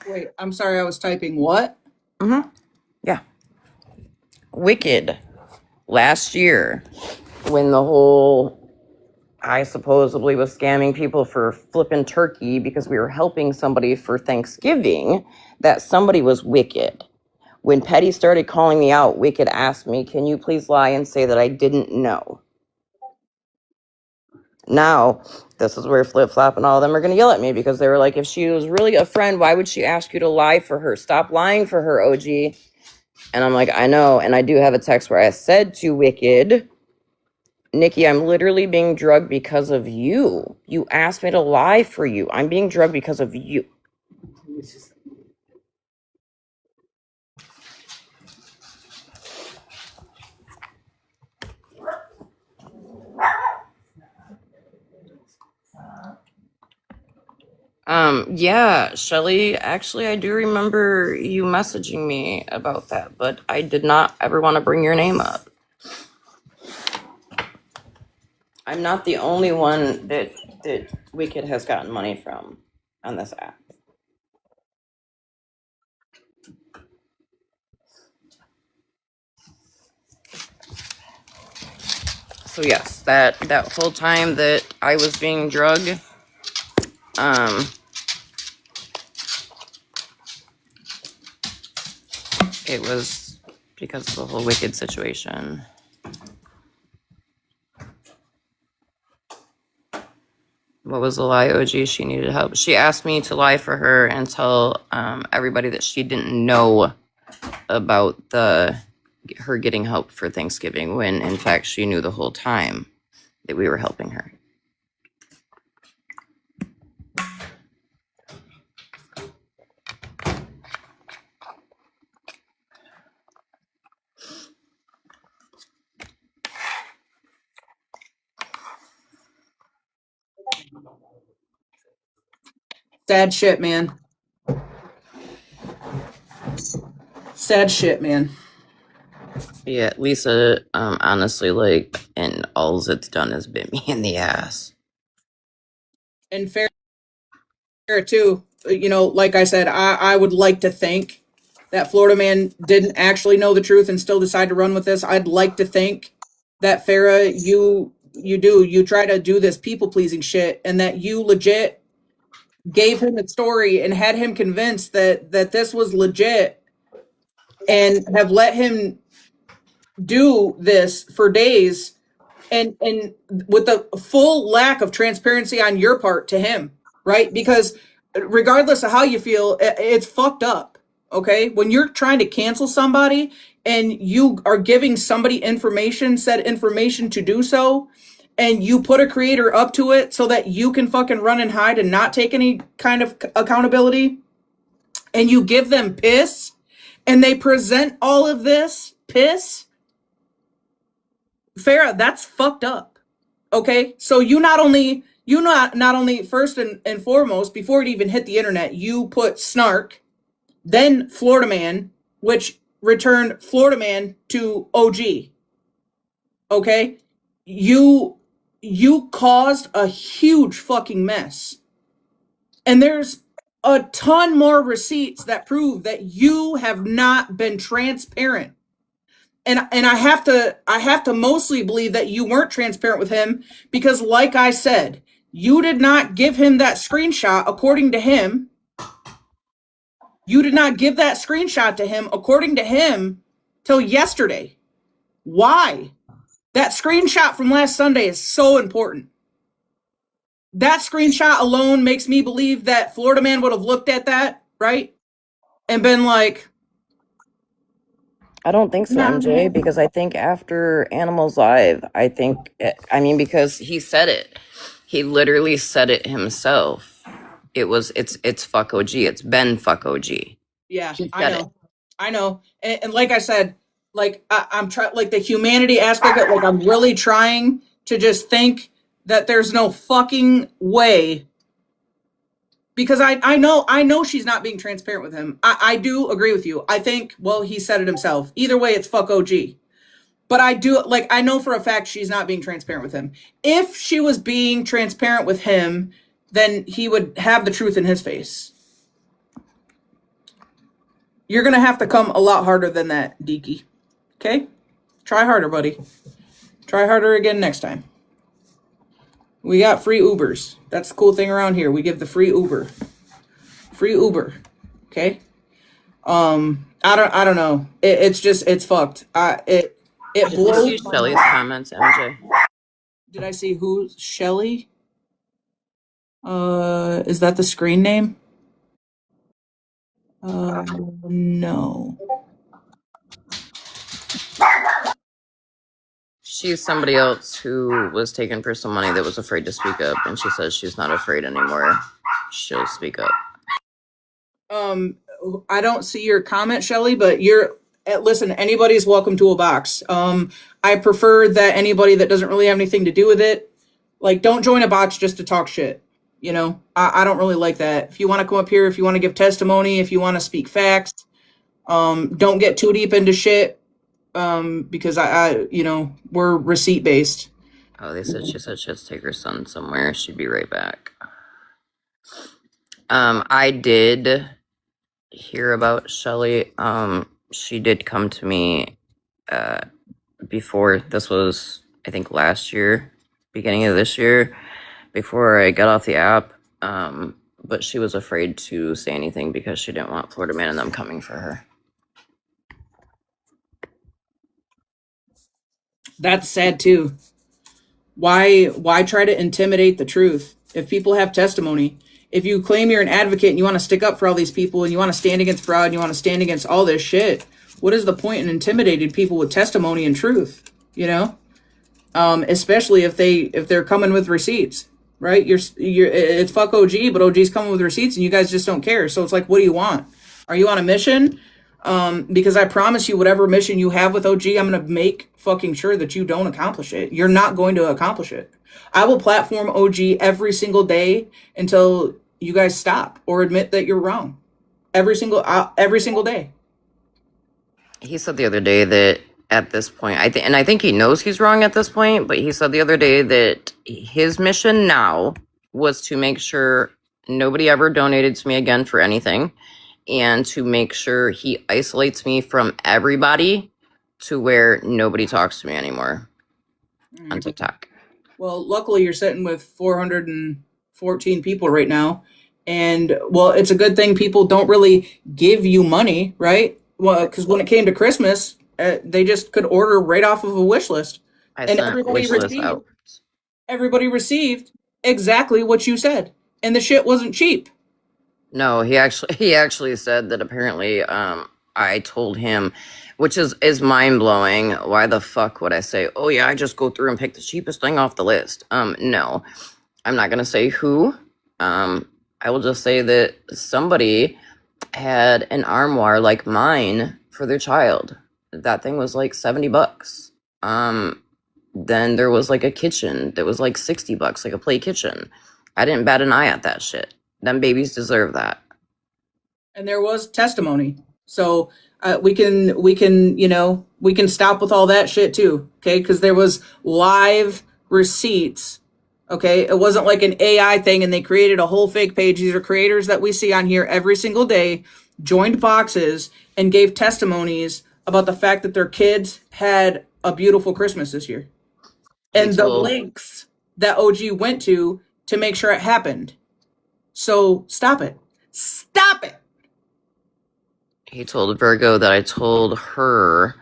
Wait, I'm sorry, I was typing what? Mm-hmm. Yeah. Wicked, last year, when the whole I supposedly was scamming people for flipping turkey because we were helping somebody for Thanksgiving, that somebody was Wicked. When Petty started calling me out, Wicked asked me, can you please lie and say that I didn't know? Now, this is where Flip Flop and all of them are going to yell at me because they were like, if she was really a friend, why would she ask you to lie for her? Stop lying for her, OG. And I'm like, I know. And I do have a text where I said to Wicked, Nikki, I'm literally being drugged because of you. You asked me to lie for you. I'm being drugged because of you. Yeah, Shelly, actually, I do remember you messaging me about that, but I did not ever want to bring your name up. I'm not the only one that Wicked has gotten money from on this app. So yes, that whole time that I was being drugged, it was because of the whole Wicked situation. What was the lie, OG? She needed help. She asked me to lie for her and tell everybody that she didn't know about her getting help for Thanksgiving, when in fact she knew the whole time that we were helping her. Sad shit, man. Sad shit, man. Yeah, Lisa, honestly, like, and all it's done is bit me in the ass. And fair too. You know, like I said, I would like to think that Florida man didn't actually know the truth and still decide to run with this. I'd like to think that Farah, you try to do this people pleasing shit, and that you legit gave him a story and had him convinced that this was legit, and have let him do this for days, and with a full lack of transparency on your part to him, right? Because regardless of how you feel, it's fucked up. Okay, when you're trying to cancel somebody and you are giving somebody information, said information to do so, and you put a creator up to it so that you can fucking run and hide and not take any kind of accountability, and you give them piss, and they present all of this piss, Farah, that's fucked up. Okay, so you not only first and foremost, before it even hit the internet, you put Snark, then Florida Man, which returned Florida Man to OG. Okay, you caused a huge fucking mess, and there's a ton more receipts that prove that you have not been transparent. And I have to mostly believe that you weren't transparent with him, because like I said, you did not give him that screenshot according to him. You did not give that screenshot to him according to him till yesterday. Why? That screenshot from last Sunday is so important. That screenshot alone makes me believe that Florida man would have looked at that, right? And been like, I don't think so, MJ, because I think after Animals Live, because he said it. He literally said it himself. It's fuck OG. It's been fuck OG. yeah, I know. And like I said, like I'm trying, like the humanity aspect of it, like I'm really trying to just think that there's no fucking way, because I know she's not being transparent with him. I do agree with you. I think, well, he said it himself. Either way, it's fuck OG. But I know for a fact she's not being transparent with him. If she was being transparent with him, then he would have the truth in his face. You're going to have to come a lot harder than that, Deaky. Okay? Try harder, buddy. Try harder again next time. We got free Ubers. That's the cool thing around here. We give the free Uber. Free Uber. Okay? I don't know. It's fucked. It Did you blows. see Shelly's comments, MJ? Did I see who's Shelly? Is that the screen name? No. She's somebody else who was taken for some money that was afraid to speak up, and she says she's not afraid anymore. She'll speak up. I don't see your comment, Shelly, but listen, anybody's welcome to a box. I prefer that anybody that doesn't really have anything to do with it, like, don't join a box just to talk shit. You know, I don't really like that. If you want to come up here, if you want to give testimony, if you want to speak facts, don't get too deep into shit. Because we're receipt based. Oh, she said she has to take her son somewhere. She'd be right back. I did hear about Shelly. She did come to me before. This was, I think, last year, beginning of this year, before I got off the app. But she was afraid to say anything because she didn't want Florida Man and them coming for her. That's sad too. Why try to intimidate the truth? If people have testimony, if you claim you're an advocate and you want to stick up for all these people and you want to stand against fraud and you want to stand against all this shit, what is the point in intimidating people with testimony and truth? You know? especially if they're coming with receipts, right? It's fuck OG, but OG's coming with receipts, and you guys just don't care. So it's like, what do you want? Are you on a mission? Because I promise you, whatever mission you have with OG, I'm gonna make fucking sure that you don't accomplish it. You're not going to accomplish it. I will platform OG every single day until you guys stop or admit that you're wrong. Every single day. He said the other day that at this point, I think he knows he's wrong at this point, but he said the other day that his mission now was to make sure nobody ever donated to me again for anything, and to make sure he isolates me from everybody to where nobody talks to me anymore on TikTok. Well, luckily you're sitting with 414 people right now. And, well, it's a good thing people don't really give you money, right? Well, because when it came to Christmas, they just could order right off of a wish list. I And sent wish lists out. everybody received exactly what you said. And the shit wasn't cheap. No, he actually said that apparently I told him, which is mind-blowing. Why the fuck would I say, oh yeah, I just go through and pick the cheapest thing off the list? No, I'm not gonna say who. I will just say that somebody had an armoire like mine for their child. That thing was like $70. Then there was like a kitchen that was like $60, like a play kitchen. I didn't bat an eye at that shit. Them babies deserve that. And there was testimony. So we can stop with all that shit too. Okay. Because there was live receipts. Okay. It wasn't like an AI thing and they created a whole fake page. These are creators that we see on here every single day, joined boxes and gave testimonies about the fact that their kids had a beautiful Christmas this year. And the links that OG went to make sure it happened. So stop it. Stop it. He told Virgo that I told her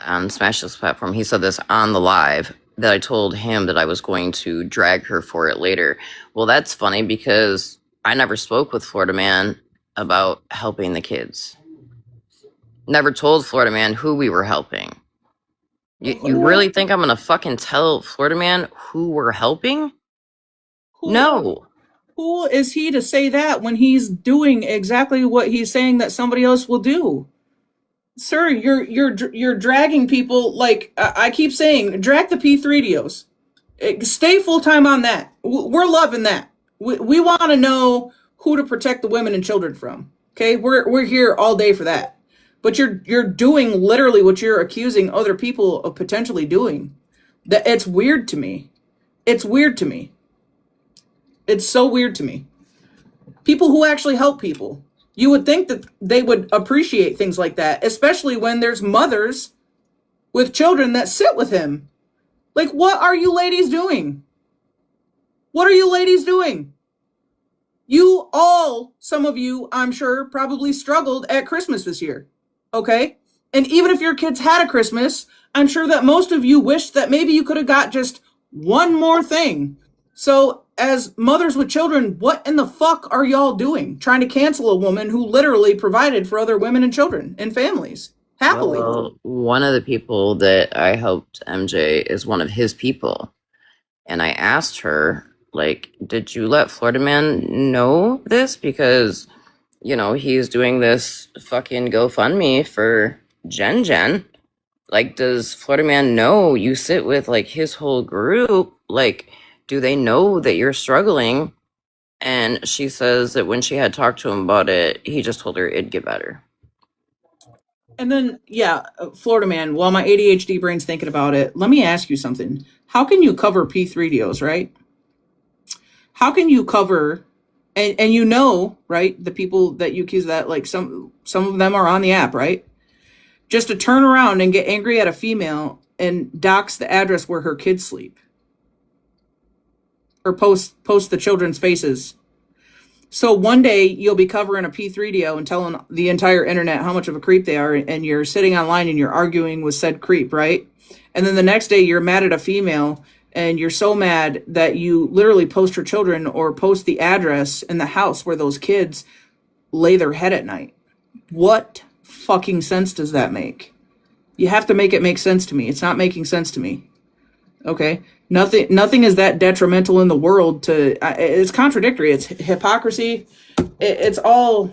on Smash This platform, he said this on the live, that I told him that I was going to drag her for it later. Well, that's funny because I never spoke with Florida Man about helping the kids. Never told Florida Man who we were helping. You really think I'm going to fucking tell Florida Man who we're helping? No. Who is he to say that when he's doing exactly what he's saying that somebody else will do? Sir, you're dragging people, like I keep saying, drag the P3DOs. Stay full time on that. We're loving that. We want to know who to protect the women and children from. Okay, we're here all day for that. But you're doing literally what you're accusing other people of potentially doing. That it's weird to me. It's weird to me. It's so weird to me. People who actually help people. You would think that they would appreciate things like that, especially when there's mothers with children that sit with him. Like, what are you ladies doing? What are you ladies doing? You all, some of you, I'm sure, probably struggled at Christmas this year. Okay? And even if your kids had a Christmas, I'm sure that most of you wished that maybe you could have got just one more thing. So, as mothers with children, what in the fuck are y'all doing? Trying to cancel a woman who literally provided for other women and children and families happily. Well, one of the people that I helped MJ is one of his people. And I asked her, like, did you let Florida Man know this? Because, you know, he's doing this fucking GoFundMe for Jen. Like, does Florida Man know you sit with, like, his whole group? Like, do they know that you're struggling? And she says that when she had talked to him about it, he just told her it'd get better. And then, yeah, Florida Man, while my ADHD brain's thinking about it, let me ask you something. How can you cover P3DOs, right? How can you cover, and you know, right, the people that you accuse of that, like some of them are on the app, right? Just to turn around and get angry at a female and dox the address where her kids sleep. Or post the children's faces. So one day you'll be covering a P3DO and telling the entire internet how much of a creep they are, and you're sitting online and you're arguing with said creep, right? And then the next day you're mad at a female and you're so mad that you literally post her children or post the address in the house where those kids lay their head at night. What fucking sense does that make? You have to make it make sense to me. It's not making sense to me. Okay, nothing is that detrimental in the world to. It's contradictory. It's hypocrisy. It's all.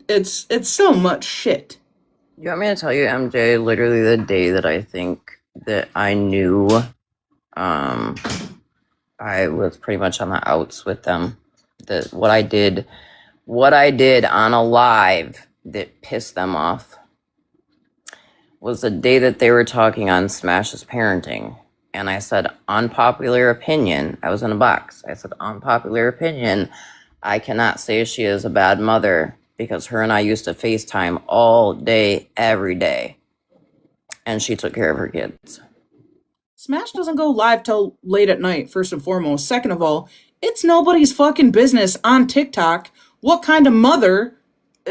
It's so much shit. You want me to tell you, MJ, literally the day that I think that I knew I was pretty much on the outs with them. That what I did on a live that pissed them off was the day that they were talking on Smash's parenting. And I said, unpopular opinion. I was in a box. I said, unpopular opinion. I cannot say she is a bad mother because her and I used to FaceTime all day, every day. And she took care of her kids. Smash doesn't go live till late at night, first and foremost. Second of all, it's nobody's fucking business on TikTok what kind of mother,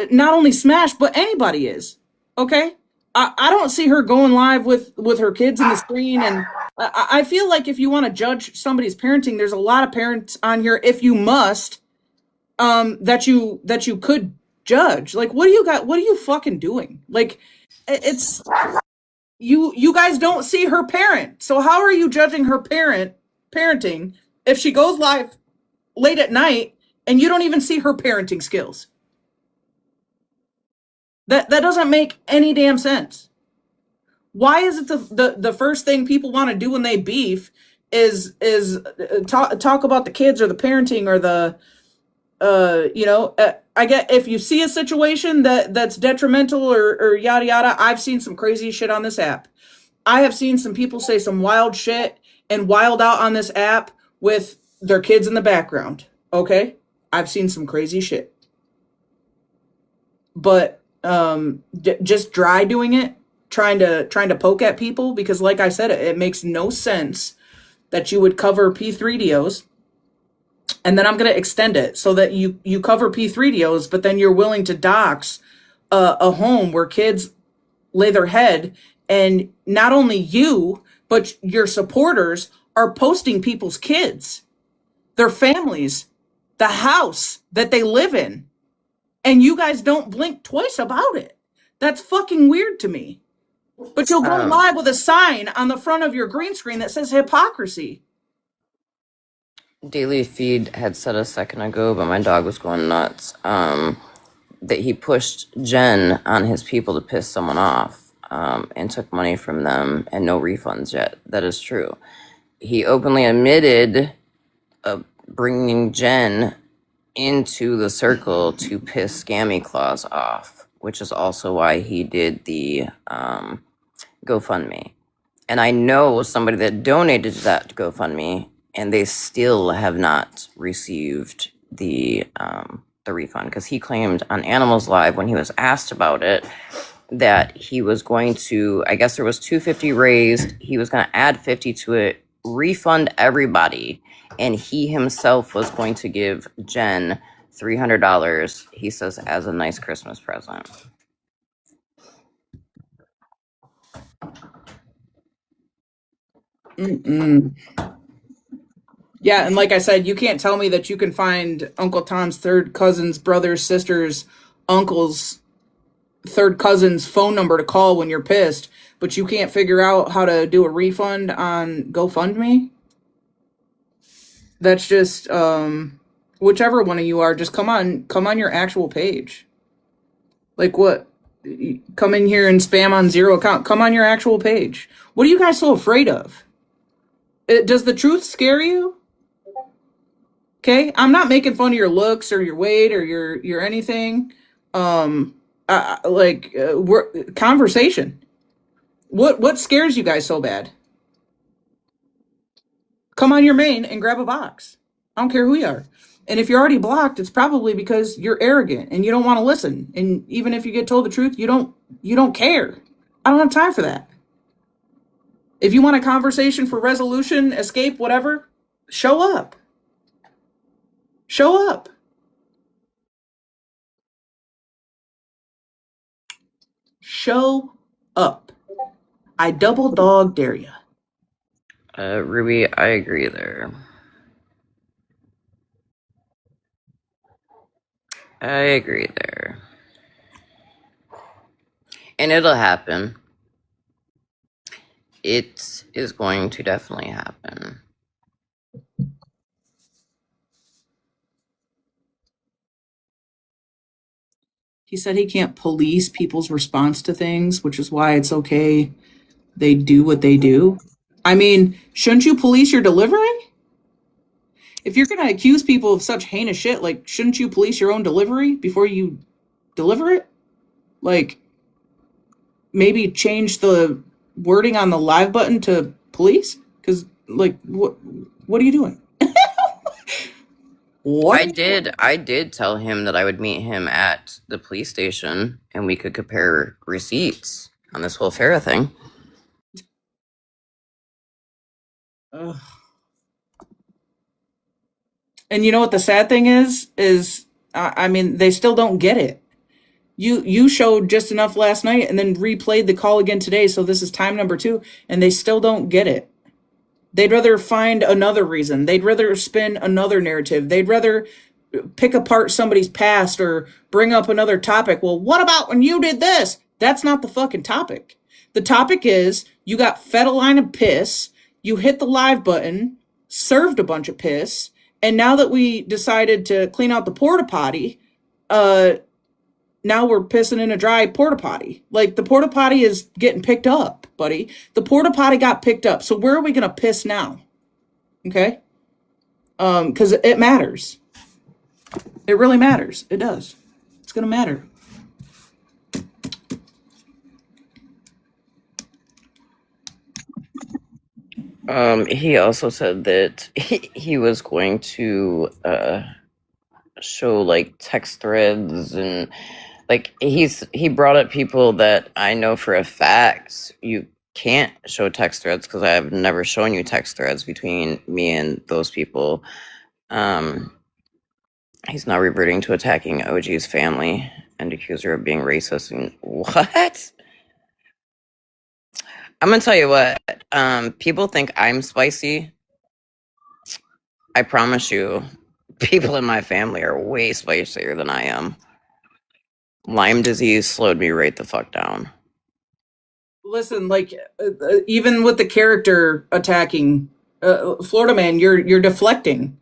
not only Smash, but anybody is. Okay? I don't see her going live with her kids in the screen. And I feel like if you want to judge somebody's parenting, there's a lot of parents on here, if you must, that you could judge. Like, what are you fucking doing? Like, it's you guys don't see her parent. So how are you judging her parenting if she goes live late at night and you don't even see her parenting skills? That doesn't make any damn sense. Why is it the first thing people want to do when they beef is talk about the kids or the parenting or the I get, if you see a situation that's detrimental or yada yada. I've seen some crazy shit on this app. I have seen some people say some wild shit and wild out on this app with their kids in the background. Okay, I've seen some crazy shit, but just dry doing it, trying to poke at people, because like I said, it makes no sense that you would cover P3DOs. And then I'm going to extend it so that you cover P3DOs, but then you're willing to dox a home where kids lay their head, and not only you, but your supporters are posting people's kids, their families, the house that they live in, and you guys don't blink twice about it. That's fucking weird to me. But you'll go live with a sign on the front of your green screen that says hypocrisy. Daily Feed had said a second ago, but my dog was going nuts, that he pushed Jen on his people to piss someone off, and took money from them and no refunds yet. That is true. He openly admitted bringing Jen into the circle to piss Scammy Claus off, which is also why he did the GoFundMe. And I know somebody that donated to that GoFundMe, and they still have not received the refund, because he claimed on Animals Live when he was asked about it that he was going to, I guess there was $250 raised, he was going to add 50 to it, refund everybody, and he himself was going to give Jen $300, he says, as a nice Christmas present. Yeah, and like I said, you can't tell me that you can find Uncle Tom's third cousin's brothers, sisters, uncles, third cousin's phone number to call when you're pissed, but you can't figure out how to do a refund on GoFundMe. That's just whichever one of you are, just come on your actual page. Like, what? Come in here and spam on zero account. Come on your actual page. What are you guys so afraid of? Does the truth scare you? Okay, I'm not making fun of your looks or your weight or your anything. Conversation. What scares you guys so bad? Come on your main and grab a box. I don't care who you are. And if you're already blocked, it's probably because you're arrogant and you don't want to listen. And even if you get told the truth, you don't care. I don't have time for that. If you want a conversation for resolution, escape, whatever, show up. Show up. Show up. I double dog dare you. Ruby, I agree there. I agree there. And it'll happen. it is going to definitely happen. He said he can't police people's response to things, which is why it's okay they do what they do. I mean, shouldn't you police your delivery? If you're going to accuse people of such heinous shit, like, shouldn't you police your own delivery before you deliver it? Like, maybe change the wording on the live button to police? Because, like, what are you doing? What? I did tell him that I would meet him at the police station and we could compare receipts on this whole Farah thing. Ugh. And you know what the sad thing is I mean, they still don't get it. You showed just enough last night and then replayed the call again today, so this is time number 2, and they still don't get it. They'd rather find another reason. They'd rather spin another narrative. They'd rather pick apart somebody's past or bring up another topic. Well, what about when you did this? That's not the fucking topic. The topic is you got fed a line of piss, you hit the live button, served a bunch of piss, and now that we decided to clean out the porta potty, now we're pissing in a dry porta potty. Like, the porta potty is getting picked up, buddy. The porta potty got picked up. So where are we going to piss now? Okay? Because it matters. It really matters. It does. It's going to matter. He also said that he was going to show like text threads and like he brought up people that I know for a fact you can't show text threads because I've never shown you text threads between me and those people. He's now reverting to attacking OG's family and accused her of being racist. And what? I'm gonna tell you what. People think I'm spicy. I promise you, people in my family are way spicier than I am. Lyme disease slowed me right the fuck down. Listen, like, even with the character attacking, Florida Man, you're deflecting.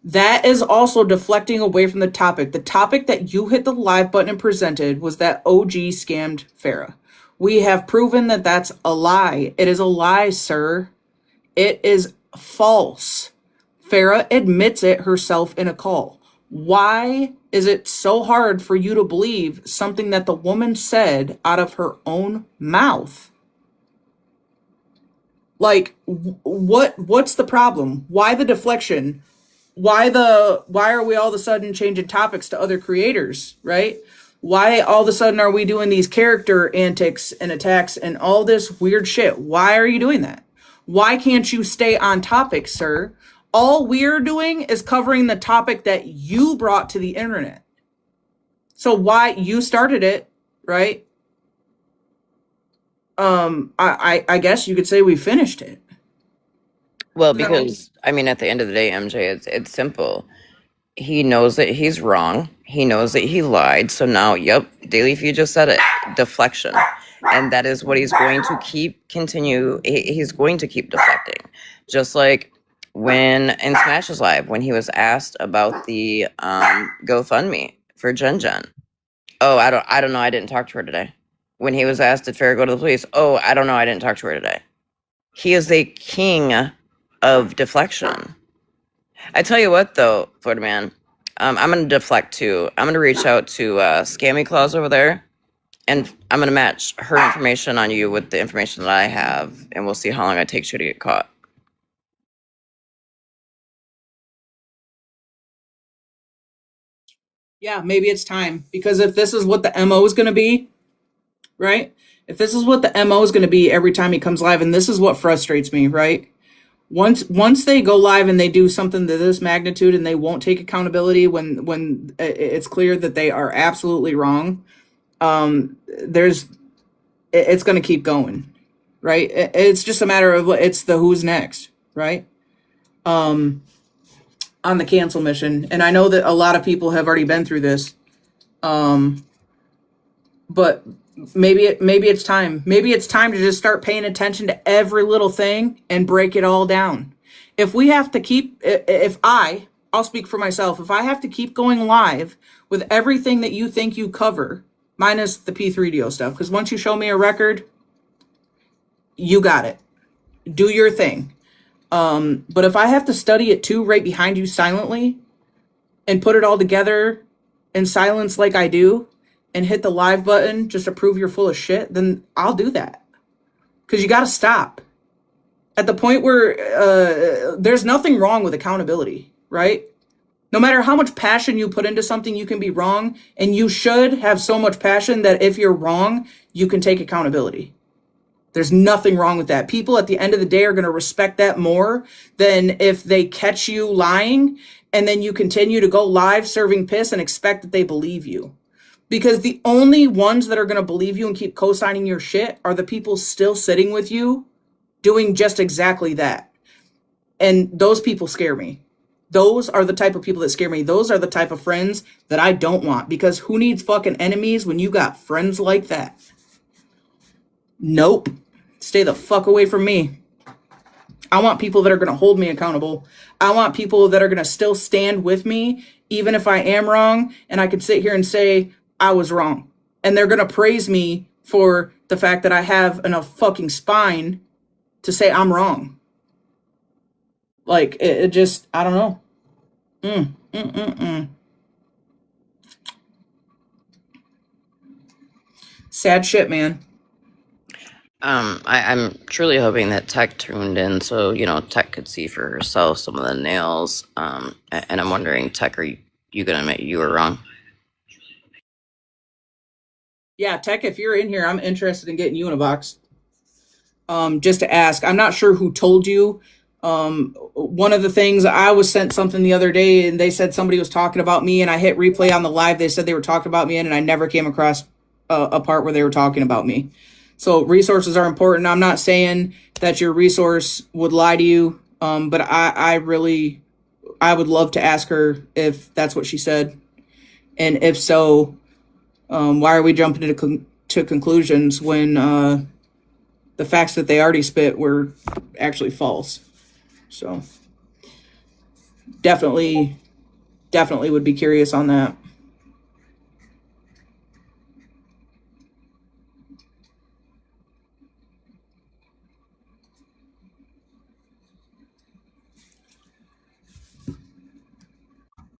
That is also deflecting away from the topic. The topic that you hit the live button and presented was that OG scammed Farah. We have proven that that's a lie. It is a lie, sir. It is false. Farah admits it herself in a call. Why is it so hard for you to believe something that the woman said out of her own mouth? Like, what's the problem? Why the deflection? Why are we all of a sudden changing topics to other creators, right? Why all of a sudden are we doing these character antics and attacks and all this weird shit? Why are you doing that? Why can't you stay on topic, sir? All we're doing is covering the topic that you brought to the internet. So why you started it, right? I guess you could say we finished it. Well, because I mean, at the end of the day, MJ, it's simple. He knows that he's wrong. He knows that he lied. So now, yep, Daily Feed just said it. Deflection. And that is what he's going to continue. He's going to keep deflecting. Just like when in Smash's Live, when he was asked about the GoFundMe for Jen Jen. Oh, I don't know. I didn't talk to her today. When he was asked, did Farrah go to the police? Oh, I don't know. I didn't talk to her today. He is a king of deflection. I tell you what, though, Florida Man, I'm going to deflect too. I'm going to reach out to Scammy Claus over there, and I'm going to match her information on you with the information that I have, and we'll see how long it takes you to get caught. Yeah, maybe it's time. Because if this is what the MO is going to be, right? If this is what the MO is going to be every time he comes live, and this is what frustrates me, right? Once they go live and they do something to this magnitude and they won't take accountability when it's clear that they are absolutely wrong, it's going to keep going, right? It's just a matter of it's the who's next, right? On the cancel mission, and I know that a lot of people have already been through this, but maybe it's time. Maybe it's time to just start paying attention to every little thing and break it all down. If we have to keep, if I'll speak for myself, if I have to keep going live with everything that you think you cover, minus the P3DO stuff, because once you show me a record, you got it. Do your thing. But if I have to study it too right behind you silently and put it all together in silence like I do and hit the live button just to prove you're full of shit, then I'll do that. Because you got to stop. At the point where there's nothing wrong with accountability, right? No matter how much passion you put into something, you can be wrong. And you should have so much passion that if you're wrong, you can take accountability. There's nothing wrong with that. People at the end of the day are going to respect that more than if they catch you lying and then you continue to go live serving piss and expect that they believe you. Because the only ones that are going to believe you and keep co-signing your shit are the people still sitting with you doing just exactly that. And those people scare me. Those are the type of people that scare me. Those are the type of friends that I don't want. Because who needs fucking enemies when you got friends like that? Nope. Stay the fuck away from me. I want people that are going to hold me accountable. I want people that are going to still stand with me, even if I am wrong, and I could sit here and say, I was wrong. And they're going to praise me for the fact that I have enough fucking spine to say I'm wrong. Like, it just, I don't know. Sad shit, man. I'm truly hoping that Tech tuned in so, Tech could see for herself some of the nails. And I'm wondering, Tech, are you going to admit you were wrong? Yeah, Tech, if you're in here, I'm interested in getting you in a box. Just to ask, I'm not sure who told you. One of the things, I was sent something the other day and they said somebody was talking about me and I hit replay on the live. They said they were talking about me and I never came across a part where they were talking about me. So resources are important. I'm not saying that your resource would lie to you. But I would love to ask her if that's what she said. And if so, why are we jumping to conclusions when the facts that they already spit were actually false? So definitely would be curious on that.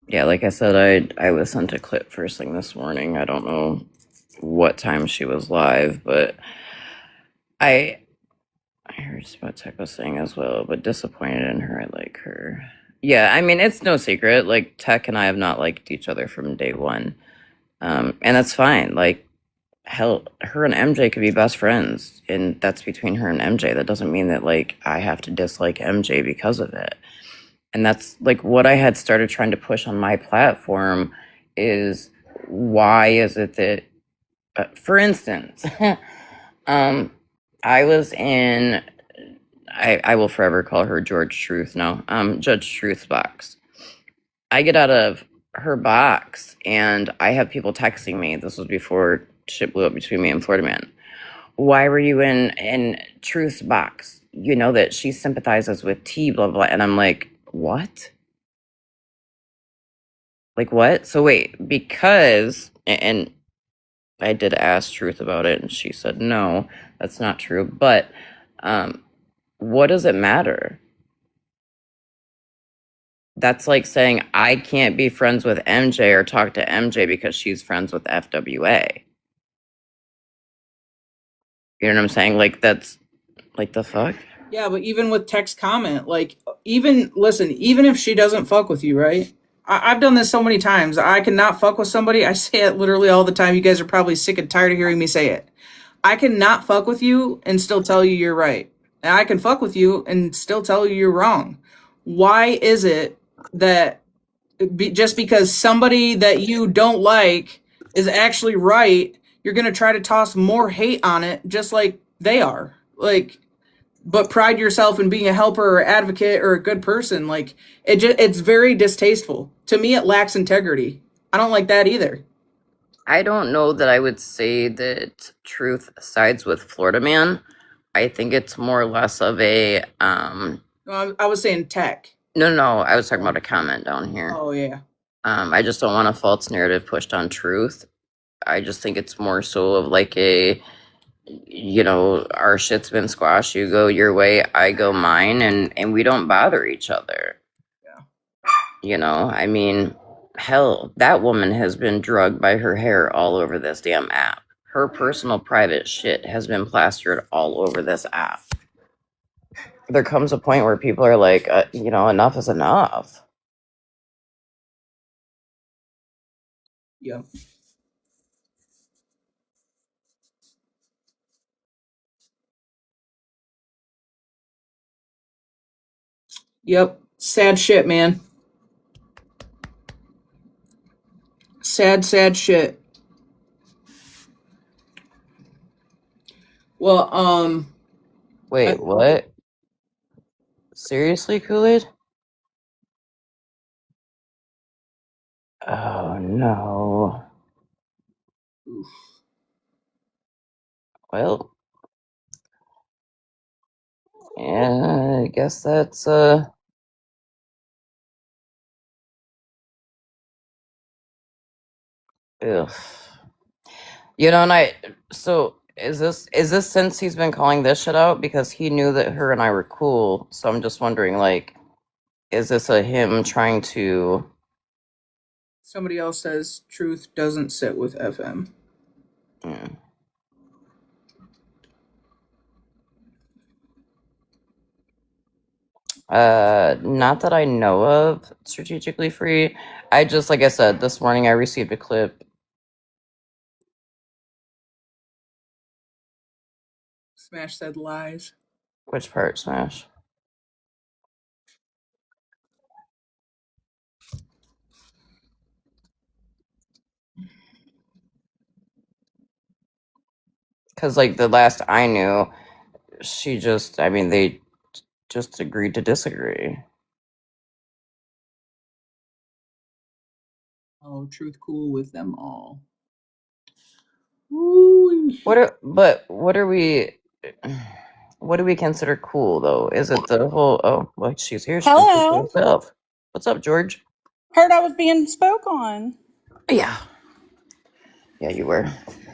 Yeah, like I said, I was sent a clip first thing this morning. I don't know what time she was live, but I heard what Tech was saying as well, but disappointed in her. I like her. Yeah, I mean, it's no secret. Like, Tech and I have not liked each other from day one. And that's fine. Like, hell, her and MJ could be best friends, and that's between her and MJ. That doesn't mean that, like, I have to dislike MJ because of it. And that's, like, what I had started trying to push on my platform is why is it that, for instance, I was in, I will forever call her George Truth now, Judge Truth's box. I get out of her box and I have people texting me. This was before shit blew up between me and Florida Man. Why were you in Truth's box? You know that she sympathizes with T, blah, blah. And I'm like, what? Like, what? So wait, because, and I did ask Truth about it and she said, no, that's not true. But what does it matter? That's like saying I can't be friends with MJ or talk to MJ because she's friends with FWA. You know what I'm saying? Like, that's, like, the fuck? Yeah, but even with text comment, like, even if she doesn't fuck with you, right? I've done this so many times. I cannot fuck with somebody. I say it literally all the time. You guys are probably sick and tired of hearing me say it. I cannot fuck with you and still tell you you're right. And I can fuck with you and still tell you you're wrong. Why is it that just because somebody that you don't like is actually right, you're going to try to toss more hate on it just like they are? Like, but pride yourself in being a helper or advocate or a good person. Like, it's very distasteful. To me, it lacks integrity. I don't like that either. I don't know that I would say that Truth sides with Florida Man. I think it's more or less of a I was saying tech. no, I was talking about a comment down here. Oh yeah. I just don't want a false narrative pushed on Truth. I just think it's more so of like a, our shit's been squashed. You go your way, I go mine, and we don't bother each other. Yeah. I mean, hell, that woman has been drugged by her hair all over this damn app. Her personal private shit has been plastered all over this app. There comes a point where people are like, enough is enough. Yep. Yep. Sad shit, man. Sad shit. Well, Wait, what? Seriously, Kool-Aid? Oh, no. oof. Well, yeah, I guess that's, ugh. So is this since he's been calling this shit out? Because he knew that her and I were cool, so I'm just wondering, like, is this a him trying to... Somebody else says Truth doesn't sit with FM. Yeah. Not that I know of, strategically free. I just, like I said, this morning I received a clip. Smash said lies. Which part, Smash? Because, like, the last I knew, they just agreed to disagree. Oh, Truth cool with them all. Ooh. What do we consider cool, though? Is it the whole... Oh, well, she's here. She can speak for Hello. herself. What's up, George? Heard I was being spoke on. Yeah. Yeah, you were.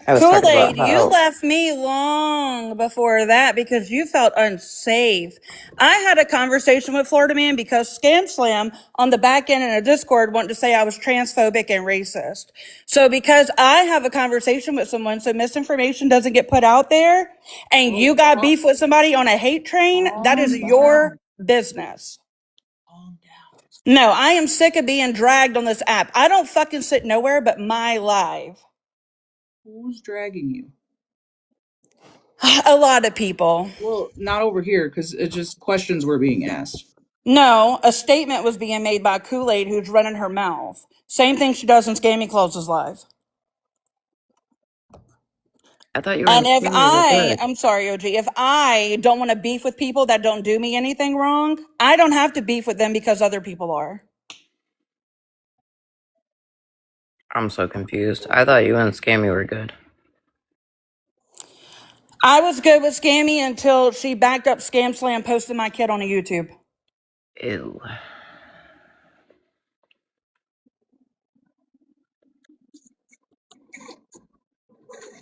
I was talking about Kool-Aid, you how... left me long before that because you felt unsafe. I had a conversation with Florida Man because Scamslam on the back end in a Discord wanted to say I was transphobic and racist. So because I have a conversation with someone so misinformation doesn't get put out there and you got beef with somebody on a hate train, that is your business. No, I am sick of being dragged on this app. I don't fucking sit nowhere but my live. Who's dragging you? A lot of people. Well, not over here because it just questions were being asked. No, a statement was being made by Kool-Aid who's running her mouth. Same thing she does in Scammy Closes Live. I thought you were And if in I'm sorry, OG, if I don't want to beef with people that don't do me anything wrong, I don't have to beef with them because other people are. I'm so confused. I thought you and Scammy were good. I was good with Scammy until she backed up Scamslam posting my kid on a YouTube. Ew.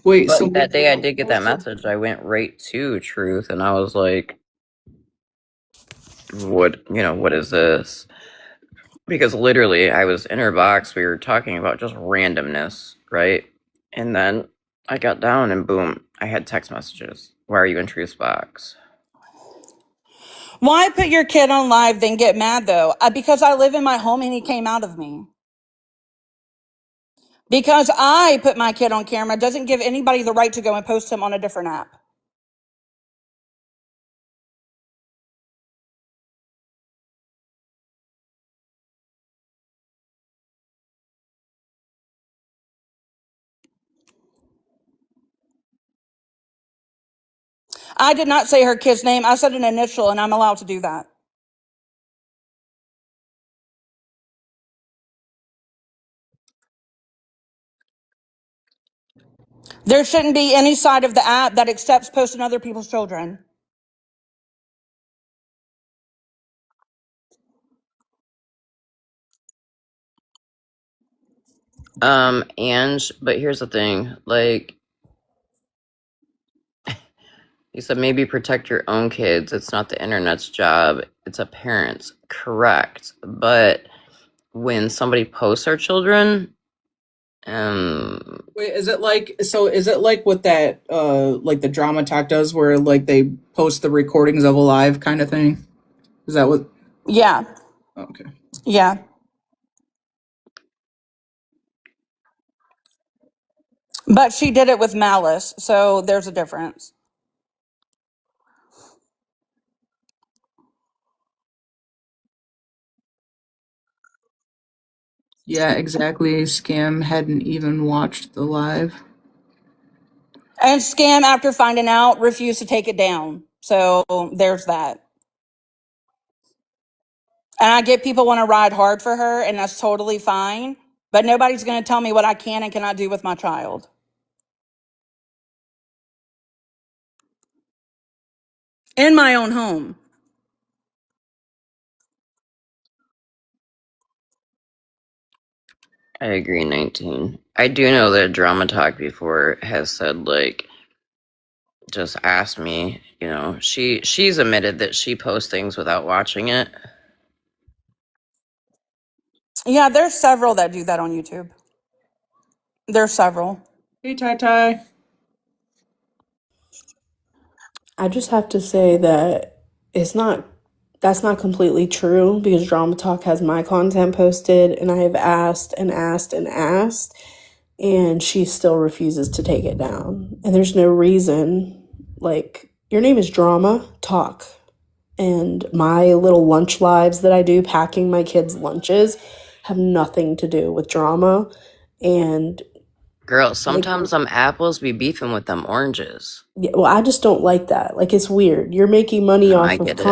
Wait, But so that day I did get that message. I went right to Truth, and I was like, what is this? Because literally, I was in her box. We were talking about just randomness, right? And then I got down, and boom, I had text messages. Why are you in Truth's box? Why put your kid on live then get mad though? Because I live in my home and he came out of me. Because I put my kid on camera doesn't give anybody the right to go and post him on a different app. I did not say her kid's name. I said an initial and I'm allowed to do that. There shouldn't be any side of the app that accepts posting other people's children. Ange, but here's the thing, like, you said maybe protect your own kids. It's not the internet's job. It's a parent's. Correct. But when somebody posts our children, Wait, is it like what that like the drama talk does where like they post the recordings of a live kind of thing? Is that what? Yeah. Okay. Yeah. But she did it with malice, so there's a difference. Yeah, exactly. Scam hadn't even watched the live. And Scam, after finding out, refused to take it down. So there's that. And I get people want to ride hard for her, and that's totally fine. But nobody's going to tell me what I can and cannot do with my child. In my own home. I agree, 19. I do know that Drama Talk before has said, like, just ask me, you know, she's admitted that she posts things without watching it. Yeah, there's several that do that on YouTube. There's several. Hey, Tai Tai. I just have to say that that's not completely true because Drama Talk has my content posted and I have asked and asked and asked and she still refuses to take it down. And there's no reason, like, your name is Drama Talk. And my little lunch lives that I do packing my kids' lunches have nothing to do with drama. And Girl, sometimes them apples be beefing with them oranges. yeah, well, I just don't like that. Like, it's weird. You're making money I off of get it.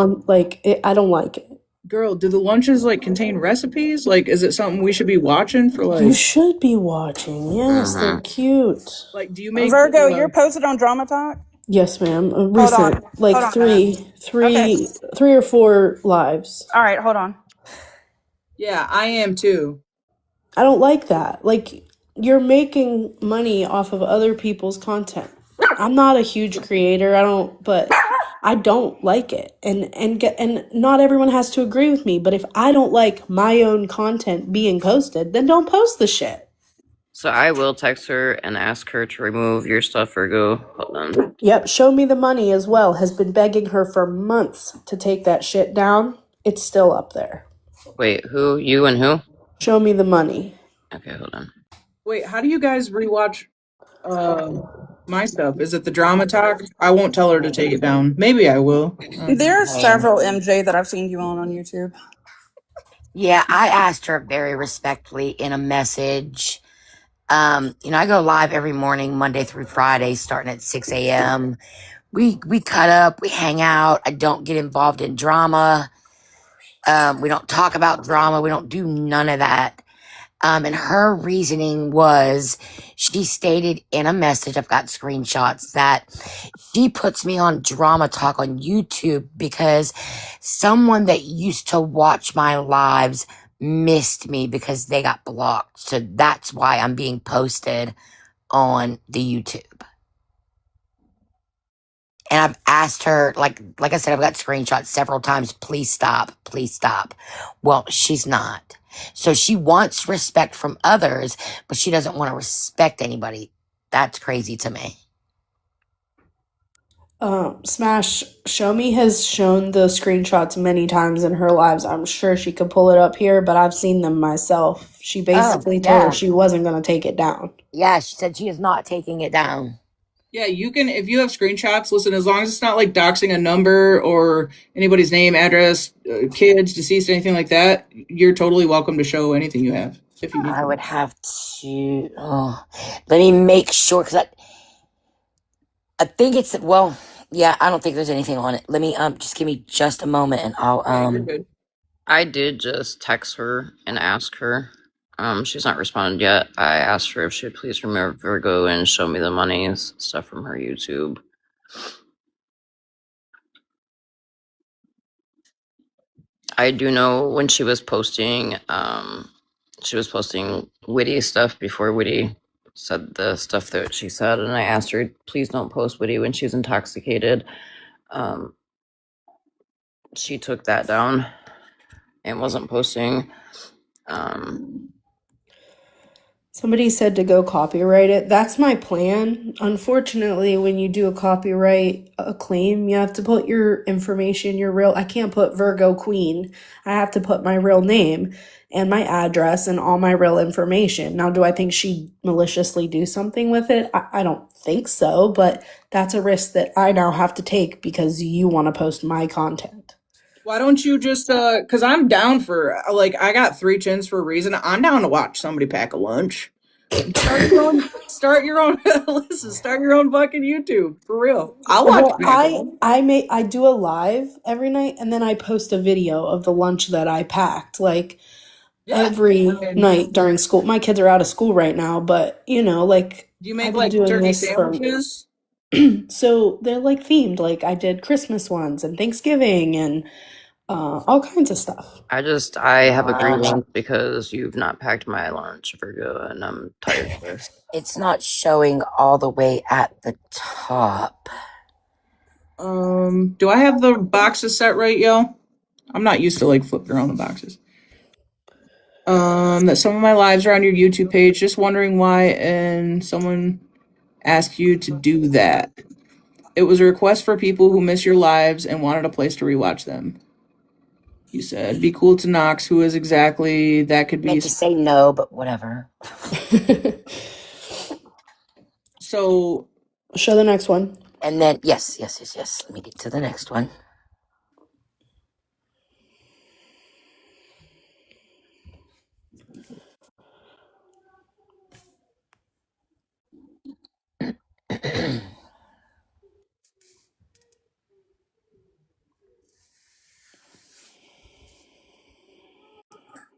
I don't like it. Girl, do the lunches like contain recipes? Like, is it something we should be watching for You like? should be watching. Yes, they're cute. Like, do you make Virgo, you're posted on Drama Talk? Yes, ma'am. Hold Recent, on. like Hold on, guys. Okay. three or four lives. All right, hold on. Yeah, I am too. I don't like that. Like, you're making money off of other people's content. I'm not a huge creator. But I don't like it. And not everyone has to agree with me, but if I don't like my own content being posted, then don't post the shit. So I will text her and ask her to remove your stuff, Virgo. Hold on. Yep, Show Me the Money as well has been begging her for months to take that shit down. It's still up there. Wait, who? You and who? Show Me the Money. Okay, hold on. Wait, how do you guys rewatch my stuff? Is it the Drama Talk? I won't tell her to take it down. Maybe I will. There's several MJ that I've seen you on YouTube. Yeah, I asked her very respectfully in a message. I go live every morning, Monday through Friday, starting at 6 a.m. We cut up, we hang out. I don't get involved in drama. We don't talk about drama. We don't do none of that. And her reasoning was, she stated in a message, I've got screenshots, that she puts me on Drama Talk on YouTube because someone that used to watch my lives missed me because they got blocked. So that's why I'm being posted on the YouTube. And I've asked her, like I said, I've got screenshots several times. Please stop. Please stop. Well, she's not. So she wants respect from others, but she doesn't want to respect anybody. That's crazy to me. Smash Show Me has shown the screenshots many times in her lives. I'm sure she could pull it up here, but I've seen them myself. She basically told her she wasn't going to take it down. Yeah, she said she is not taking it down. Yeah, you can, if you have screenshots, listen, as long as it's not like doxing a number or anybody's name, address, kids, deceased, anything like that, you're totally welcome to show anything you have. If you need I would have to, let me make sure, because I think it's, I don't think there's anything on it. Let me, just give me just a moment and I'll, I did just text her and ask her. She's not responded yet. I asked her if she would please remove Virgo and show me the monies, stuff from her YouTube. I do know when she was posting witty stuff before Witty said the stuff that she said, and I asked her, please don't post Witty when she's intoxicated. She took that down and wasn't posting. Somebody said to go copyright it. That's my plan. Unfortunately, when you do a copyright claim, you have to put your information, I can't put Virgo Queen. I have to put my real name and my address and all my real information. Now, do I think she'd maliciously do something with it? I don't think so, but that's a risk that I now have to take because you want to post my content. Why don't you just cuz I'm down for like I got 3 chins for a reason. I'm down to watch somebody pack a lunch. Start your own listen, start your own fucking YouTube. For real. I'll watch Well, I do a live every night and then I post a video of the lunch that I packed every night during school. My kids are out of school right now, but do you make like turkey sandwiches? So they're like themed. Like I did Christmas ones and Thanksgiving and all kinds of stuff. I have a grievance because you've not packed my lunch, Virgo, and I'm tired of this. It's not showing all the way at the top. Do I have the boxes set right, yo? I'm not used to like flipping around the boxes. That some of my lives are on your YouTube page. Just wondering why, and someone asked you to do that. It was a request for people who miss your lives and wanted a place to rewatch them. You said, "Be cool to Knox." Who is exactly that? Could be. Meant to say no, but whatever. So, show the next one. And then yes. Let me get to the next one.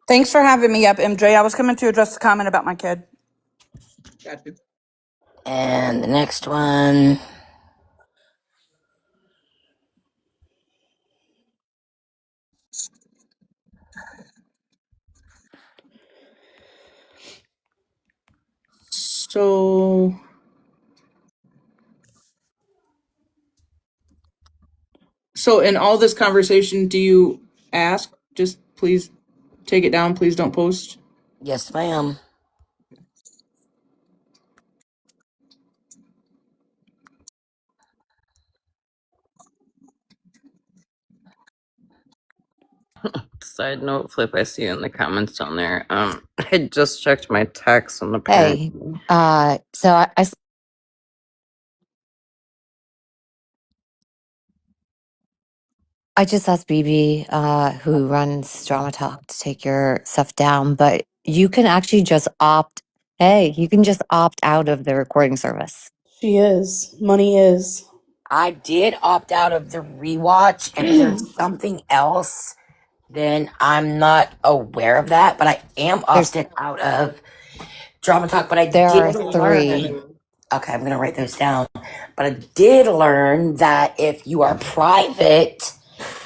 Thanks for having me up, MJ. I was coming to address the comment about my kid. Got you. And the next one. So in all this conversation, do you ask, just please take it down, please don't post? Yes, ma'am. Side note, Flip, I see you in the comments down there. I just checked my text on the Hey, so I just asked BB, who runs Drama Talk, to take your stuff down, but you can actually just you can just opt out of the recording service. She is. Money is. I did opt out of the rewatch, and if there's something else, then I'm not aware of that. But I am opted out of Drama Talk. But I There did are learn. 3. Okay, I'm gonna write those down. But I did learn that if you are private,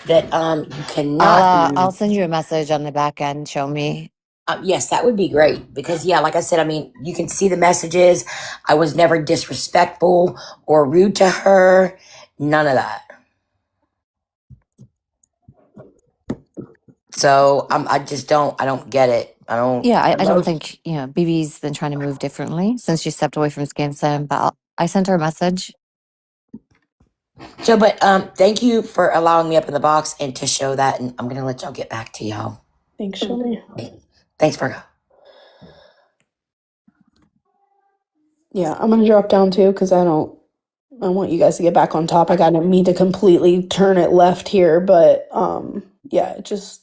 that you cannot. I'll send you a message on the back end. Show me. Yes, that would be great because, yeah, like I said, I mean, you can see the messages. I was never disrespectful or rude to her. None of that. So I don't get it. Yeah, I don't think, BB's been trying to move differently since she stepped away from Scamslam, but I sent her a message. So, but thank you for allowing me up in the box and to show that, and I'm gonna let y'all get back to y'all. Thanks, Shelly. Thanks, Virgo. Yeah, I'm gonna drop down too because I want you guys to get back on top. I gotta mean to completely turn it left here, but yeah, just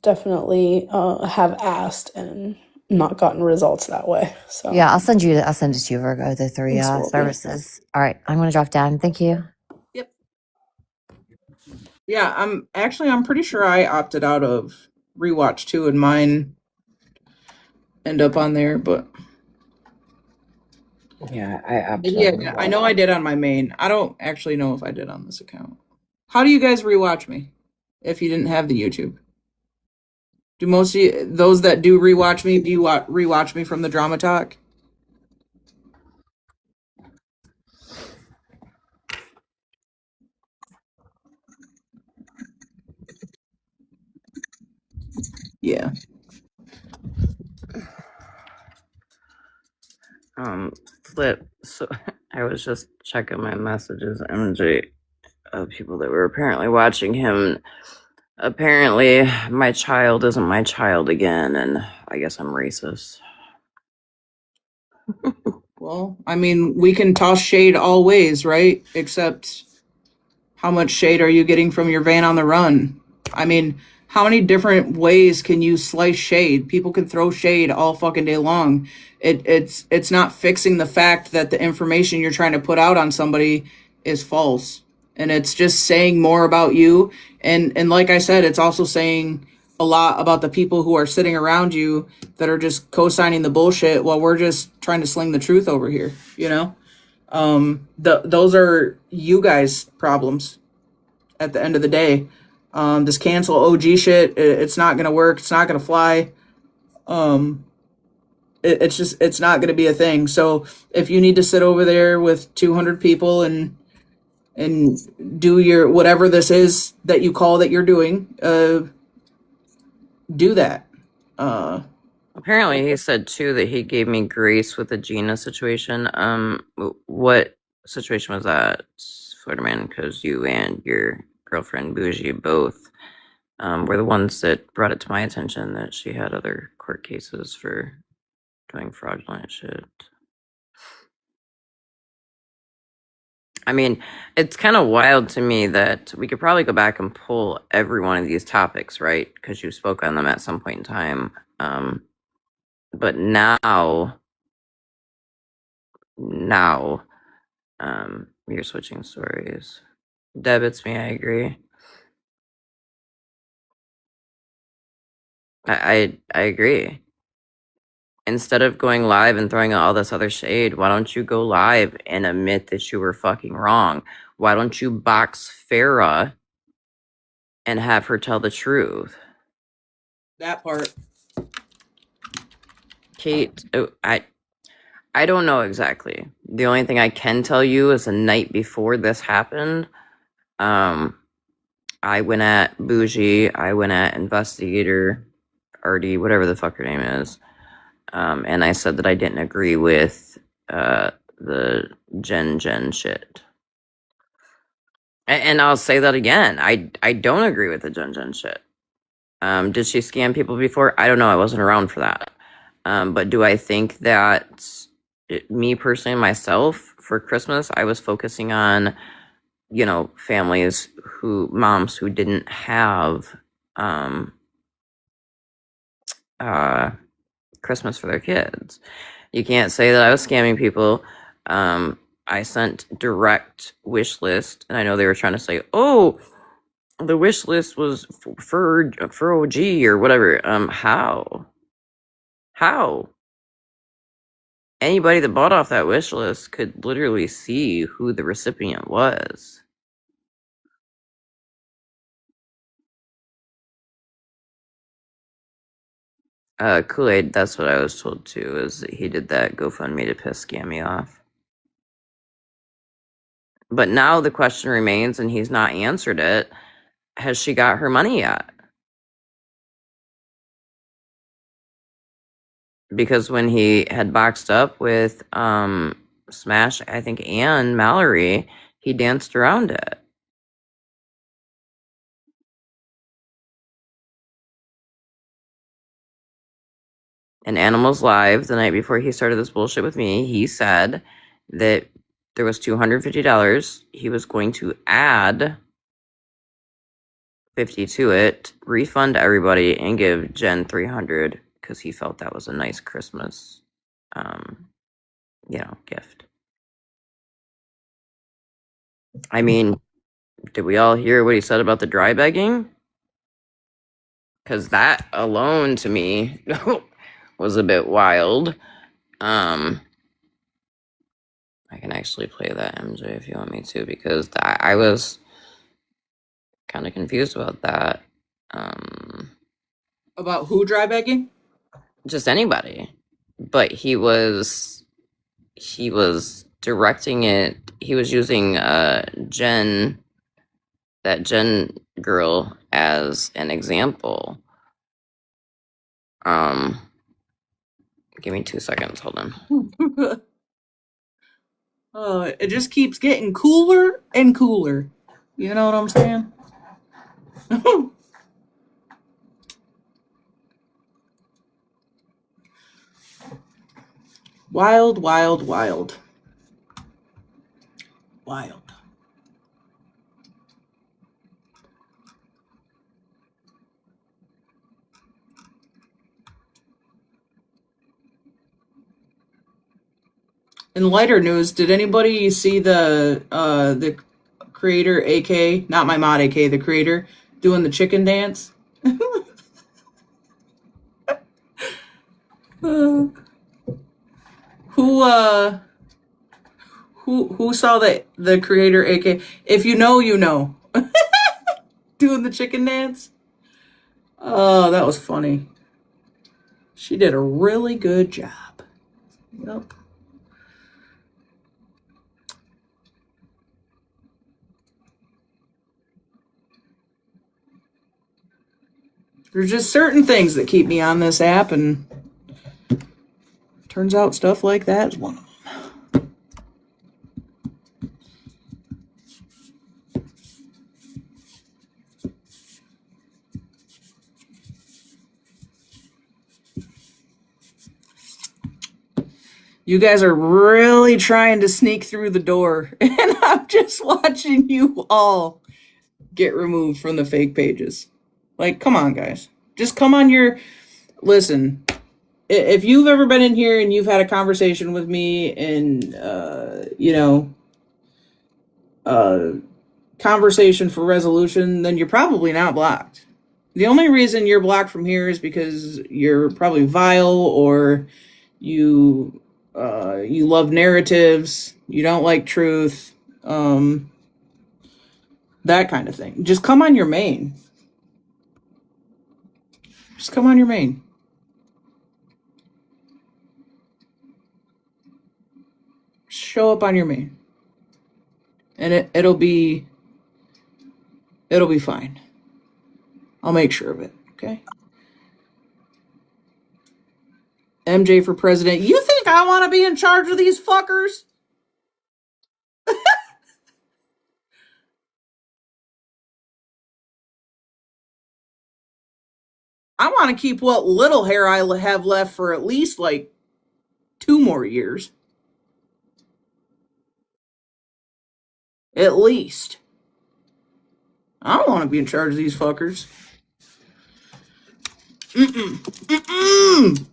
definitely have asked and not gotten results that way. So Yeah, I'll send it to you, Virgo, the 3 Thanks, services. All right, I'm gonna drop down. Thank you. Yep. Yeah, I'm pretty sure I opted out of rewatch too, and mine end up on there, but Yeah, I absolutely yeah, I know I did on my main. I don't actually know if I did on this account. How do you guys rewatch me if you didn't have the YouTube? Do most of you, those that do rewatch me, do you rewatch me from the Drama Talk? Yeah. Flip. So I was just checking my messages, MJ, of people that were apparently watching him. Apparently, my child isn't my child again, and I guess I'm racist. Well, I mean, we can toss shade all ways, right? Except how much shade are you getting from your van on the run? I mean, how many different ways can you slice shade? People can throw shade all fucking day long. It's not fixing the fact that the information you're trying to put out on somebody is false. And it's just saying more about you. And like I said, it's also saying a lot about the people who are sitting around you that are just co-signing the bullshit while we're just trying to sling the truth over here, you know? Those are you guys' problems at the end of the day. This cancel OG shit, it's not gonna work. It's not gonna fly. It's not gonna be a thing. So if you need to sit over there with 200 people and do your whatever this is that you call that you're doing, do that. Apparently, he said too that he gave me grace with the Gina situation. What situation was that, Florida man? Because you and your girlfriend Bougie both were the ones that brought it to my attention that she had other court cases for doing fraudulent shit. I mean, it's kind of wild to me that we could probably go back and pull every one of these topics, right? Because you spoke on them at some point in time. But now, you're switching stories. Deb, it's me. I agree. I agree. Instead of going live and throwing out all this other shade, why don't you go live and admit that you were fucking wrong? Why don't you box Farah and have her tell the truth? That part. Kate, I don't know exactly. The only thing I can tell you is the night before this happened, I went at Bougie, I went at Investigator, Artie, whatever the fuck her name is, and I said that I didn't agree with the Gen shit. And I'll say that again. I don't agree with the Gen shit. Did she scam people before? I don't know. I wasn't around for that. But do I think that me personally, myself, for Christmas, I was focusing on, families moms who didn't have Christmas for their kids. You can't say that I was scamming people. I sent direct wish list, and I know they were trying to say, "Oh, the wish list was for OG or whatever." How? Anybody that bought off that wish list could literally see who the recipient was. Kool-Aid, that's what I was told too, is that he did that GoFundMe to piss Scammy off. But now the question remains, and he's not answered it, has she got her money yet? Because when he had boxed up with Smash, I think, and Mallory, he danced around it. In Animals Live, the night before he started this bullshit with me, he said that there was $250. He was going to add 50 to it, refund everybody, and give Jen 300 because he felt that was a nice Christmas, gift. I mean, did we all hear what he said about the dry begging? Because that alone, to me, was a bit wild. I can actually play that, MJ, if you want me to, because I was kind of confused about that. About who dry begging? Just anybody. But he was directing it. He was using Jen, that Jen girl, as an example. Give me 2 seconds. Hold on. It just keeps getting cooler and cooler. You know what I'm saying? Wild, wild, wild. Wild. In lighter news, did anybody see the creator, AK, not my mod, AK, the creator, doing the chicken dance? Who saw the creator, AK? If you know, you know. Doing the chicken dance? Oh, that was funny. She did a really good job. Yep. There's just certain things that keep me on this app, and turns out stuff like that is one of them. You guys are really trying to sneak through the door, and I'm just watching you all get removed from the fake pages. Like, come on, guys. Just come on your... Listen, if you've ever been in here and you've had a conversation with me and, conversation for resolution, then you're probably not blocked. The only reason you're blocked from here is because you're probably vile, or you love narratives, you don't like truth, that kind of thing. Just come on your main. Just come on your main. Show up on your main. And it'll be fine. I'll make sure of it, okay? MJ for president. You think I want to be in charge of these fuckers? I want to keep what little hair I have left for at least like 2 more years. At least. I don't want to be in charge of these fuckers. Mm-mm. Mm-mm.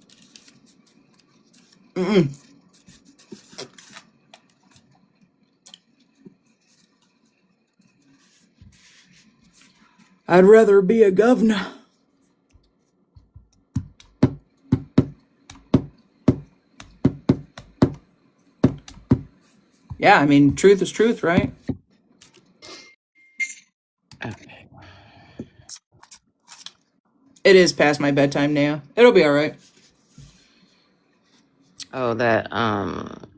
Mm-mm. I'd rather be a governor. Yeah, I mean, truth is truth, right? Okay. It is past my bedtime now. It'll be all right. Oh, that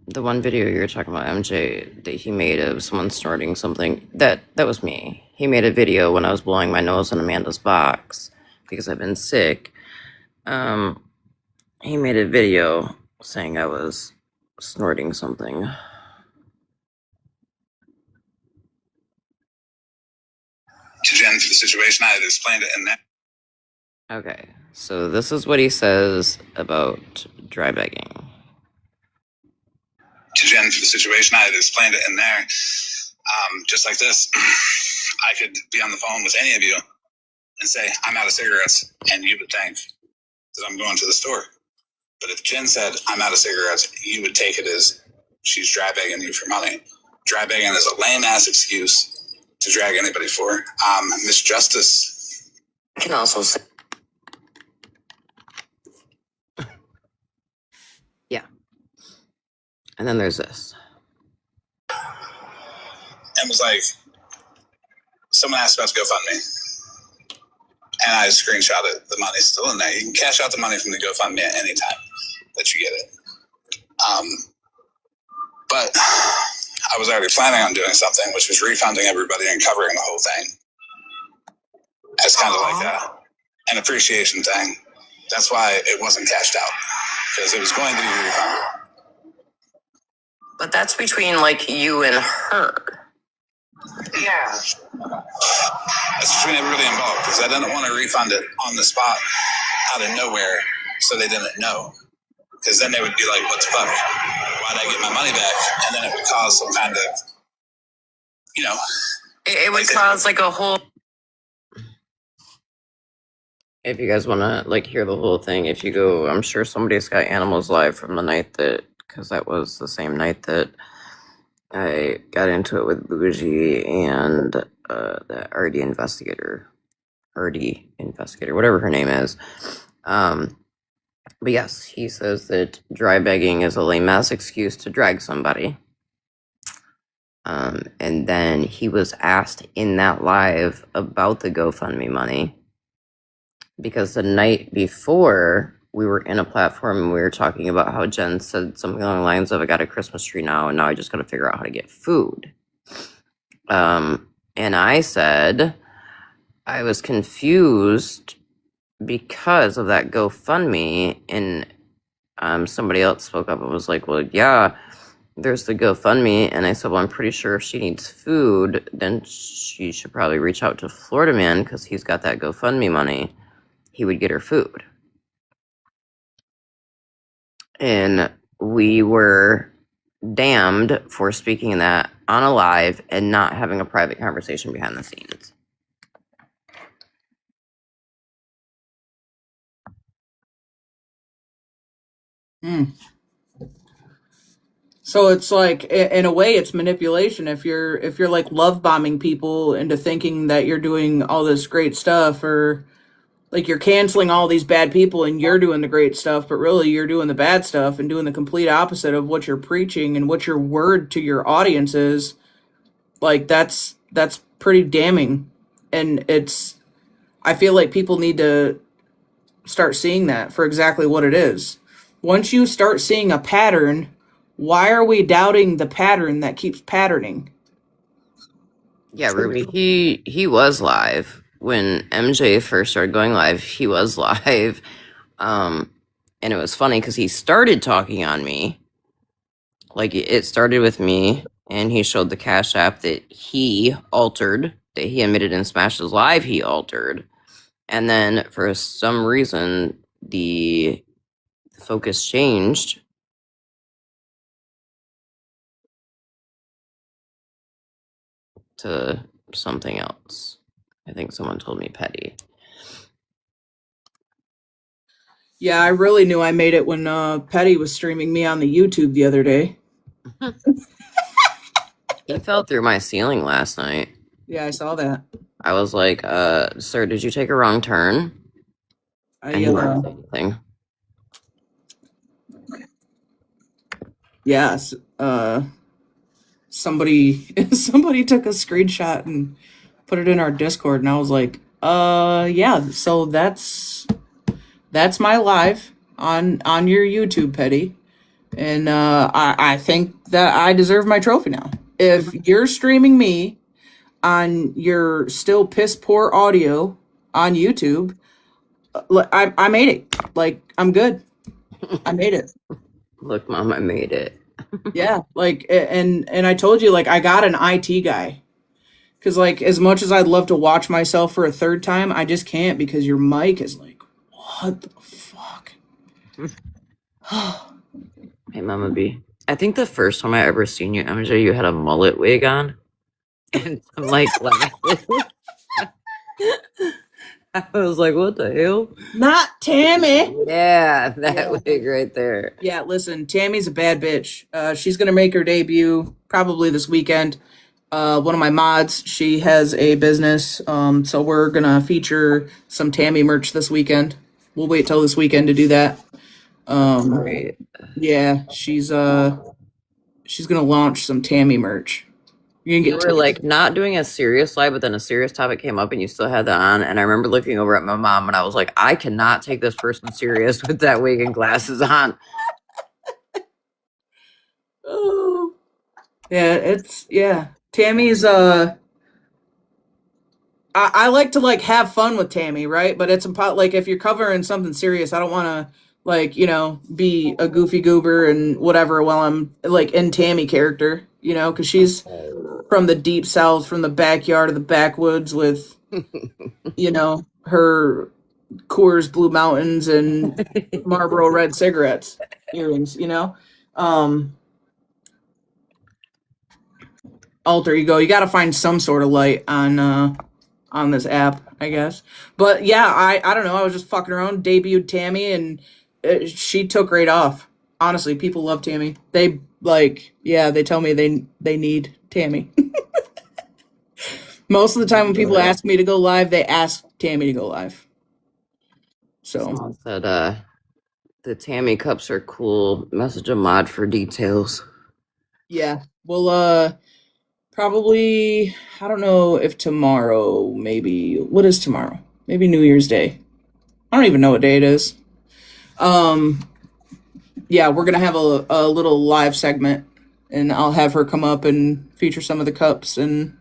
the one video you were talking about, MJ, that he made of someone snorting something. That was me. He made a video when I was blowing my nose in Amanda's box because I've been sick. He made a video saying I was snorting something. To Jen for the situation, I had explained it in that. Okay, so this is what he says about dry begging. To Jen for the situation, I had explained it in there. Just like this, I could be on the phone with any of you and say, I'm out of cigarettes, and you would think that I'm going to the store. But if Jen said, I'm out of cigarettes, you would take it as she's dry begging you for money. Dry begging is a lame-ass excuse to drag anybody for. Miss Justice can also say... And then there's this. And was like, someone asked about to GoFundMe. And I screenshot it. The money's still in there. You can cash out the money from the GoFundMe at any time that you get it. But I was already planning on doing something, which was refunding everybody and covering the whole thing as kind of like an appreciation thing. That's why it wasn't cashed out, because it was going to be refunded. But that's between like you and her. Yeah. That's between everybody involved, because I didn't want to refund it on the spot out of nowhere, so they didn't know. Because then they would be like, what the fuck? Why'd I get my money back? And then it would cause some kind of, It would cause like a whole... If you guys want to like hear the whole thing, if you go, I'm sure somebody's got Animals Live from the night that, because that was the same night that I got into it with Bougie and the RD investigator, whatever her name is. But yes, he says that dry begging is a lame-ass excuse to drag somebody. And then he was asked in that live about the GoFundMe money, because the night before we were in a platform and we were talking about how Jen said something along the lines of, I got a Christmas tree now, and now I just got to figure out how to get food. And I said I was confused because of that GoFundMe, and somebody else spoke up and was like, well, yeah, there's the GoFundMe. And I said, well, I'm pretty sure if she needs food, then she should probably reach out to Florida Man, because he's got that GoFundMe money. He would get her food. And we were damned for speaking that on a live and not having a private conversation behind the scenes. So it's like, in a way, it's manipulation. If you're like love bombing people into thinking that you're doing all this great stuff, or like you're canceling all these bad people and you're doing the great stuff, but really you're doing the bad stuff and doing the complete opposite of what you're preaching and what your word to your audience is, like that's pretty damning. And I feel like people need to start seeing that for exactly what it is. Once you start seeing a pattern, why are we doubting the pattern that keeps patterning? Yeah, Ruby, he was live when MJ first started going live. He was live, and it was funny because he started talking on me. Like, it started with me, and he showed the Cash App that he altered, that he admitted in Smash's Live he altered, and then for some reason the focus changed to something else. I think someone told me petty. Yeah, I really knew I made it when Petty was streaming me on the YouTube the other day. He fell through my ceiling last night. Yeah, I saw that. I was like, sir, did you take a wrong turn? And he didn't say anything. Yes. Somebody took a screenshot and put it in our Discord, and I was like, yeah, so that's my live on your YouTube, Petty. And I think that I deserve my trophy now. If you're streaming me on your still piss poor audio on YouTube, I made it. Like, I'm good. I made it. Look, Mom, I made it. Yeah, like, and I told you, like, I got an IT guy. Because, like, as much as I'd love to watch myself for a third time, I just can't, because your mic is like, what the fuck? Hey, Mama B. I think the first time I ever seen you, MJ, you had a mullet wig on. And I'm like, laughing. I was like, what the hell? Not Tammy. Yeah, that wig right there. Yeah, listen, Tammy's a bad bitch. She's going to make her debut probably this weekend. One of my mods, she has a business, so we're going to feature some Tammy merch this weekend. We'll wait till this weekend to do that. Great. Yeah, she's she's gonna launch some Tammy merch. You're You gonna were get like not doing a serious live, but then a serious topic came up and you still had that on. And I remember looking over at my mom and I was like, I cannot take this person serious with that wig and glasses on. oh. Yeah. Tammy's I like to like have fun with Tammy, right? But it's about like if you're covering something serious, I don't want to like be a goofy goober and whatever while I'm like in Tammy character, because she's from the deep south, from the backyard of the backwoods with her Coors Blue Mountains and Marlboro Red cigarettes earrings. Um, alter ego. You got to find some sort of light on this app, I guess. But yeah, I don't know. I was just fucking around, debuted Tammy, and she took right off. Honestly, people love Tammy. They they tell me they need Tammy. Most of the time when people ask me to go live, they ask Tammy to go live. So Someone said the Tammy cups are cool. Message a mod for details. yeah, well, probably, I don't know if tomorrow, maybe, what is tomorrow? Maybe New Year's Day. I don't even know what day it is. Yeah, we're gonna have a little live segment, and I'll have her come up and feature some of the cups. And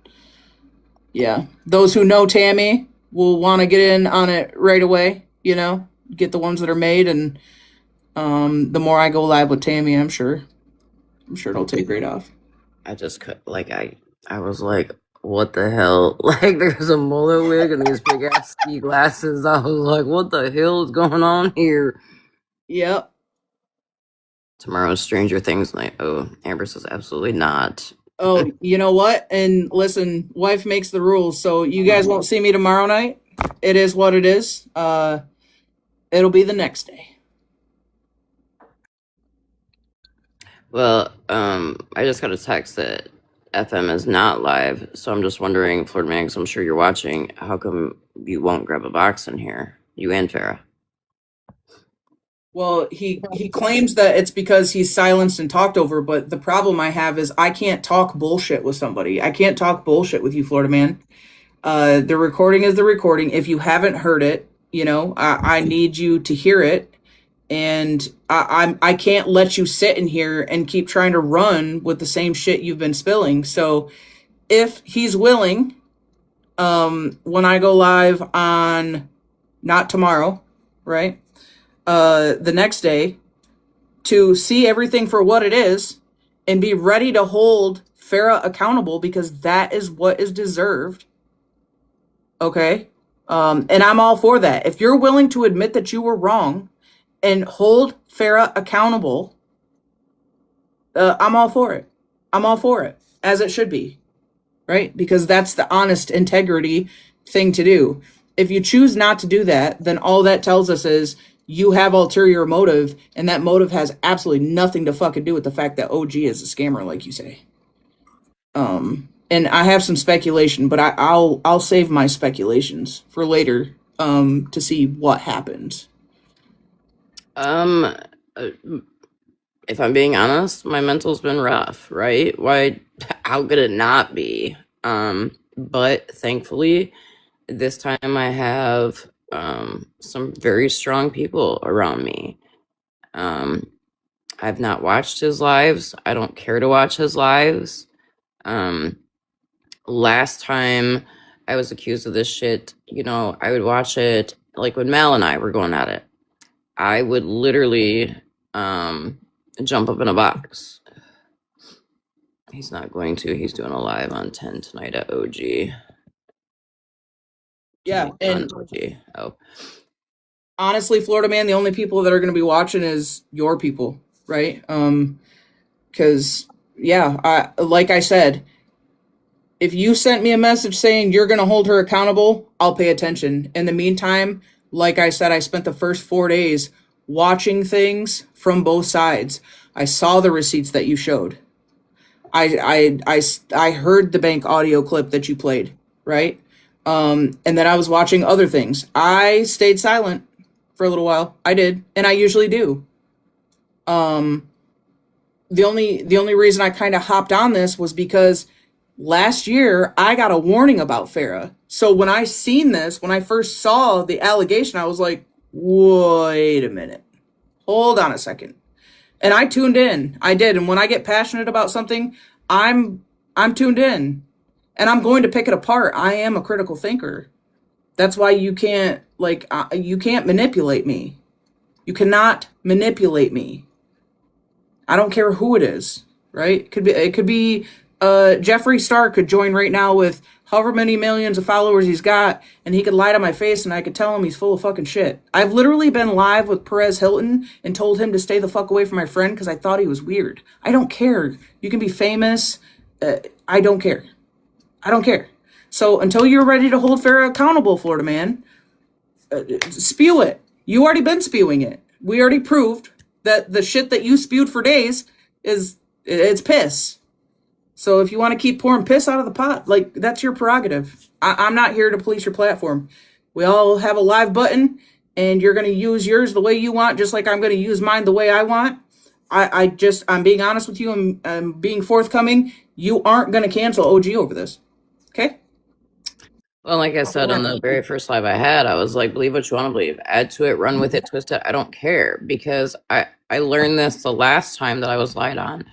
yeah, those who know Tammy will want to get in on it right away. Get the ones that are made, and the more I go live with Tammy, I'm sure it'll take right off. I just could I was like, what the hell? Like there's a mullet wig and these big ass ski glasses. I was like, what the hell is going on here? Yep. Tomorrow's Stranger Things night. Oh, Amber says absolutely not. Oh, you know what? And listen, wife makes the rules, so you guys won't see me tomorrow night. It is what it is. It'll be the next day. Well, I just got a text that FM is not live, so I'm just wondering, Florida Man, 'cause I'm sure you're watching, how come you won't grab a box in here? You and Farah. Well, he claims that it's because he's silenced and talked over, but the problem I have is I can't talk bullshit with somebody. I can't talk bullshit with you, Florida Man. The recording is the recording. If you haven't heard it, I need you to hear it, and I can't let you sit in here and keep trying to run with the same shit you've been spilling. So, if he's willing, when I go live on not tomorrow, right? The next day, to see everything for what it is and be ready to hold Farah accountable, because that is what is deserved. Okay? And I'm all for that. If you're willing to admit that you were wrong and hold Farah accountable, I'm all for it. I'm all for it, as it should be, right? Because that's the honest integrity thing to do. If you choose not to do that, then all that tells us is you have ulterior motive, and that motive has absolutely nothing to fucking do with the fact that OG is a scammer, like you say. And I have some speculation, but I'll save my speculations for later, to see what happens. If I'm being honest, my mental's been rough, right? Why, how could it not be? But thankfully, this time I have some very strong people around me. I've not watched his lives. I don't care to watch his lives. Last time I was accused of this shit, I would watch it like when Mal and I were going at it. I would literally jump up in a box. He's not going to. He's doing a live on 10 tonight at OG. Yeah, and OG. Oh, honestly, Florida Man, the only people that are going to be watching is your people, right? Because like I said, if you sent me a message saying you're going to hold her accountable, I'll pay attention. In the meantime, like I said, I spent the first 4 days watching things from both sides. I saw the receipts that you showed. I heard the bank audio clip that you played, right? And then I was watching other things. I stayed silent for a little while. I did, and I usually do. the only reason I kind of hopped on this was because last year I got a warning about Farah. So when I seen this, when I first saw the allegation, I was like, wait a minute. Hold on a second. And I tuned in. I did. And when I get passionate about something, I'm tuned in. And I'm going to pick it apart. I am a critical thinker. That's why you can't manipulate me. You cannot manipulate me. I don't care who it is, right? It could be Jeffree Star could join right now with however many millions of followers he's got, and he could lie to my face and I could tell him he's full of fucking shit. I've literally been live with Perez Hilton and told him to stay the fuck away from my friend because I thought he was weird. I don't care. You can be famous. I don't care. I don't care. So until you're ready to hold Farah accountable, Florida man, spew it. You already been spewing it. We already proved that the shit that you spewed for days it's piss. So if you want to keep pouring piss out of the pot, like, that's your prerogative. I'm not here to police your platform. We all have a live button, and you're going to use yours the way you want, just like I'm going to use mine the way I want. I'm being honest with you and I'm being forthcoming. You aren't going to cancel OG over this. Okay? Well, like I said on the very first live I had, I was like, believe what you want to believe. Add to it, run with it, twist it. I don't care, because I learned this the last time that I was lied on.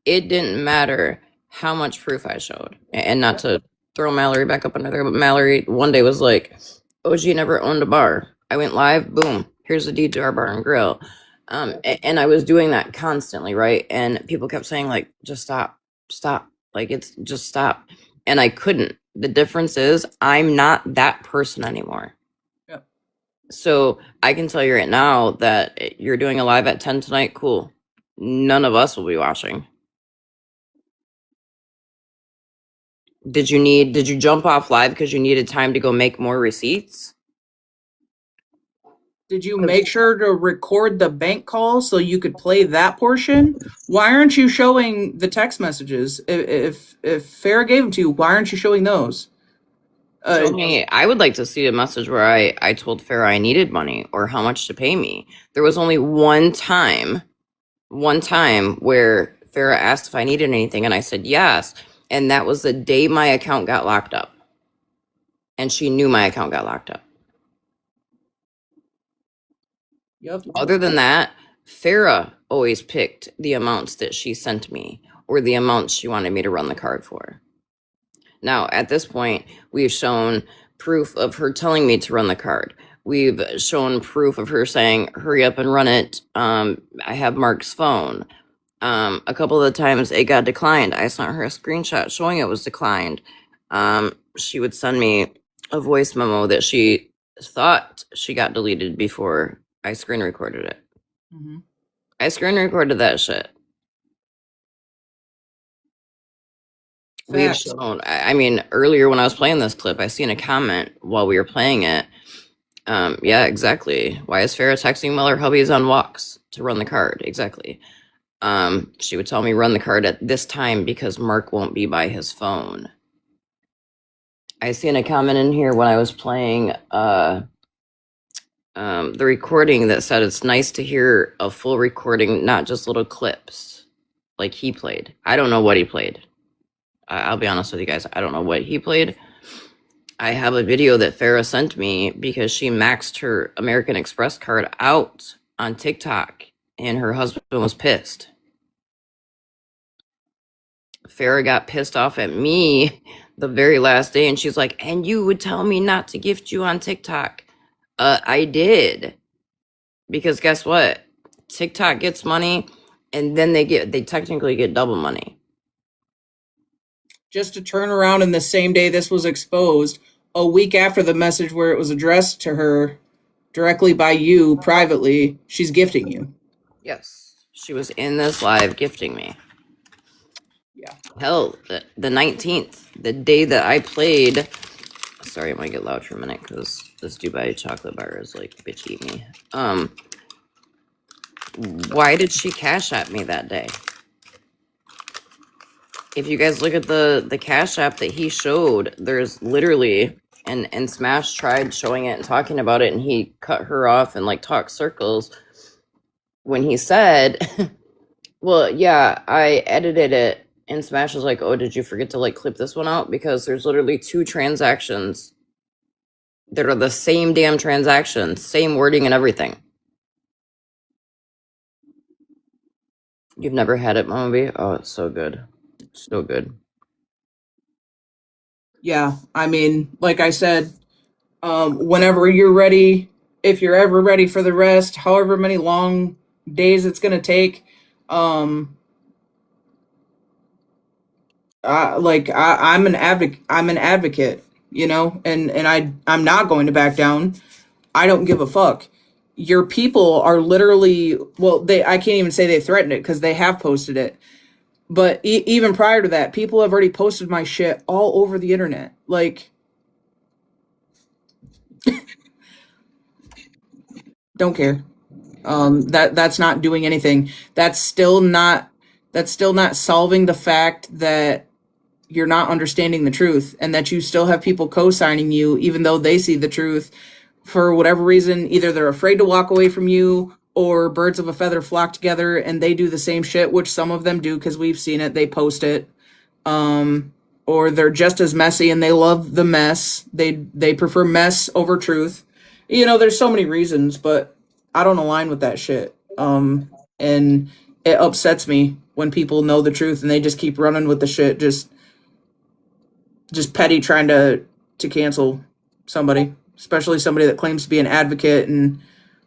It didn't matter how much proof I showed. And not to throw Mallory back up under there, but Mallory one day was like, OG never owned a bar. I went live, boom, here's the deed to our bar and grill. And I was doing that constantly, right? And people kept saying, like, just stop. Like, it's just stop. And I couldn't. The difference is I'm not that person anymore. Yep. So I can tell you right now that you're doing a live at 10 tonight. Cool. None of us will be watching. Did you jump off live because you needed time to go make more receipts? Did you make sure to record the bank call so you could play that portion? Why aren't you showing the text messages? If Farah gave them to you, why aren't you showing those? Show me. I would like to see a message where I told Farah I needed money or how much to pay me. There was only one time where Farah asked if I needed anything and I said yes. And that was the day my account got locked up. And she knew my account got locked up. Yep. Other than that, Farah always picked the amounts that she sent me or the amounts she wanted me to run the card for. Now, at this point, we've shown proof of her telling me to run the card. We've shown proof of her saying, hurry up and run it. I have Mark's phone. A couple of the times it got declined. I sent her a screenshot showing it was declined. She would send me a voice memo that she thought she got deleted before I screen recorded it. Mm-hmm. I screen recorded that shit. We've shown, I mean, earlier when I was playing this clip, I seen a comment while we were playing it. Yeah, exactly. Why is Farah texting while her hubby is on walks to run the card? Exactly. She would tell me run the card at this time because Mark won't be by his phone. I seen a comment in here when I was playing the recording that said it's nice to hear a full recording, not just little clips like he played. I don't know what he played. I'll be honest with you guys. I don't know what he played. I have a video that Farah sent me because she maxed her American Express card out on TikTok and her husband was pissed. Farah got pissed off at me the very last day and she's like, and you would tell me not to gift you on TikTok. I did. Because guess what? TikTok gets money and then they technically get double money. Just to turn around in the same day this was exposed, a week after the message where it was addressed to her directly by you privately, she's gifting you. Yes. She was in this live gifting me. Yeah. Hell, the 19th, the day that I played. Sorry, I'm gonna get loud for a minute because this Dubai chocolate bar is like bitch eat me. Why did she cash at me that day? If you guys look at the Cash App that he showed, there's literally, and Smash tried showing it and talking about it, and he cut her off and like talked circles when he said, Well, yeah, I edited it, and Smash was like, "Oh, did you forget to like clip this one out?" Because there's literally 2 transactions that are the same damn transaction, same wording and everything. You've never had it, Mama B? Oh, it's so good. So good. Yeah, I mean, like I said, whenever you're ready, if you're ever ready for the rest, however many long days it's gonna take, um, I'm an advocate. I'm an advocate, you know, and I'm not going to back down. I don't give a fuck. Your people are literally, well, they I can't even say they threatened it because they have posted it. But even prior to that, people have already posted my shit all over the internet. Like, don't care. That's not doing anything. That's still not solving the fact that you're not understanding the truth and that you still have people co-signing you even though they see the truth. For whatever reason, either they're afraid to walk away from you or birds of a feather flock together and they do the same shit, which some of them do because we've seen it. They post it. Or they're just as messy and they love the mess. They prefer mess over truth. You know, there's so many reasons, but I don't align with that shit. And it upsets me when people know the truth and they just keep running with the shit, just petty trying to cancel somebody, especially somebody that claims to be an advocate and,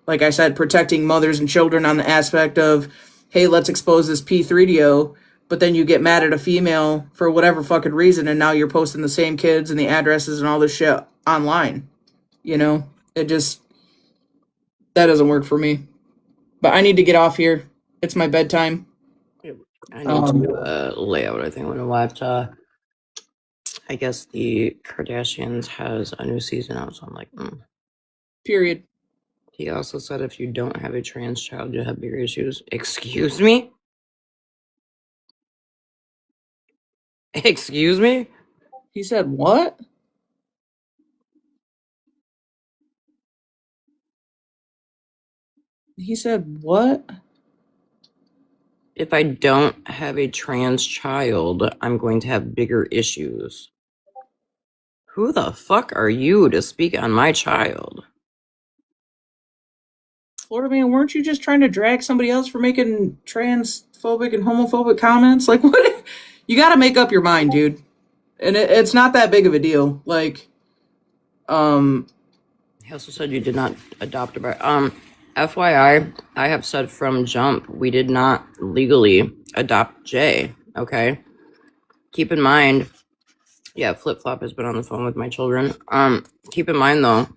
like I said, protecting mothers and children on the aspect of, hey, let's expose this P3DO, but then you get mad at a female for whatever fucking reason, and now you're posting the same kids and the addresses and all this shit online. You know, that doesn't work for me. But I need to get off here. It's my bedtime. I need to lay out, I think I'm gonna watch I guess the Kardashians has a new season out, so I'm like, Period. He also said if you don't have a trans child, you'll have bigger issues. Excuse me? Excuse me? He said what? He said what? If I don't have a trans child, I'm going to have bigger issues. Who the fuck are you to speak on my child? Florida man, weren't you just trying to drag somebody else for making transphobic and homophobic comments? Like, what? You got to make up your mind, dude. And it's not that big of a deal. Like, He also said you did not adopt a FYI, I have said from jump, we did not legally adopt Jay, okay? Keep in mind, yeah, Flip Flop has been on the phone with my children. Keep in mind though,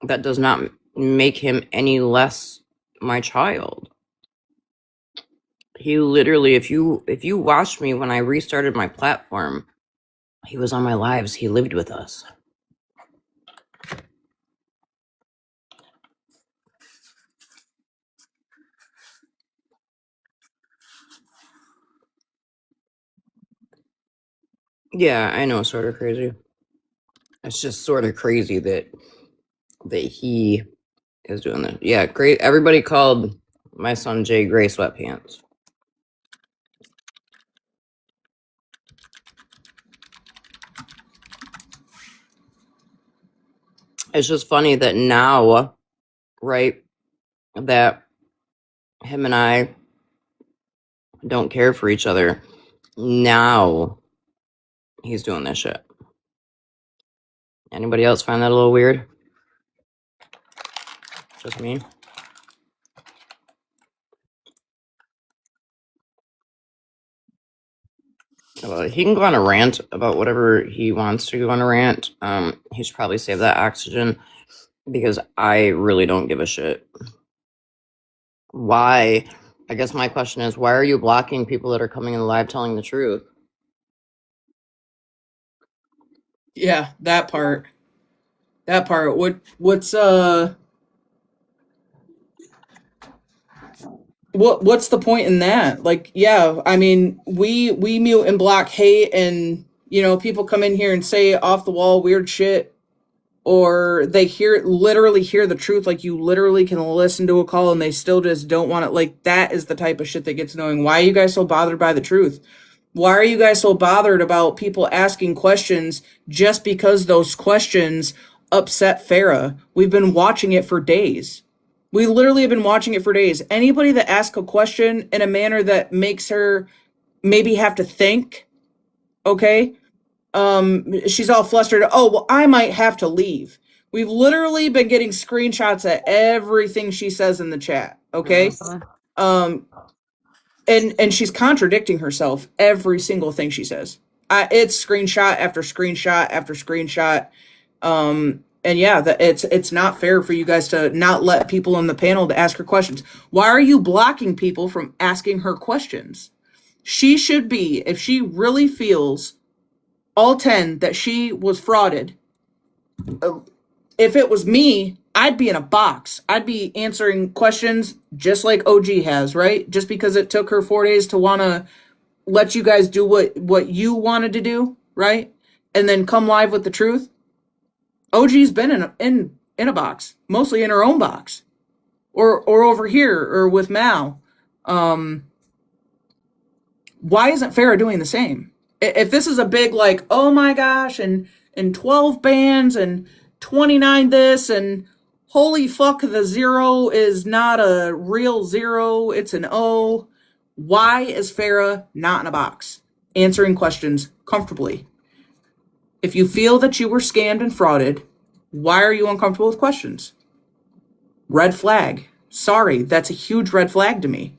that does not make him any less my child. He literally, if you watched me when I restarted my platform, he was on my lives. He lived with us. Yeah, I know, sort of crazy. It's just sort of crazy that he is doing this. Yeah, great. Everybody called my son Jay Gray Sweatpants. It's just funny that now, right, that him and I don't care for each other. Now he's doing this shit. Anybody else find that a little weird? Just me? He can go on a rant about whatever he wants to go on a rant. He should probably save that oxygen because I really don't give a shit. Why? I guess my question is, why are you blocking people that are coming in live telling the truth? yeah, that part. That part. What's what's the point in that? Like, yeah, I mean, we mute and block hate, and you know, people come in here and say off the wall weird shit or they literally hear the truth. Like, you literally can listen to a call and they still just don't want it. Like, that is the type of shit that gets annoying. Why are you guys so bothered by the truth? Why are you guys so bothered about people asking questions just because those questions upset Farah? We've been watching it for days. We literally have been watching it for days. Anybody that asks a question in a manner that makes her maybe have to think, okay? She's all flustered. Oh, well, I might have to leave. We've literally been getting screenshots at everything she says in the chat, okay? And she's contradicting herself every single thing she says. It's screenshot after screenshot after screenshot. And yeah, it's not fair for you guys to not let people in the panel to ask her questions. Why are you blocking people from asking her questions? She should be, if she really feels all 10 that she was frauded, if it was me, I'd be in a box. I'd be answering questions just like OG has, right? Just because it took her 4 days to want to let you guys do what you wanted to do, right? And then come live with the truth. OG's been in a box, mostly in her own box, or over here, or with Mal. Why isn't Farah doing the same? If this is a big, like, oh my gosh, and 12 bands and 29 this, and holy fuck, the 0 is not a real 0, it's an O. Why is Farah not in a box answering questions comfortably? If you feel that you were scammed and frauded, why are you uncomfortable with questions? Red flag. Sorry, that's a huge red flag to me.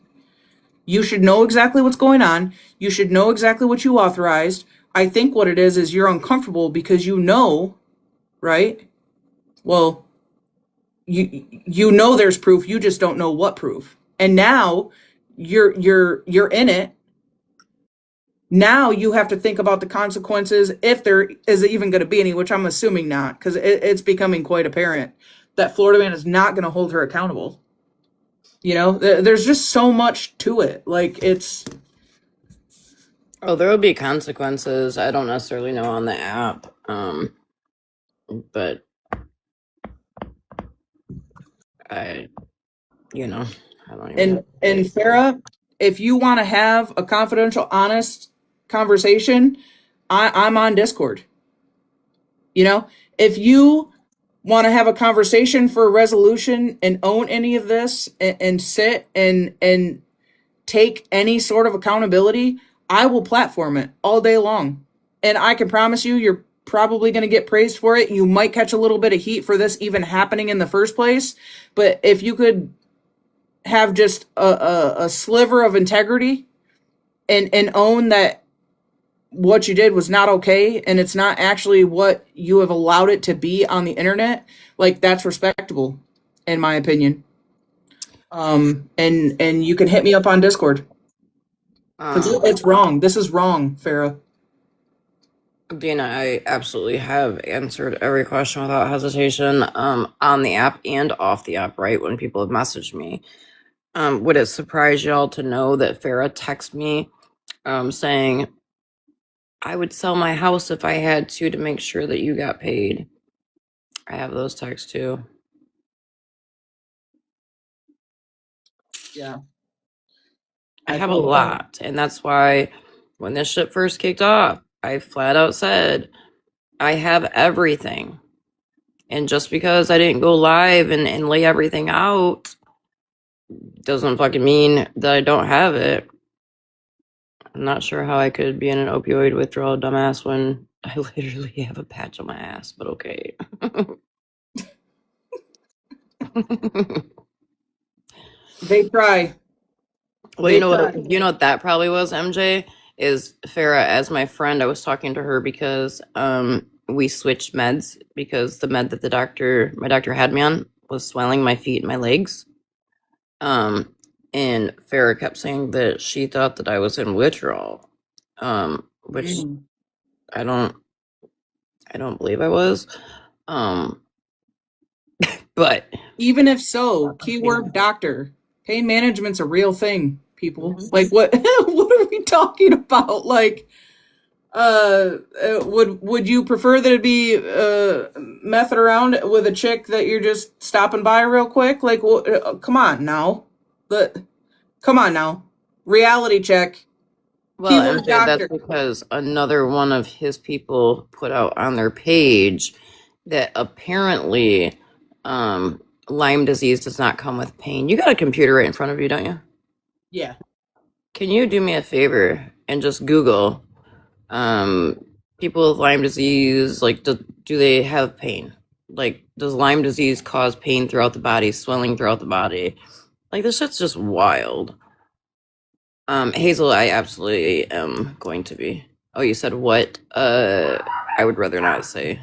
You should know exactly what's going on. You should know exactly what you authorized. I think what it is you're uncomfortable because you know, right? Well, you know there's proof, you just don't know what proof. And now you're in it. Now you have to think about the consequences, if there is even going to be any, which I'm assuming not, because it's becoming quite apparent that Florida Man is not going to hold her accountable. You know, there's just so much to it. Like, it's... Oh, there will be consequences. I don't necessarily know on the app. But I don't even... And Farah, if you want to have a confidential, honest conversation, I'm on Discord. You know, if you want to have a conversation for a resolution and own any of this, and sit and take any sort of accountability, I will platform it all day long. And I can promise you're probably going to get praised for it. You might catch a little bit of heat for this even happening in the first place. But if you could have just a sliver of integrity and own that what you did was not okay, and it's not actually what you have allowed it to be on the internet, like, that's respectable, in my opinion. And you can hit me up on Discord. It's wrong. This is wrong, Farah. Dana, I absolutely have answered every question without hesitation, on the app and off the app, right? When people have messaged me. Would it surprise y'all to know that Farah texted me, saying, I would sell my house if I had to make sure that you got paid? I have those texts too. Yeah. I have a lot. And that's why when this shit first kicked off, I flat out said, I have everything. And just because I didn't go live and lay everything out doesn't fucking mean that I don't have it. I'm not sure how I could be in an opioid withdrawal, dumbass, when I literally have a patch on my ass, but okay. They try. Well, you know what that probably was, MJ? Is Farah, as my friend, I was talking to her because we switched meds, because the med that my doctor had me on was swelling my feet and my legs. And Farah kept saying that she thought that I was in withdrawal, which I don't believe I was. But even if so, keyword doctor, pain management's a real thing, people. Like, what what are we talking about? Like, would you prefer that it be messing around with a chick that you're just stopping by real quick? Like, well, come on now, come on now, reality check. Well, Keyword MJ, that's doctor. because another one of his people put out on their page that apparently Lyme disease does not come with pain. You got a computer right in front of you, don't you? Yeah. Can you do me a favor and just Google people with Lyme disease? Like, do they have pain? Like, does Lyme disease cause pain throughout the body, swelling throughout the body? Like, this shit's just wild. Hazel, I absolutely am going to be. Oh, you said what? I would rather not say.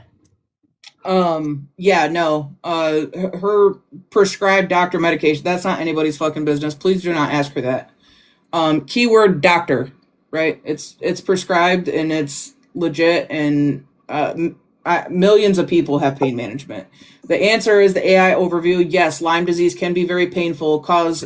Yeah, no. Her prescribed doctor medication, that's not anybody's fucking business. Please do not ask her that. Keyword doctor, right? It's prescribed and it's legit, and millions of people have pain management. The answer is the AI overview. Yes, Lyme disease can be very painful, cause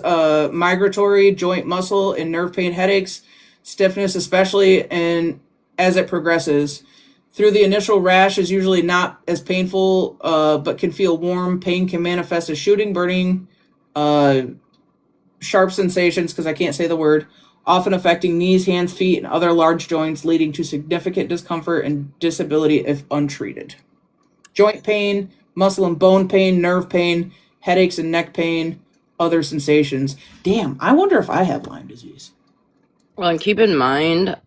migratory, joint, muscle, and nerve pain, headaches, stiffness, especially, and as it progresses. Through the initial rash is usually not as painful, but can feel warm. Pain can manifest as shooting, burning, sharp sensations, because I can't say the word, often affecting knees, hands, feet, and other large joints, leading to significant discomfort and disability if untreated. Joint pain, muscle and bone pain, nerve pain, headaches and neck pain, other sensations. Damn, I wonder if I have Lyme disease. Well, and keep in mind,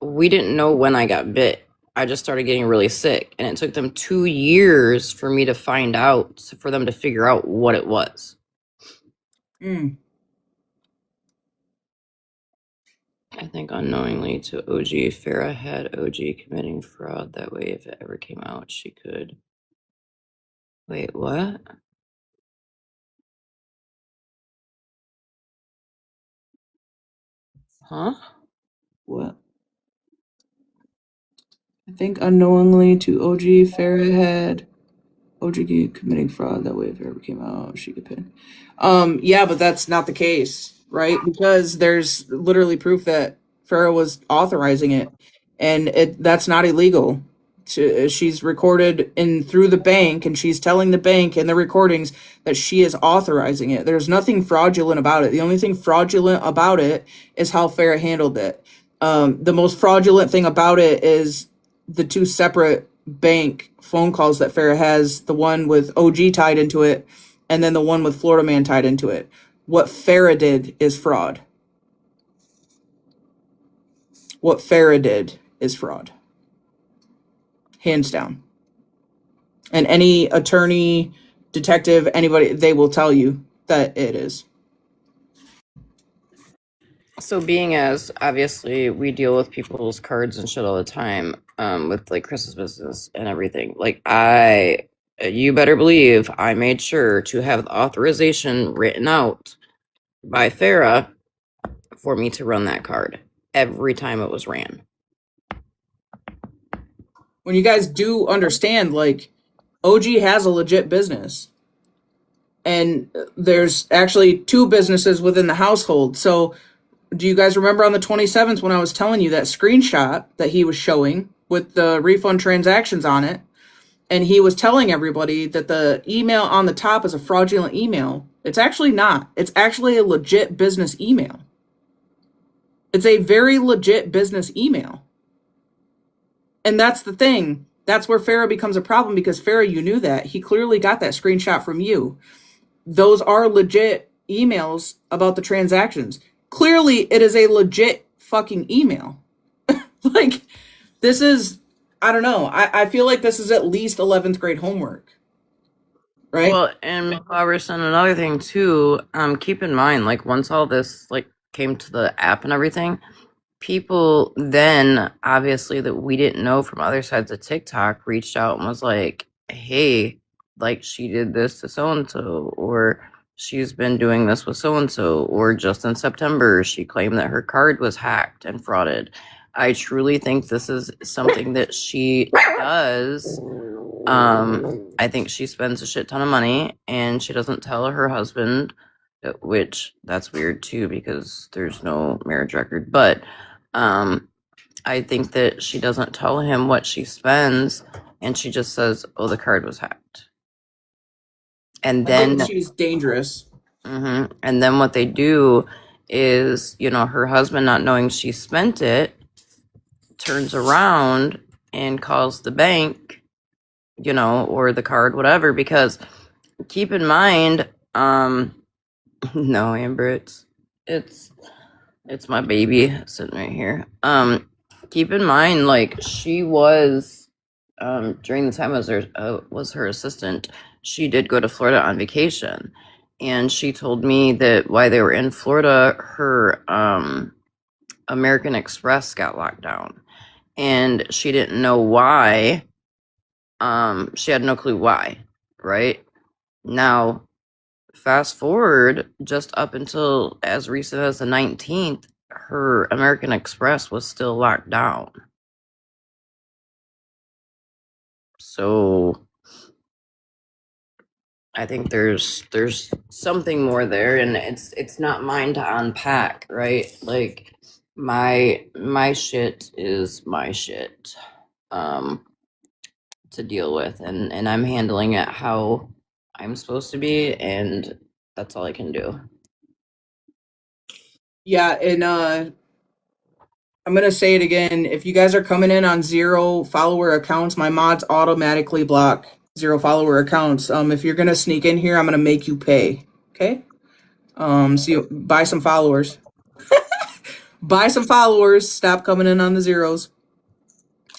we didn't know when I got bit. I just started getting really sick, and it took them 2 years for me to find out, for them to figure out what it was. I think unknowingly to OG, Farah had OG committing fraud. That way, if it ever came out, she could. Wait, what? Huh? What? I think unknowingly to OG, Farah had OG committing fraud. That way, if it ever came out, she could pin. Yeah, but that's not the case, right? Because there's literally proof that Farah was authorizing it, and that's not illegal. She's recorded in through the bank, and she's telling the bank in the recordings that she is authorizing it. There's nothing fraudulent about it. The only thing fraudulent about it is how Farah handled it. The most fraudulent thing about it is the two separate bank phone calls that Farah has, the one with OG tied into it, and then the one with Florida Man tied into it. What Farah did is fraud. What Farah did is fraud. Hands down. And any attorney, detective, anybody, they will tell you that it is. So being as obviously we deal with people's cards and shit all the time, with like Chris's business and everything. Like you better believe I made sure to have the authorization written out by Farah for me to run that card every time it was ran. When you guys do understand, like, OG has a legit business. And there's actually two businesses within the household. So do you guys remember on the 27th when I was telling you that screenshot that he was showing with the refund transactions on it? And he was telling everybody that the email on the top is a fraudulent email. It's actually not. It's actually a legit business email. It's a very legit business email. And that's the thing. That's where Farah becomes a problem, because Farah, you knew that. He clearly got that screenshot from you. Those are legit emails about the transactions. Clearly, it is a legit fucking email. Like, this is, I don't know. I feel like this is at least 11th grade homework. Right? Well, and Robertson, another thing too, keep in mind, like once all this like came to the app and everything, people then obviously that we didn't know from other sides of TikTok reached out and was like, hey, like she did this to so and so, or she's been doing this with so and so, or just in September she claimed that her card was hacked and frauded. I truly think this is something that she does. I think she spends a shit ton of money and she doesn't tell her husband, which that's weird too because there's no marriage record. But I think that she doesn't tell him what she spends, and she just says, "Oh, the card was hacked." And I then, think she's dangerous. and then what they do is, her husband, not knowing she spent it, turns around and calls the bank, or the card, whatever. Because keep in mind, no, Amber, it's my baby sitting right here. Keep in mind, like, she was, during the time was her assistant. She did go to Florida on vacation, and she told me that while they were in Florida, her American Express got locked down, and she didn't know why. She had no clue why. Right now, fast forward just up until as recent as the 19th, her American Express was still locked down. So I think there's something more there, and it's not mine to unpack, right? Like, my shit is my shit to deal with, and I'm handling it how I'm supposed to be, and that's all I can do. Yeah, and I'm gonna say it again. If you guys are coming in on 0 follower accounts, my mods automatically block 0 follower accounts. If you're gonna sneak in here, I'm gonna make you pay. Okay. So you buy some followers. Buy some followers. Stop coming in on the zeros.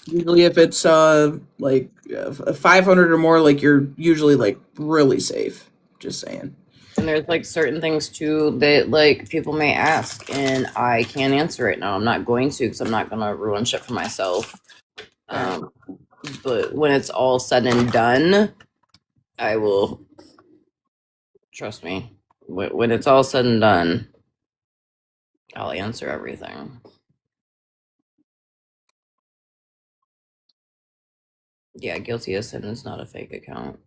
Usually, if it's like 500 or more, like, you're usually like really safe. Just saying. And there's like certain things too that like people may ask, and I can't answer right now. I'm not going to, because I'm not gonna ruin shit for myself. But when it's all said and done, I will. Trust me. When it's all said and done, I'll answer everything. Yeah, guilty as sin is not a fake account.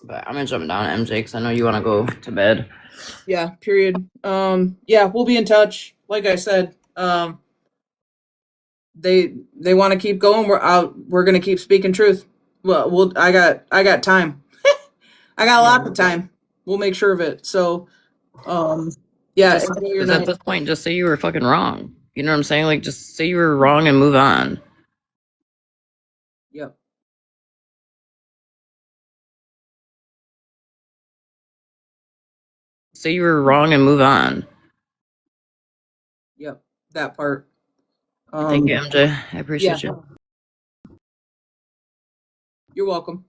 But I'm gonna jump down, MJ, because I know you want to go to bed. Yeah. Period. Yeah, we'll be in touch. Like I said, they want to keep going. We're out. We're gonna keep speaking truth. Well, I got time. I got lots of time. We'll make sure of it. So, yeah. Just, enjoy your at night. this point, just say you were fucking wrong. You know what I'm saying? Like, just say you were wrong and move on. Yep. Say you were wrong and move on. Yep. That part. Thank you, MJ. I appreciate you. You're welcome.